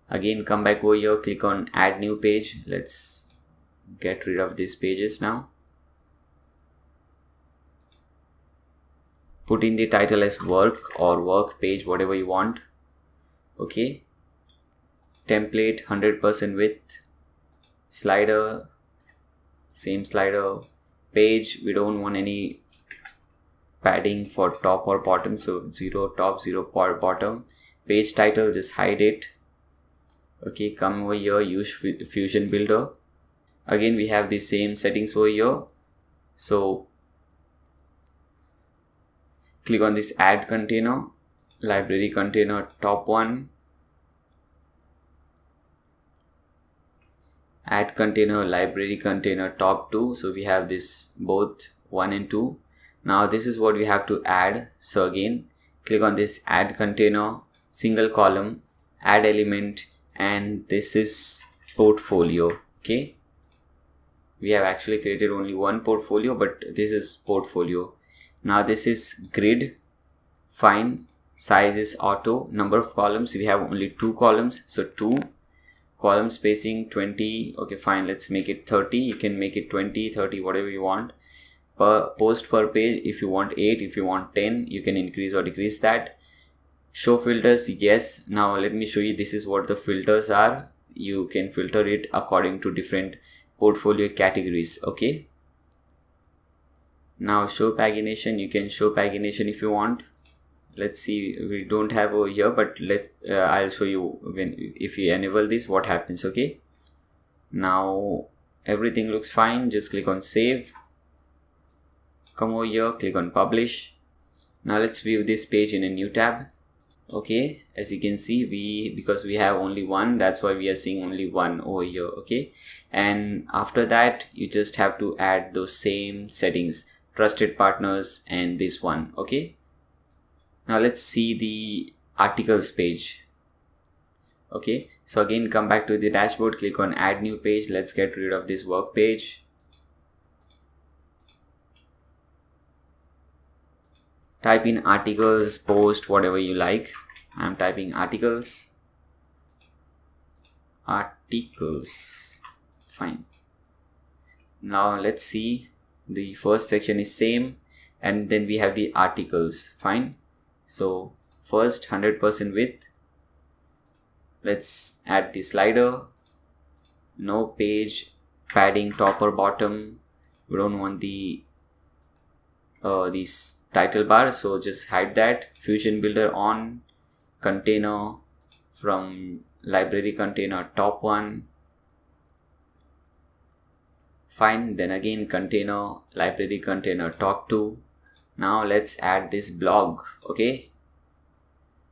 Again, come back over here, click on add new page. Let's get rid of these pages now. Put in the title as work or work page, whatever you want. Okay, template 100% width, slider, same slider, page, we don't want any padding for top or bottom, so 0 top, 0 bottom. Page title, just hide it. Okay, come over here, use Fusion Builder. Again, we have the same settings over here. So click on this add container, library container, top one, add container, library container, top two. So we have this both 1 and 2. Now this is what we have to add. So again, click on this add container, single column, add element, and this is portfolio. Okay, we have actually created only one portfolio, but this is portfolio. Now this is grid, fine, size is auto, number of columns, we have only 2 columns, so 2, column spacing 20, okay fine, let's make it 30, you can make it 20, 30, whatever you want. Per post per page, if you want 8, if you want 10, you can increase or decrease that. Show filters, yes. Now let me show you, this is what the filters are. You can filter it according to different portfolio categories. Okay, now show pagination, you can show pagination if you want. Let's see, we don't have over here, but let's I'll show you when if you enable this what happens. Okay, Now everything looks fine. Just click on save. Come over here, click on publish. Now let's view this page in a new tab. Okay, as you can see, because we have only one, that's why we are seeing only one over here. Okay, and after that you just have to add those same settings, trusted partners and this one. Okay, now let's see the articles page. Okay, so again come back to the dashboard, click on add new page. Let's get rid of this work page. Type in articles, post, whatever you like. I'm typing articles. Fine. Now let's see, the first section is same, and then we have the articles. Fine. So first 100% width. Let's add the slider. No page padding top or bottom. We don't want the this title bar, so just hide that. Fusion builder on, container from library container top one. Fine. Then again container, library container top two. Now let's add this blog. Okay,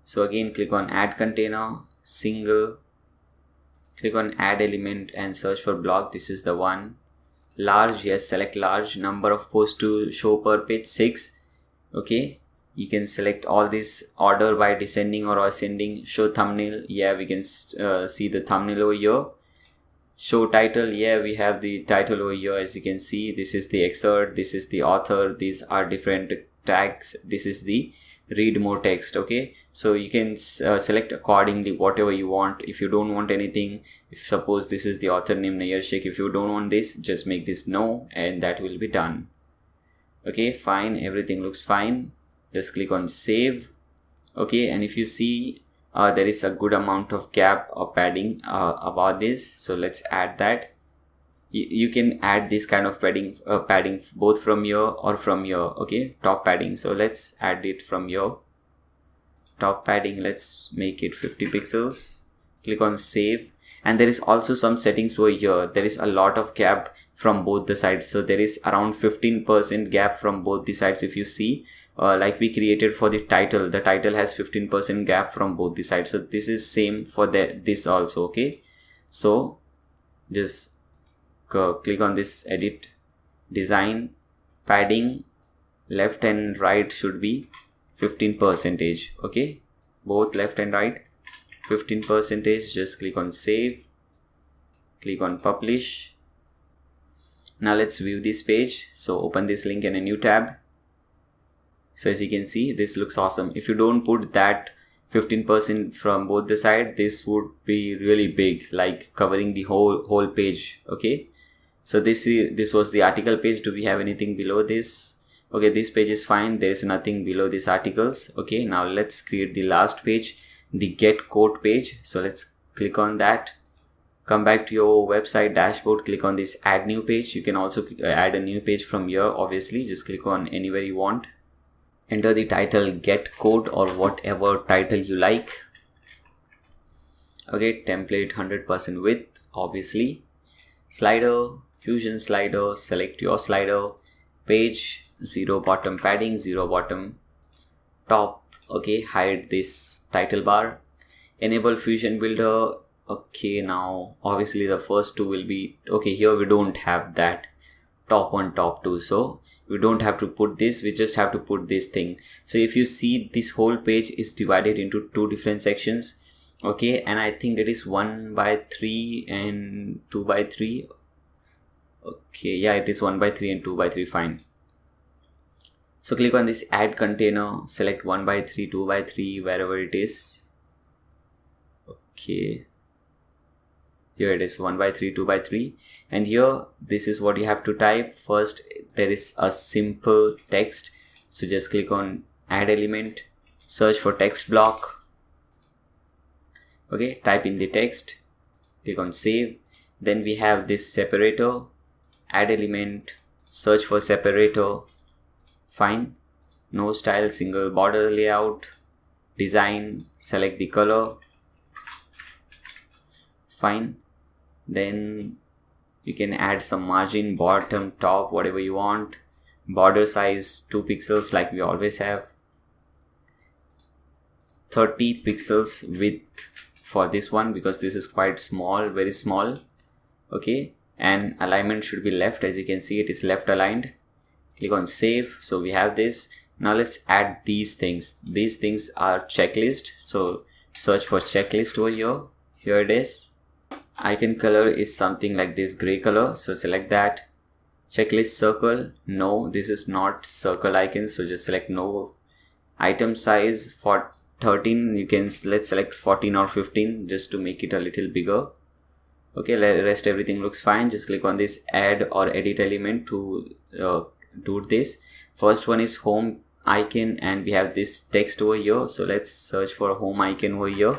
so again click on add container, single, click on add element and search for blog. This is the one. Large, yes, select large. Number of posts to show per page 6. Okay, you can select all this, order by descending or ascending. Show thumbnail, yeah, we can see the thumbnail over here. Show title, yeah, we have the title over here. As you can see, this is the excerpt, this is the author, these are different tags, this is the read more text. Okay, so you can select accordingly whatever you want. If you don't want anything, if suppose this is the author name Nayyar Sheikh, if you don't want this, just make this no, and that will be done. Okay, fine, everything looks fine. Just click on save. Okay, and if you see there is a good amount of gap or padding about this, so let's add that. You can add this kind of padding both from here or from here. Okay, top padding, so let's add it from here. Top padding, let's make it 50 pixels. Click on save. And there is also some settings over here. There is a lot of gap from both the sides, so there is around 15% gap from both the sides. If you see, like we created for the title has 15% gap from both the sides, so this is same for this also. Okay, so just click on this edit design, padding left and right should be 15%. Okay, both left and right 15%. Just click on save, click on publish. Now let's view this page. So open this link in a new tab. So as you can see, this looks awesome. If you don't put that 15% from both the side, this would be really big, like covering the whole page. Okay, so this was the article page. Do we have anything below this? Okay, this page is fine. There is nothing below these articles. Okay, now let's create the last page, the get quote page. So let's click on that. Come back to your website dashboard, click on this add new page. You can also add a new page from here. Obviously, just click on anywhere you want. Enter the title get quote or whatever title you like. Okay, template 100% width, obviously. Slider, fusion slider, select your slider. Page, 0 bottom padding, 0 bottom top. Okay, hide this title bar. Enable fusion builder. Okay, now obviously the first two will be okay. Here we don't have that top one, top two, so we don't have to put this, we just have to put this thing. So if you see, this whole page is divided into two different sections. Okay, and I think it is 1/3 and 2/3. Okay, yeah, it is 1/3 and 2/3. Fine. So click on this add container, select 1/3, 2/3, wherever it is. Okay, here it is 1/3, 2/3, and here this is what you have to type. First, there is a simple text, so just click on add element, search for text block. Okay, type in the text, click on save. Then we have this separator, add element, search for separator. Fine. No style, single border layout. Design, select the color. Fine. Then You can add some margin, bottom, top, whatever you want. Border size 2 pixels like we always have. 30 pixels width for this one because this is quite small, very small. Okay, and alignment should be left. As you can see, it is left aligned. Click on save. So we have this. Now let's add these things. These things are checklist, so search for checklist over here. Here it is. Icon color is something like this gray color, so select that. Checklist circle, no, this is not circle icon, so just select no. Item size for 13, you can, let's select 14 or 15 just to make it a little bigger. Okay, rest everything looks fine. Just click on this add or edit element to do this. First one is home icon, and we have this text over here, so let's search for a home icon over here.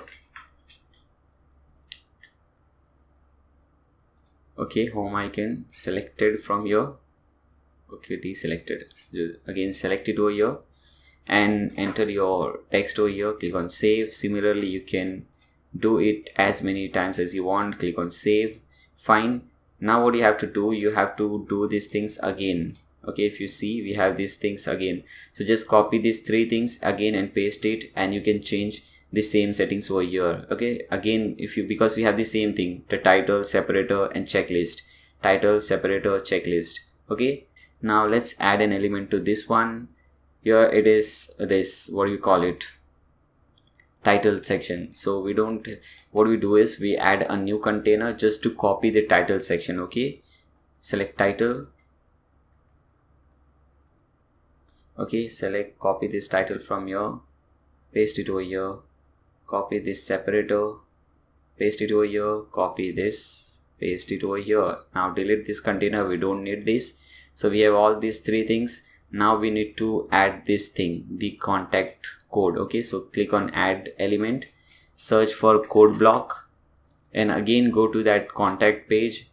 Okay, home icon selected from here. Okay, deselected. Again, select it over here and enter your text over here. Click on save. Similarly, you can do it as many times as you want. Click on save. Fine. Now what you have to do, you have to do these things again. Okay, if you see, we have these things again. So just copy these 3 things again and paste it, and you can change the same settings over here. Okay, again, because we have the same thing, the title, separator and checklist. Title, separator, checklist. Okay, now let's add an element to this one. Here it is, this, what do you call it, title section. So what we do is we add a new container just to copy the title section. Okay, select title. Okay, select, copy this title from here, paste it over here. Copy this separator, paste it over here, copy this, paste it over here. Now delete this container, we don't need this. So we have all these 3 things. Now we need to add this thing, the contact code. Okay, so click on add element, search for code block, and again go to that contact page,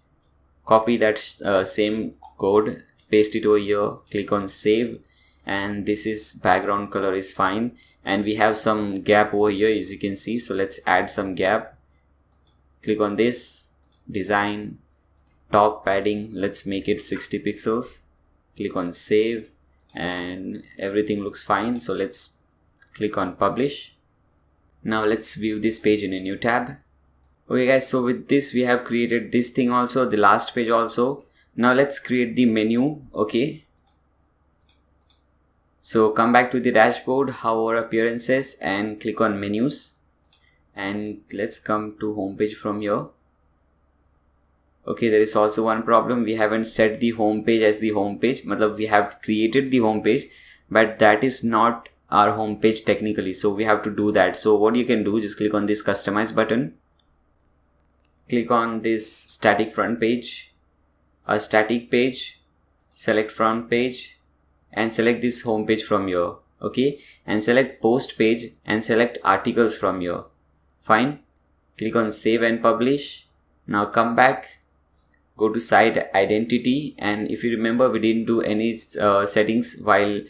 copy that same code, paste it over here, click on save. And this is background color is fine, and we have some gap over here, as you can see. So let's add some gap. Click on this, design, top padding, let's make it 60 pixels. Click on save, and everything looks fine. So let's click on publish. Now let's view this page in a new tab. Okay guys, so with this we have created this thing also, the last page also. Now let's create the menu. Okay, so come back to the dashboard, hover appearances and click on menus, and let's come to home page from here. Okay, there is also one problem, we haven't set the home page as the home page. We have created the home page, but that is not our home page technically, so we have to do that. So what you can do, just click on this customize button, click on this static front page, a static page, select front page, and select this home page from here. Okay, and select post page and select articles from here. Fine, click on save and publish. Now come back, go to site identity, and if you remember, we didn't do any settings while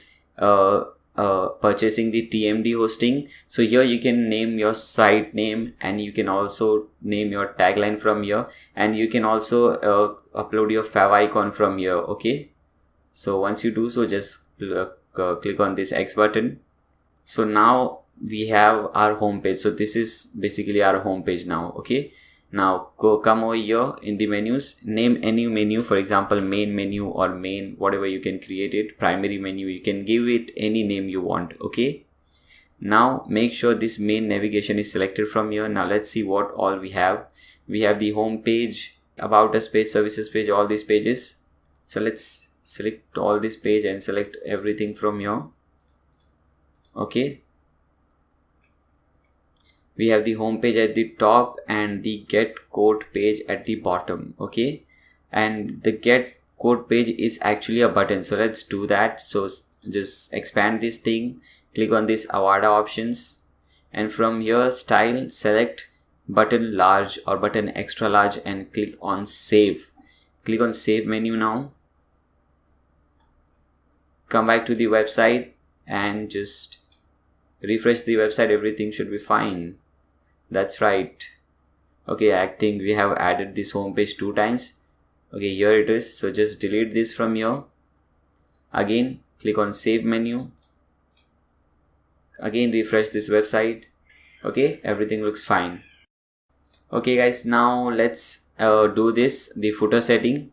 purchasing the TMD hosting. So here you can name your site name, and you can also name your tagline from here, and you can also upload your fav icon from here. Okay, so once you do so, just click on this X button. So now we have our home page. So this is basically our home page now. Okay, now come over here in the menus, name any menu, for example main menu or main, whatever you can create it. Primary menu, you can give it any name you want. Okay, now make sure this main navigation is selected from here. Now let's see what all we have. We have the home page, about us page, services page, all these pages. So let's select all this page and select everything from here. Okay, we have the home page at the top and the get code page at the bottom. Okay, and the get code page is actually a button, so let's do that. So just expand this thing, click on this Avada options, and from here style, select button large or button extra large and click on save. Click on save menu. Now come back to the website and just refresh the website, everything should be fine. That's right. Okay, I think we have added this home page 2 times. Okay, here it is. So just delete this from here. Again, click on save menu. Again, refresh this website. Okay, everything looks fine. Okay guys, now let's do the footer setting.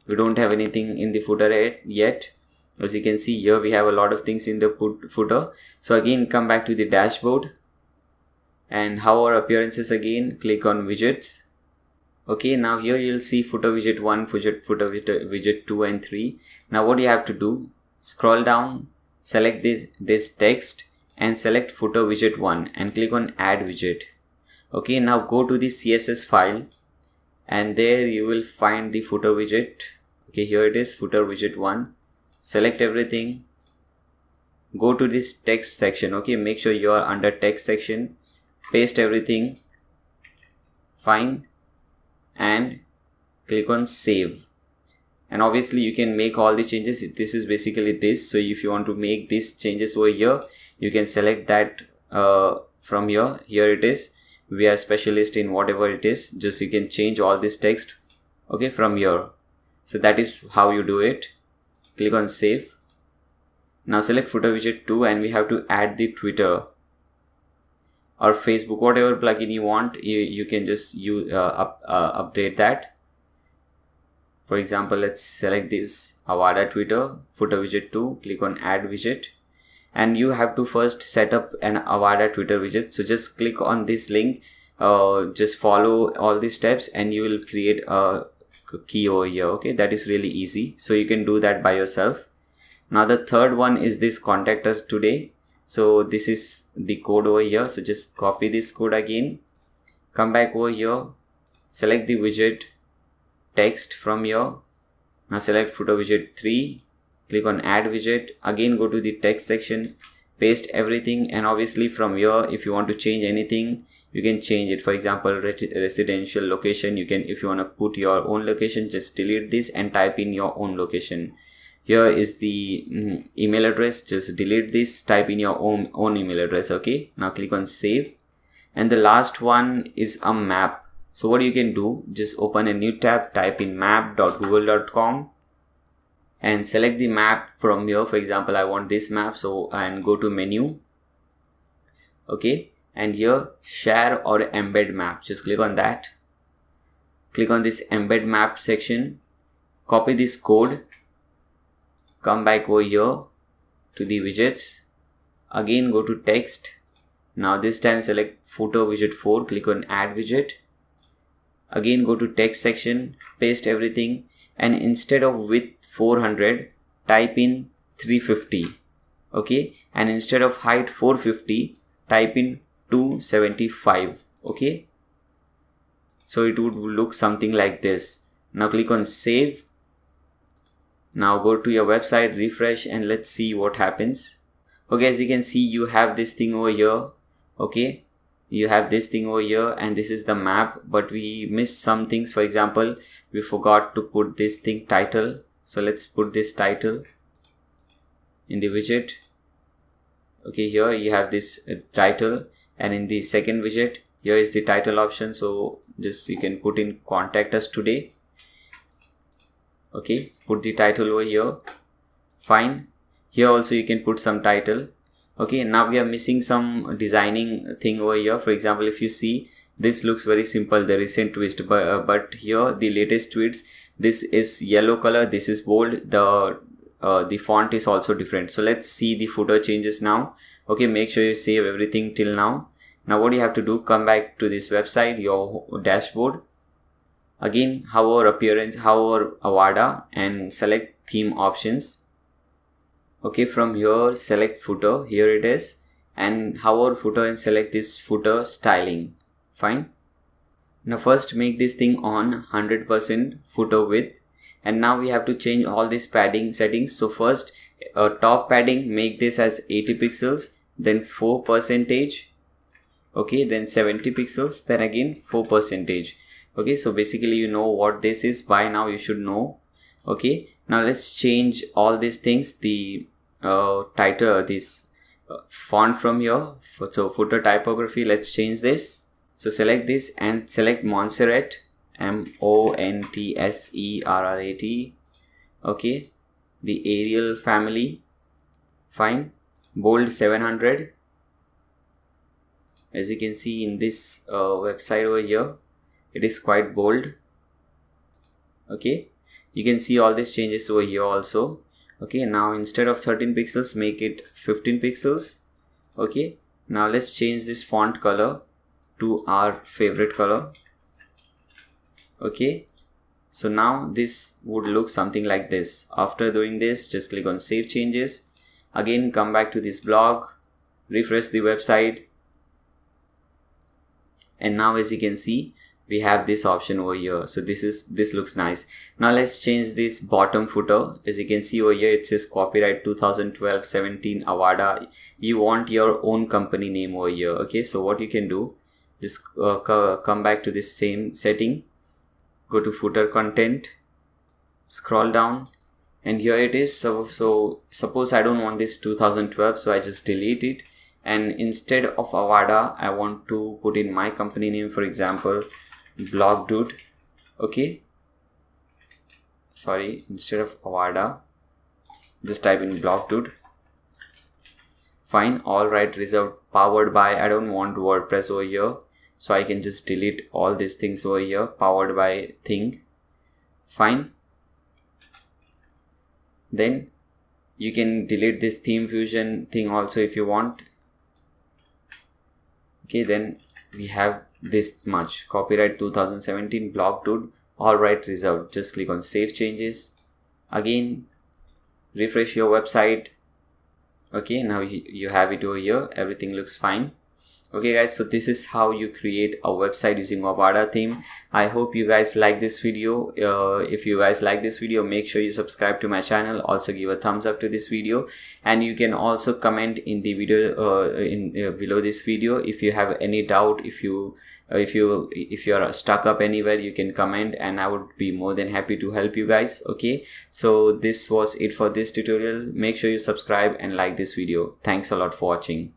We don't have anything in the footer yet. As you can see here, we have a lot of things in the footer. So again, come back to the dashboard and hover appearances again, click on widgets. Okay, now here you'll see footer widget 1, footer widget 2 and 3. Now what you have to do, scroll down, select this text and select footer widget 1 and click on add widget. Okay, now go to the CSS file and there you will find the footer widget. Okay, here it is, footer widget 1. Select everything, go to this text section. Okay, make sure you are under text section, paste everything, fine, and click on save. And obviously you can make all the changes. This is basically this. So if you want to make these changes over here, you can select that from here. Here it is. We are specialist in whatever it is. Just you can change all this text, okay, from here. So that is how you do it. Click on save. Now select footer widget 2 and we have to add the Twitter or Facebook, whatever plugin you want. You can just update that. For example, let's select this Avada Twitter, footer widget 2, click on add widget. And you have to first set up an Avada Twitter widget. So just click on this link, just follow all these steps and you will create a key over here. Okay, that is really easy. So you can do that by yourself. Now the third one is this contact us today. So this is the code over here. So just copy this code again, come back over here, select the widget text from here. Now select footer widget 3, click on add widget. Again, go to the text section, paste everything, and obviously from here, if you want to change anything, you can change it. For example, residential location, you can, if you want to put your own location, just delete this and type in your own location. Here is the email address, just delete this, type in your own email address. Okay, now click on save. And the last one is a map. So what you can do, just open a new tab, type in map.google.com and select the map from here. For example, I want this map, so and go to menu. Okay, and here share or embed map, just click on that. Click on this embed map section, copy this code, come back over here to the widgets, again go to text. Now this time select footer widget 4, click on add widget. Again go to text section, paste everything, and instead of width 400, type in 350. Okay, and instead of height 450, type in 275. Okay, so it would look something like this. Now click on save. Now go to your website, refresh, and let's see what happens. Okay, as you can see, you have this thing over here. Okay, you have this thing over here and this is the map, but we missed some things. For example, we forgot to put this thing title. So let's put this title in the widget. Okay, here you have this title, and in the second widget, here is the title option. So just you can put in contact us today. Okay, put the title over here. Fine. Here also you can put some title. Okay, now we are missing some designing thing over here. For example, if you see, this looks very simple, the recent twist, but here the latest tweets, this is yellow color, this is bold, the font is also different. So let's see the footer changes now. Okay, make sure you save everything till now. Now what you have to do, come back to this website, your dashboard. Again, hover appearance, hover Avada and select theme options. Okay, from here select footer, here it is, and hover footer and select this footer styling. Fine. Now first make this thing on 100% footer width, and now we have to change all these padding settings. So first top padding, make this as 80 pixels, then 4%, okay, then 70 pixels, then again 4%. Okay, so basically you know what this is by now, you should know. Okay, now let's change all these things. The title, this font from here, so footer typography, let's change this. So select this and select Montserrat Montserrat. Okay, the Arial family, fine. Bold 700. As you can see in this website over here, it is quite bold. Okay, you can see all these changes over here also. Okay, now instead of 13 pixels, make it 15 pixels. Okay, now let's change this font color to our favorite color. Okay, so now this would look something like this. After doing this, just click on save changes. Again, come back to this blog, refresh the website, and now as you can see, we have this option over here. So this looks nice. Now let's change this bottom footer. As you can see over here, it says copyright 2012-17 Avada. You want your own company name over here. Okay, so what you can do, just come back to this same setting, go to footer content, scroll down, and here it is. So suppose I don't want this 2012, so I just delete it, and instead of Avada, I want to put in my company name, for example, Blog Dude. Okay, sorry, instead of Avada, just type in Blog Dude. Fine, all right, reserved, powered by. I don't want WordPress over here, so I can just delete all these things over here. Powered by thing, fine. Then you can delete this theme fusion thing also if you want. Okay, then we have this much, copyright 2017 Blog Dude, all right, reserved. Just click on save changes. Again, refresh your website. Okay, now you have it over here. Everything looks fine. Okay guys, so this is how you create a website using Avada theme. I hope you guys like this video. If you guys like this video, make sure you subscribe to my channel. Also give a thumbs up to this video, and you can also comment in the video below this video if you have any doubt. If you are stuck up anywhere, you can comment, and I would be more than happy to help you guys. Okay, so this was it for this tutorial. Make sure you subscribe and like this video. Thanks a lot for watching.